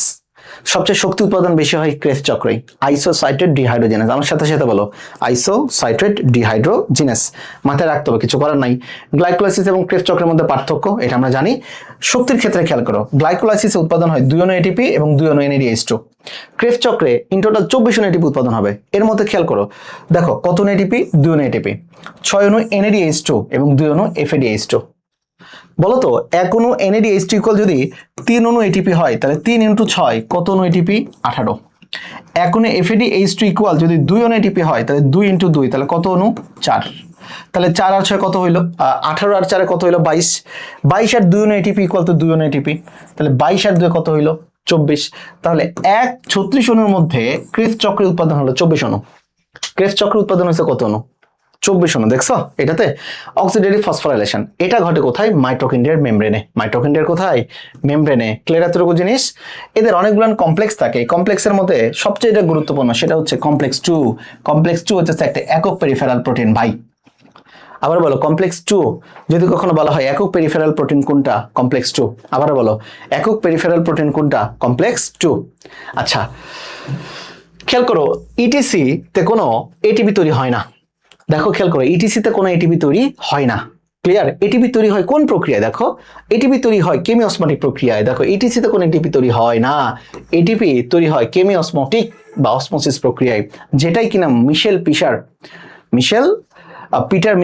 সবচেয়ে শক্তি উৎপাদন বেশি হয় ক্রেবস চক্রেই, আইসোসাইটেট ডিহাইড্রোজেনাস। আমার সাথে সাথে বলো আইসোসাইটেট ডিহাইড্রোজেনাস। মাথায় রাখতে হবে, কিছু করার নাই। গ্লাইকোলাইসিস এবং ক্রেবস চক্রের মধ্যে পার্থক্য এটা আমরা জানি। শক্তির ক্ষেত্রে খেয়াল করো, গ্লাইকোলাইসিসে উৎপাদন হয় 2 অণু এটিপি এবং 2 অণু NADH2। ক্রেবস চক্রে ইন টোটাল 24 অণু এটিপি উৎপাদন হবে। এর মধ্যে খেয়াল করো, দেখো কত অণু এটিপি? 2 অণু এটিপি, 6 অণু NADH2 এবং 2 অণু FADH2। বলতো 1 অণু NADH2 ইকুয়াল যদি 3 অণু এটিপি হয়, তাহলে 3 × 6 কত অণু এটিপি? 18। 1 অণু FADH2 ইকুয়াল যদি 2 অণু এটিপি হয়, তাহলে 2 × 2 তাহলে কত অণু? 4। তাহলে 4 আর 6 কত হইলো? 18 আর 4 কত হইলো? 22। 22 আর 2 অণু এটিপি ইকুয়াল টু 2 অণু এটিপি, তাহলে 22 আর 2 কত হইলো? 24। তাহলে 36 অণুর মধ্যে ক্রেবস চক্রের উৎপাদন হলো 24 অণু। ক্রেবস চক্রের উৎপাদন হয়েছে কত অণু? 24 অণু। দেখছো এটাতে অক্সিডেটিভ ফসফোরাইলেশন এটা ঘটে কোথায়? মাইটোকন্ড্রিয়ার মেমব্রেনে। মাইটোকন্ড্রিয়ার কোথায়? মেমব্রেনে। ক্লিয়ার এতটুকু জিনিস? এদের অনেকগুলো কমপ্লেক্স থাকে। কমপ্লেক্সের মধ্যে সবচেয়ে যেটা গুরুত্বপূর্ণ সেটা হচ্ছে কমপ্লেক্স 2। কমপ্লেক্স 2 হচ্ছে একটা একক পেরিফেরাল প্রোটিন ভাই। আবার বলো কমপ্লেক্স 2 যদি কখনো বলা হয় একক পেরিফেরাল প্রোটিন কোনটা? কমপ্লেক্স 2। আবার বলো একক পেরিফেরাল প্রোটিন কোনটা? কমপ্লেক্স 2। আচ্ছা খেয়াল করো, ইটিসি তে কোনো এটিপি তৈরি হয় না। দেখো খেয়াল করো, ইটিসি তে কোনো এটিপি তৈরি হয় না। ক্লিয়ার? এটিপি তৈরি হয় কোন প্রক্রিয়ায়? দেখো এটিপি তৈরি হয় কেমিওসমোটিক প্রক্রিয়ায়। দেখো ইটিসি তে কোনো এটিপি তৈরি হয় না, এটিপি তৈরি হয় কেমিওসমোটিক বা অসমোসিস প্রক্রিয়ায়, যেটাই কিনা পিটার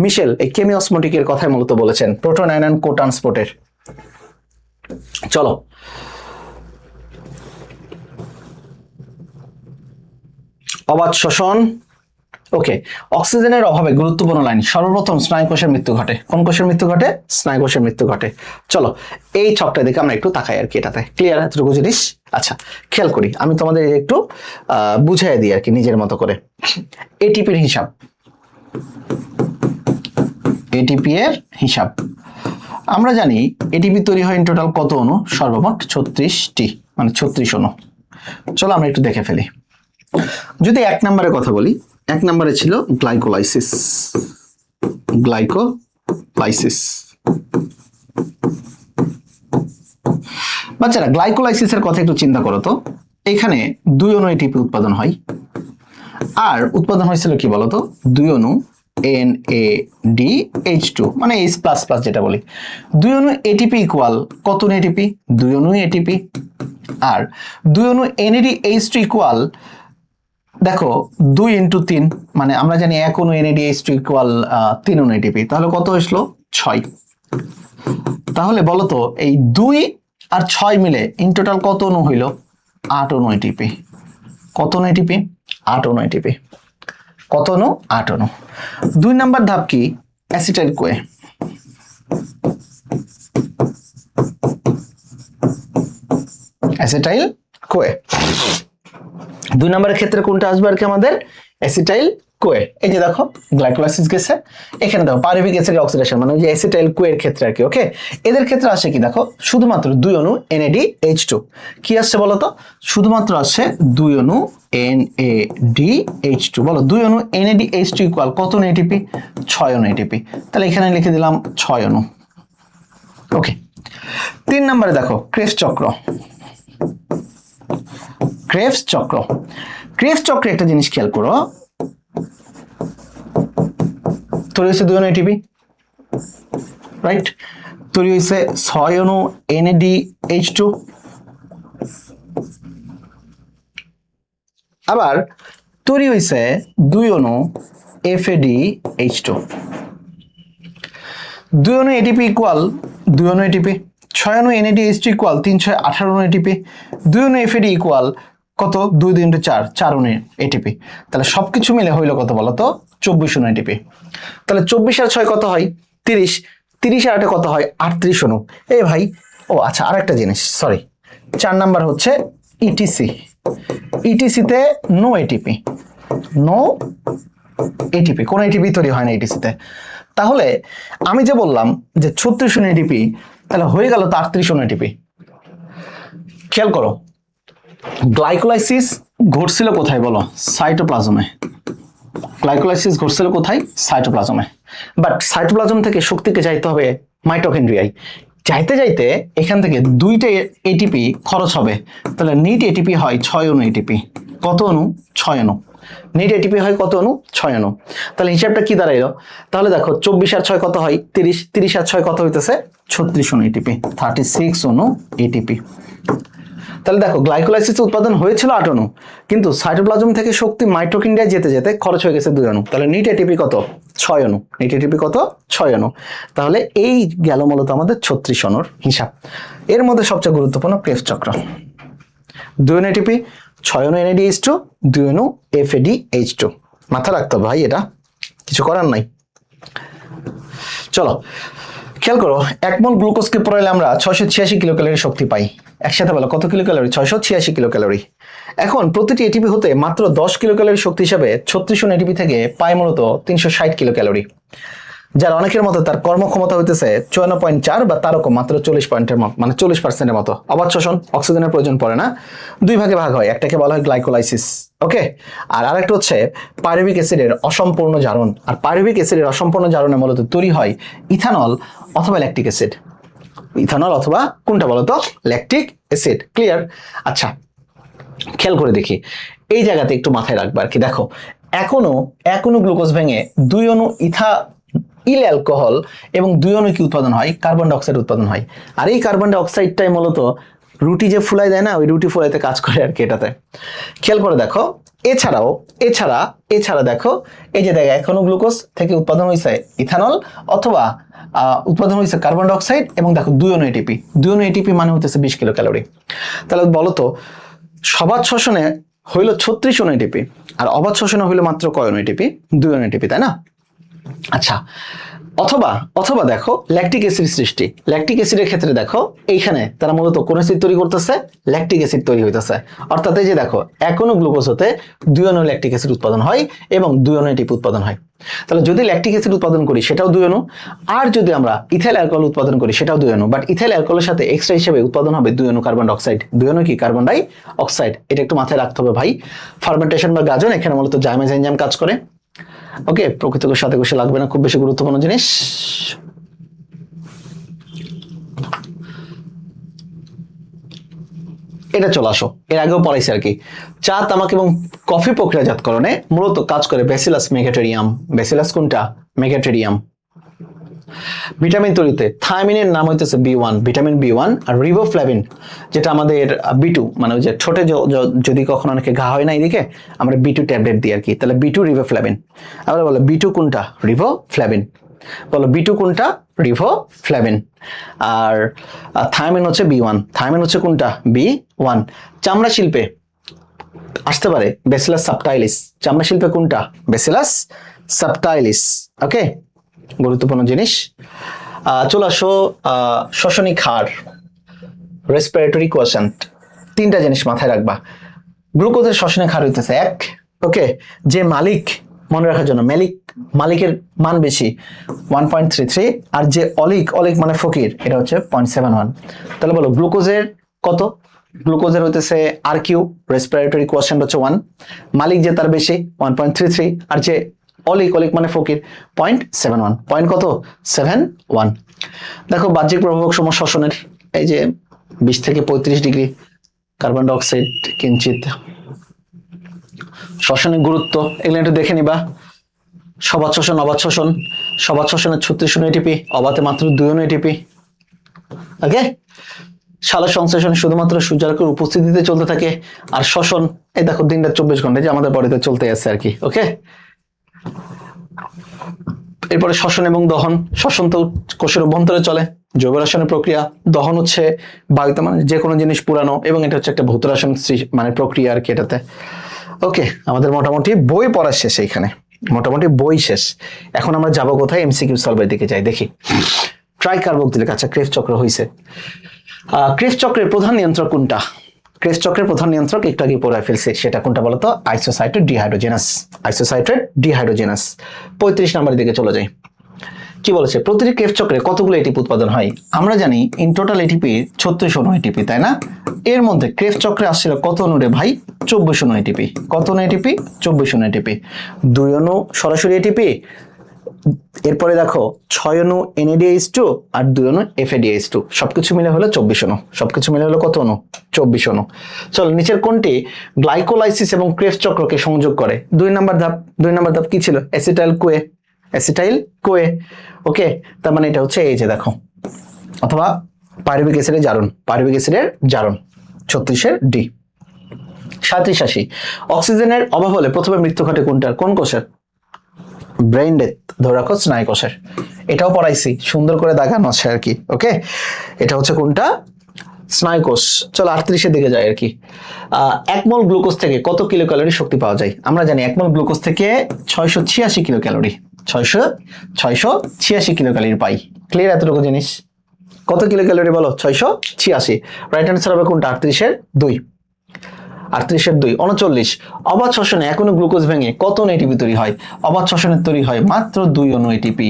মিশেল এই কেমিওসমোটিকের কথাই মূলত বলেছেন, প্রোটন আয়ন কোট্রান্সপোর্টের। চলো অবাধ শ্বসন। ওকে, অক্সিজেনের অভাবে গুরুত্বপূর্ণ লাইন, সর্বপ্রথম স্নায়ুকোষের মৃত্যু ঘটে। কোন কোষের মৃত্যু ঘটে? স্নায়ুকোষের মৃত্যু ঘটে। চলো এই ছকটা দেখে আমরা একটু তাকাই আর কি এটাতে। ক্লিয়ার এতটুকু জিনিস? আচ্ছা খেয়াল করি, আমি তোমাদের একটু বুঝাই দিই আর কি নিজের মতো করে। এটিপির হিসাব, এটিপি এর হিসাব আমরা জানি। এটিপি তৈরি হয় ইন টোটাল কত অণু? সর্বমোট 36টি, মানে 36 অণু। চলো আমরা একটু দেখে ফেলি। যদি 1 নম্বরের কথা বলি, 1 নম্বরে ছিল গ্লাইকোলাইসিস। বাচ্চারা গ্লাইকোলাইসিসের কথা একটু চিন্তা করো তো। এখানে 2 অণু এটিপি উৎপাদন হয়, আর উৎপাদন হয়েছিল কি বলতো 2 অণু NADH2 মানে H++ যেটা বলি। 2 অণু এটিপি ইকুয়াল কত অণু এটিপি? 2 অণু এটিপি। আর 2 অণু NADH2 ইকুয়াল দেখো 2 × 3 মানে আমরা জানি 1 অণু NADH2 ইকুয়াল 3 অণু এটিপি, তাহলে কত হলো 6। তাহলে বলো তো এই 2 আর 6 মিলে ইন টোটাল কত অণু হইল? 8 অণু এটিপি। কত অণু এটিপি? 8 অণু এটিপি। কত অণু? 8 অণু। 2 নাম্বার ধাপ কি? Acetyl CoA. অ্যাসিটাইল কোয়ে 2 নম্বরের ক্ষেত্রে কোনটা আসবে আর কি আমাদের? Acetyl CoA. এই যে দেখো গ্লাইকোলাইসিস গেছে, এখানে দেখো পাইরুভিক অ্যাসিডের অক্সিডেশন মানে ওই যে অ্যাসিটাইল কোয়ের ক্ষেত্রে আর কি। ওকে, এদের ক্ষেত্রে আসে কি দেখো শুধুমাত্র 2 অণু NADH2। কি আসছে বলো তো? শুধুমাত্র আসছে 2 অণু NADH2। বলো 2 অণু NADH2 ইকুয়াল কত অণু এটিপি? 6 অণু এটিপি। তাহলে এখানে লিখে দিলাম 6 অণু। ওকে, 3 নম্বরে দেখো ক্রেবস চক্র। ক্রেবস চক্র, ক্রেবস চক্রে একটা জিনিস খেয়াল করো, তৈরি হয়েছে 2 অণু এটিপি, রাইট? তৈরি হয়েছে 6 অণু NADH2, আবার তৈরি হয়েছে 2 অণু FADH2। 2 অণু এটিপি ইকুয়াল 2 অণু এটিপি, 6 অণু NADH2 ইকুয়াল 3 6 18 অণু এটিপি, 2 অণু FAD ইকুয়াল কত? 2 2 × 4 4 অণু এটিপি। তাহলে সবকিছু মিলে হইল কত বলো তো? 24 অণু এটিপি। তাহলে 24 আর 6 কত হয়? 30। 30 আর 8 কত হয়? 38 অণু। এই ভাই, ও আচ্ছা আরেকটা জিনিস, সরি, 4 নাম্বার হচ্ছে ইটিসি। ইটিসিতে নো এটিপি, নো এটিপি, কোন এটিপি তৈরি হয় না ইটিসিতে। তাহলে আমি যে বললাম যে 36 অণু এটিপি, তাহলে হয়ে গেল তো 38 অণু এটিপি। খেয়াল করো গ্লাইকোলাইসিস ঘটছিল কোথায় বলো? সাইটোপ্লাজমে। গ্লাইকোলাইসিস ঘটছিল কোথায়? সাইটোপ্লাজমে। বাট সাইটোপ্লাজম থেকে শক্তিকে যাইতে হবে মাইটোকন্ড্রিয়ায়। যাইতে যাইতে এখান থেকে 2টা এটিপি খরচ হবে, তাহলে নিট এটিপি হয় 6 অণু এটিপি। কত অণু? 6 অণু। নিট এটিপি হয় কত অণু? 6 অণু। তাহলে হিসাবটা কি দাঁড়াইলো? তাহলে দেখো 24 আর 6 কত হয়? 30। 30 আর 6 কত হইতেছে? 36 অণু এটিপি, 36 অণু এটিপি। তাহলে দেখো গ্লাইকোলাইসিস উৎপাদন হয়েছিল 8 অণু, কিন্তু সাইটোপ্লাজম থেকে শক্তি মাইটোকন্ড্রিয়ায় যেতে যেতে খরচ হয়ে গেছে 2 অণু। তাহলে নিট এটিপি কত? 6 অণু। নিট এটিপি কত? 6 অণু। তাহলে এই গেল মূলত আমাদের 36 অণুর হিসাব। এর মধ্যে সবচেয়ে গুরুত্বপূর্ণ ক্রেবস চক্র। 2 অণু এটিপি, 6 অণু NADH2, 2 অণু FADH2। মাথা রাখতে হবে ভাই, এটা কিছু করার নাই। চলো খেয়াল করো, 1 মোল গ্লুকোজকে পোড়াইলে আমরা 686 কিলোক্যালোরি শক্তি পাই। একসাথে বলো কত কিলোক্যালোরি? 686 কিলোক্যালোরি। এখন প্রতিটি এটিপি হতে মাত্র 10 কিলোক্যালোরি শক্তি হিসাবে 36 অণু এটিপি থেকে পায় মূলত 360 কিলোক্যালোরি, যার অনেকের মতো তার কর্মক্ষমতা হইতেছে 54.4 বা তারও কম, মাত্র 40 পয়েন্টের মতো, মানে 40% মতো। অবাধ শ্বসন, অক্সিজেনের প্রয়োজন পড়ে না, 2 ভাগে ভাগ হয়, একটাকে বলা হয় গ্লাইকোলাইসিস। ওকে, আর আরেকটা হচ্ছে পাইরুভিক অ্যাসিডের অসম্পূর্ণ জারণ। আর পাইরুভিক অ্যাসিডের অসম্পূর্ণ জারণে মূলত তৈরি হয় ইথানল অথবা ল্যাকটিক অ্যাসিড। ইথানল অথবা কোনটা বলতো? Lactic acid. ক্লিয়ার? আচ্ছা খেয়াল করে দেখি, এই জায়গাতে একটু মাথায় রাখবা আর কি। দেখো এখনো 1 অণু গ্লুকোজ ভেঙে 2 অণু ইল অ্যালকোহল এবং 2 অণু কি উৎপাদন হয়? কার্বন ডাই অক্সাইড উৎপাদন হয়। আর এই কার্বন ডাই অক্সাইডটাই মূলত রুটি যে ফুলাই দেয় না, ওই রুটি ফুলাইতে কাজ করে আর কি এটাতে। খেয়াল করে দেখো, এছাড়া দেখো এই যে দেখো এখনো গ্লুকোজ থেকে উৎপাদন হয়েছে ইথানল অথবা উৎপাদন হয়েছে কার্বন ডাই অক্সাইড এবং দেখো 2 অণু এটিপি। 2 অণু এটিপি মানে হচ্ছে 20 কিলো ক্যালোরি। তাহলে বলো তো সবাদ শোষণে হইল 36 অণু এটিপি, আর অবাধ শোষণে হইল মাত্র কয় অণু এটিপি? 2 অণু এটিপি, তাই না? আচ্ছা, অথবা দেখো ল্যাকটিক অ্যাসিড সৃষ্টি। ল্যাকটিক অ্যাসিডের ক্ষেত্রে দেখো এইখানে তারা মূলত কোন অ্যাসিড তৈরি করতেছে? ল্যাকটিক অ্যাসিড তৈরি হইতেছে। অর্থাৎ এই যে দেখো 1 অণু গ্লুকোজ হতে 2 অণু ল্যাকটিক অ্যাসিড উৎপাদন হয় এবং 2 অণু এটিপি উৎপাদন হয়। তাহলে যদি ল্যাকটিক অ্যাসিড উৎপাদন করি সেটাও 2 অণু, আর যদি আমরা ইথাইল অ্যালকোহল উৎপাদন করি সেটাও 2 অণু। বাট ইথাইল অ্যালকোহলের সাথে এক্সট্রা হিসেবে উৎপাদন হবে 2 অণু কার্বন ডাই অক্সাইড। 2 অণু কি? Carbon die oxide. এটা একটু মাথায় রাখতে হবে ভাই। ফার্মেন্টেশন বা গাজন এখানে মূলত জাইমেজ এনজাইম কাজ করে। ওকে, প্রকৃতকের সাথে কোষে লাগবে না, খুব বেশি গুরুত্বপূর্ণ জিনিস। এটা চলে আসো, এর আগেও পড়াইছি আর কি। চা, তামাক এবং কফি প্রক্রিয়াজাতকরণে মূলত কাজ করে ব্যাসিলাস মেগাটেরিয়াম। ব্যাসিলাস কোনটা? মেগাটেরিয়াম। ভিটামিন তৈরিতে থায়ামিনের নাম হইতেছে B1, ভিটামিন B1। আর রিবোফ্লাভিন যেটা আমাদের B2, মানে ওই যে ঠোঁটে যদি কখনো অনেকে ঘা হয় না এদিকে, আমরা B2 ট্যাবলেট দিই আর কি, তাহলে B2 রিবোফ্লাভিন। আবার বলো B2 কোনটা? রিবোফ্লাভিন। বলো B2 কোনটা? রিবোফ্লাভিন। আর থায়ামিন হচ্ছে B1। থায়ামিন হচ্ছে কোনটা? B1। চামড়া শিল্পে আসতে পারে ব্যাসিলাস সাবটাইলিস। চামড়া শিল্পে কোনটা? ব্যাসিলাস সাবটাইলিস। ওকে, গুরুত্বপূর্ণ জিনিস। চলে আসো শ্বসনিক হার, রেসপিরেটরি কোয়েশন্ট। তিনটা জিনিস মাথায় রাখবা। গ্লুকোজের শ্বসনিক হার হইতেছে 1। ওকে, যে মালিক, মনে রাখার জন্য, মালিকের মান বেশি 1.33, আর যে অলিক মানে ফকির, এটা হচ্ছে 0.71। তাহলে বলো গ্লুকোজের কত? গ্লুকোজের হইতেছে RQ, রেসপিরেটরি কোয়েশন্ট হচ্ছে 1। মালিক যে তার বেশি 1.33, আর যে অলিক মানে ফকির 0.71। পয়েন্ট কত? 71। দেখো বাহ্যিক প্রভাবক সমূহ শ্বসনের, এই যে 20 থেকে 35 ডিগ্রি, কার্বন ডাই অক্সাইড কিঞ্চিত। শ্বসনের গুরুত্ব এগুলো একটু দেখে নিবা। সবাত শ্বসন, অবাত শ্বসন। সবাত শ্বসনের 36 ATP, অবাতে মাত্র 2 ATP। ওকে, সালোক সংশ্লেষণ শুধুমাত্র সূর্যালোকের উপস্থিতিতে চলতে থাকে। আর শ্বসন, এই দেখো দিনটা 24 ঘন্টা যে আমাদের বডিতে চলতে আছে আর কি। ওকে, এরপরে শ্বসন এবং দহন। শ্বসন তো কোষের অভ্যন্তরে চলে, জৈব রাসায়নিক প্রক্রিয়া। দহন হচ্ছে বায়ুতে, মানে যে কোনো জিনিস পুরানো, এবং এটা হচ্ছে একটা ভৌত রাসায়নিক মানে প্রক্রিয়া আর কি এটাতে। ওকে, আমাদের মোটামুটি বই পড়া শেষ, এইখানে মোটামুটি বই শেষ। এখন আমরা যাবো কোথায়? MCQ সলভের দিকে যাই, দেখি। ট্রাইকার্বক্সিলিক, আচ্ছা ক্রেবস চক্র হয়েছে। ক্রেবস চক্রের প্রধান নিয়ন্ত্রক কোনটা? ক্রেবস চক্রের প্রধান নিয়ন্ত্রক একটু আগে পড়ে ফেলছে, সেটা কোনটা বলতো? আইসোসাইটেট ডিহাইড্রোজেনাস। আইসোসাইটেট ডিহাইড্রোজেনাস। 35 নম্বরের দিকে চলে যাই। কি বলেছে? প্রতিটি ক্রেবস চক্রে কতগুলো এটিপি উৎপাদন হয়? আমরা জানি ইন টোটাল এটিপি 3600 এটিপি, তাই না? এর মধ্যে ক্রেবস চক্রে আসছিল কত অণু রে ভাই? 2400 এটিপি। কত অণু এটিপি? 2400 এটিপি। 2 অণু সরাসরি এটিপি, এরপরে দেখো 6 অণু NADH2 আর 2 অণু FADH2, সবকিছু মিলে হলো 24 অণু। সবকিছু মিলে হলো কত অণু? 24 অণু। চলো, নিচের কোনটি গ্লাইকোলাইসিস এবং ক্রেবস চক্রকে সংযোগ করে? 2 নম্বর ধাপ। 2 নম্বর ধাপ কি ছিল? Acetyl CoA. Acetyl CoA. ওকে, তার মানে এটা হচ্ছে এই যে দেখো, অথবা পাইরুভিক অ্যাসিডের জারণ। পাইরুভিক অ্যাসিডের জারণ 36 ডি। 37 অক্সিজেনের অভাব হলে প্রথমে মৃত্যু ঘটে কোনটার? কোন কোষের? ব্রেইন ডেথ, ধরে রাখো স্নায়ু কোষের। এটাও পড়াইছি, সুন্দর করে দেখানো আছে আর কি। ওকে, এটা হচ্ছে কোনটা? স্নায়ু কোষ। চলো 38 দিকে যাই আর কি। 1 মোল গ্লুকোজ থেকে কত কিলো ক্যালোরি শক্তি পাওয়া যায়? আমরা জানি 1 মোল গ্লুকোজ থেকে 686 কিলো ক্যালোরি। 686 কিলো ক্যালোরি পাই। ক্লিয়ার এতটুকু জিনিস? কত কিলো ক্যালোরি বলো? 686। রাইট অ্যান্সার হবে কোনটা? 38/2। 38/2। 39 অবাত শ্বসনে 1 অণু গ্লুকোজ ভেঙে কত অণু এটিপি তৈরি হয়? অবাত শ্বসনে তৈরি হয় মাত্র 2 অণু এটিপি।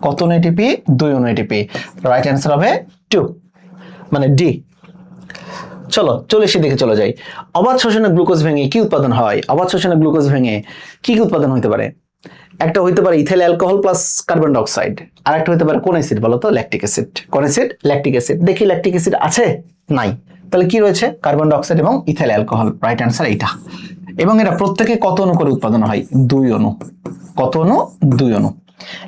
কত অণু এটিপি? 2 অণু এটিপি। রাইট অ্যান্সার হবে 2, মানে ডি। চলো 40 দিকে চলে যাই। অবাত শ্বসনে গ্লুকোজ ভেঙে কি উৎপাদন হয়? অবাত শ্বসনে গ্লুকোজ ভেঙে কি কি উৎপাদন হতে পারে? একটা হইতে পারে ethyl alcohol plus carbon die oxide, আর একটা হইতে পারে কোন অ্যাসিড বলো তো? Lactic acid. কোন অ্যাসিড? Lactic acid. দেখি ল্যাকটিক অ্যাসিড আছে? নাই। তাহলে কি রয়েছে? কার্বন ডাই অক্সাইড এবং ইথাইল অ্যালকোহল। রাইট অ্যান্সার এইটা। এবং এরা প্রত্যেকে কত অণু করে উৎপাদন হয়? 2 অণু। কত অণু? 2 অণু।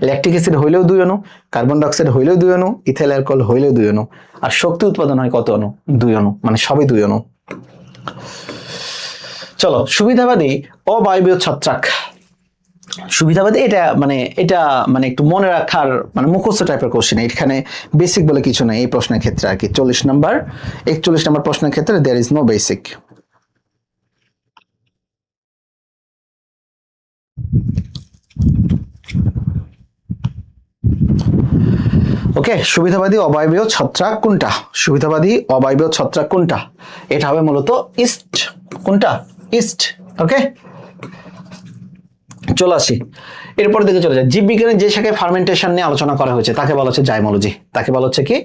ল্যাকটিক অ্যাসিড হইলেও 2 অণু, কার্বন ডাই অক্সাইড হইলেও 2 অণু, ইথাইল অ্যালকোহল হইলেও 2 অণু। আর শক্তি উৎপাদন হয় কত অণু? 2 অণু, মানে সবই 2 অণু। চলো, সুবিধাবাদী অবায়বীয় ছত্রাক। সুবিধাবাদী এটা মানে একটু মনে রাখার, মানে মুখস্থ টাইপের কোশ্চেন। এখানে বেসিক বলে কিছু নাই এই প্রশ্নের ক্ষেত্রে আর কি। 41 নম্বর প্রশ্নের ক্ষেত্রে দেয়ার ইজ নো বেসিক। ওকে, সুবিধাবাদী অবায়বীয় ছত্রাক কোনটা? সুবিধাবাদী অবায়বীয় ছত্রাক কোনটা? এটা হবে মূলত ইস্ট। কোনটা? ইস্ট। ওকে, চলে আসি এরপর দিকে চলে যায়। জীববিজ্ঞানের যে শাখায় ফার্মেন্টেশন নিয়ে আলোচনা করা হয়েছে তাকে বলা হচ্ছে জাইমোলজি। তাকে বলা হচ্ছে কি?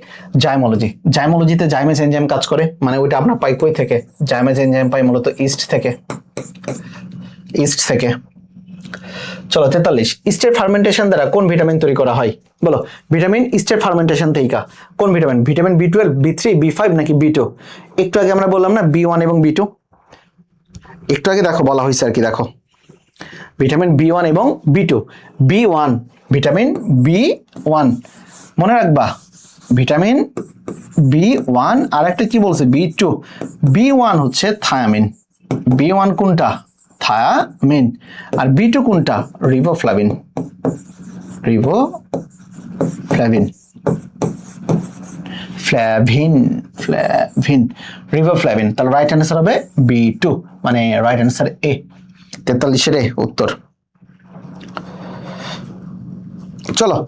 জাইমোলজি। জাইমোলজিতে জাইমেজ এনজাইম কাজ করে, মানে ওইটা আমরা পাই কই থেকে? জাইমেজ এনজাইম পাই মূলত ইস্ট থেকে। ইস্ট থেকে। চলো 43, স্টেট ফার্মেন্টেশন দ্বারা কোন ভিটামিন তৈরি করা হয়? বলো, ভিটামিন স্টেট ফার্মেন্টেশন থেকে কোন vitamin? Vitamin B12, B3, B5 নাকি B2? একটু আগে আমরা বললাম না B1 এবং B2, একটু আগে দেখো বলা হয়েছে আর কি, দেখো ভিটামিন B1 এবং B2। B1 ভিটামিন B1 মনে রাখবা, ভিটামিন B1, আর একটা কি বলছে B2। B1 হচ্ছে থায়ামিন, B1 কোনটা? থায়ামিন। আর B2 কোনটা? Riboflavin, riboflavin, riboflavin. তাহলে রাইট অ্যান্সার হবে B2, মানে রাইট অ্যান্সার এ, 43 এর উত্তর। চলো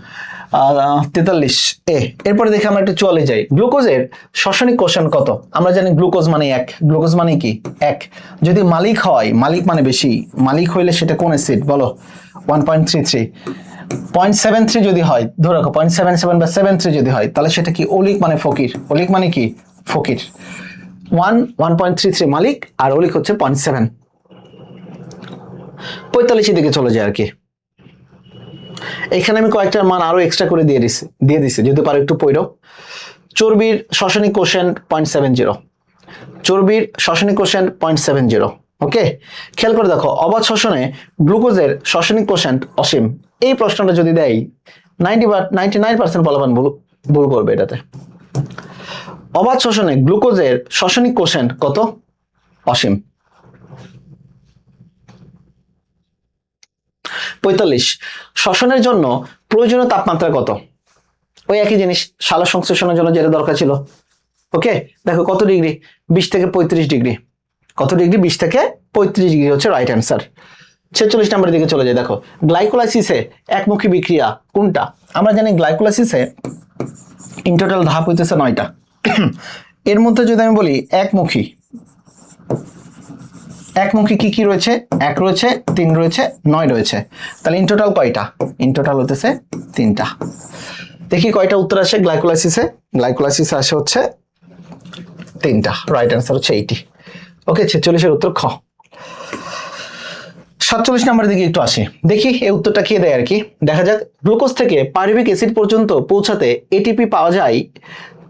43 এ। এরপরে দেখে আমরা একটু চলে যাই, গ্লুকোজের শ্বসনিক কোষাঙ্ক কত? আমরা জানি গ্লুকোজ মানে 1, গ্লুকোজ মানে কি 1। যদি মালিক হয়, মালিক মানে বেশি, মালিক হইলে সেটা কোন অ্যাসিড? বলো 1.33, 0.73 যদি হয়, ধরে রাখো 0.77 বা 73 যদি হয়, তাহলে সেটা কি ওলিক মানে ফকির, ওলিক মানে কি ফকির। 1.33 মালিক আর ওলিক হচ্ছে 0.7। 45 দিকে চলে যায় আর কি। এখানে আমি কয়েকটার মান আরো এক্সট্রা করে দিয়ে দিছি, যদি পারো একটু পড়ো। চর্বির শ্বসনিক কোষাঙ্ক 0.70, চর্বির শ্বসনিক কোষাঙ্ক 0.70। ওকে, খেয়াল করে দেখো, অবাধ শ্বসনে গ্লুকোজের শ্বসনিক কোষাঙ্ক অসীম। এই প্রশ্নটা যদি দেয় 99% বলবান ভুল করবে এটাতে। অবাধ শ্বসনে গ্লুকোজের শ্বসনিক কোষাঙ্ক কত? অসীম। 45, শ্বসনের জন্য প্রয়োজনীয় তাপমাত্রা কত? ওই একই জিনিস, সালোক সংশ্লেষণের জন্য যেটা দরকার ছিল। ওকে, দেখো কত ডিগ্রি? 20 থেকে 35 ডিগ্রি। কত ডিগ্রি? 20 থেকে 35 ডিগ্রি হচ্ছে রাইট অ্যান্সার। 46 নম্বরের দিকে চলে যায়, দেখো গ্লাইকোলাইসিসে একমুখী বিক্রিয়া কোনটা? আমরা জানি গ্লাইকোলাইসিসে ইন টোটাল ধাপ হইতেছে 9টা। এর মধ্যে যদি আমি বলি একমুখী, একমুখী কি কি রয়েছে? 1 রয়েছে, 3 রয়েছে, 9 রয়েছে। তাহলে ইন টোটাল কয়টা? ইন টোটাল হতেছে 3টা। দেখি কয়টা উত্তর আসে গ্লাইকোলাইসিসে। গ্লাইকোলাইসিসে আসে হচ্ছে 3টা, রাইট অ্যান্সার হচ্ছে 80। ওকে, 46 এর উত্তর খ। 47 নম্বরের দিকে একটু আসি, দেখি এই উত্তরটা কে দেয় আর কি। দেখা যাক, গ্লুকোজ থেকে পাইরুভিক অ্যাসিড পর্যন্ত পৌঁছাতে এটিপি পাওয়া যায়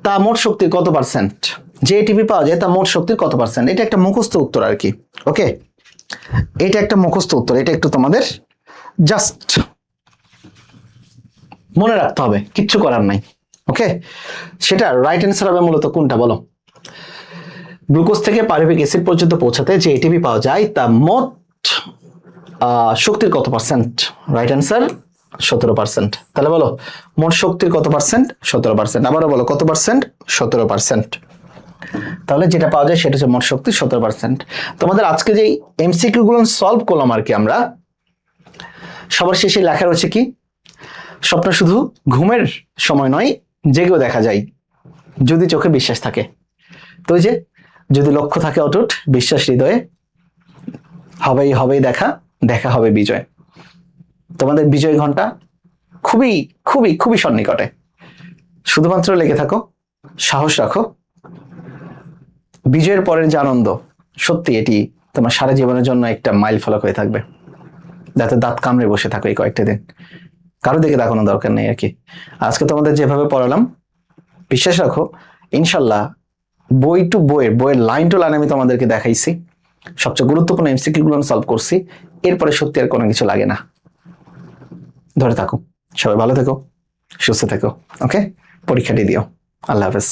তা মোট শক্তির কত পার্সেন্ট? যে এটিপি পাওয়া যায় তা মোট শক্তির কত পার্সেন্ট? এটা একটা মুখস্থ উত্তর আর কি। ওকে, এটা একটা মুখস্থ উত্তর, এটা একটু তোমাদের জাস্ট মনে রাখতে হবে, কিচ্ছু করার নাই। ওকে, সেটা রাইট অ্যান্সার হবে মূলত কোনটা বলো? গ্লুকোজ থেকে পাইরুভিক অ্যাসিড পর্যন্ত পৌঁছাতে যে এটিপি পাওয়া যায় তা মোট শক্তির কত পার্সেন্ট? Right answer 17%। তাহলে বলো মোট শক্তির কত পার্সেন্ট? 17%। আবারও বলো কত পার্সেন্ট? 17%। তাহলে যেটা পাওয়া যায় সেটা হচ্ছে মোট শক্তি 17%। তোমাদের আজকে যেই এমসিকিউ গুলো সলভ করলাম আর কি, আমরা সবার শেষে লেখা রয়েছে কি, স্বপ্ন শুধু ঘুমের সময় নয়, জেগেও দেখা যায় যদি চোখে বিশ্বাস থাকে। তো ওই যে, যদি লক্ষ্য থাকে অটুট, বিশ্বাস হৃদয়ে, হবেই হবেই দেখা, দেখা হবে বিজয়। তোমাদের বিজয় ঘন্টা খুবই খুবই খুবই সন্নিকটে। শুধুমাত্র লেগে থাকো, সাহস রাখো। বিজয়ের পরের যে আনন্দ, সত্যি এটি তোমার সারা জীবনের জন্য একটা মাইল ফলক হয়ে থাকবে। যাতে দাঁত কামড়ে বসে থাকো এই কয়েকটা দিন, কারো দিকে দেখানো দরকার নেই আর কি। আজকে তোমাদের যেভাবে পড়ালাম, বিশ্বাস রাখো ইনশাল্লাহ বই টু বইয়ের লাইন টু লাইন আমি তোমাদেরকে দেখাইছি। সবচেয়ে গুরুত্বপূর্ণ এমসিকিউ গুলো সলভ করছি। এরপরে সত্যি আর কোনো কিছু লাগে না। ধরে থাকো, সবাই ভালো থেকো, সুস্থ থেকো। ওকে, পরীক্ষাটি দিও। আল্লাহ হাফেজ।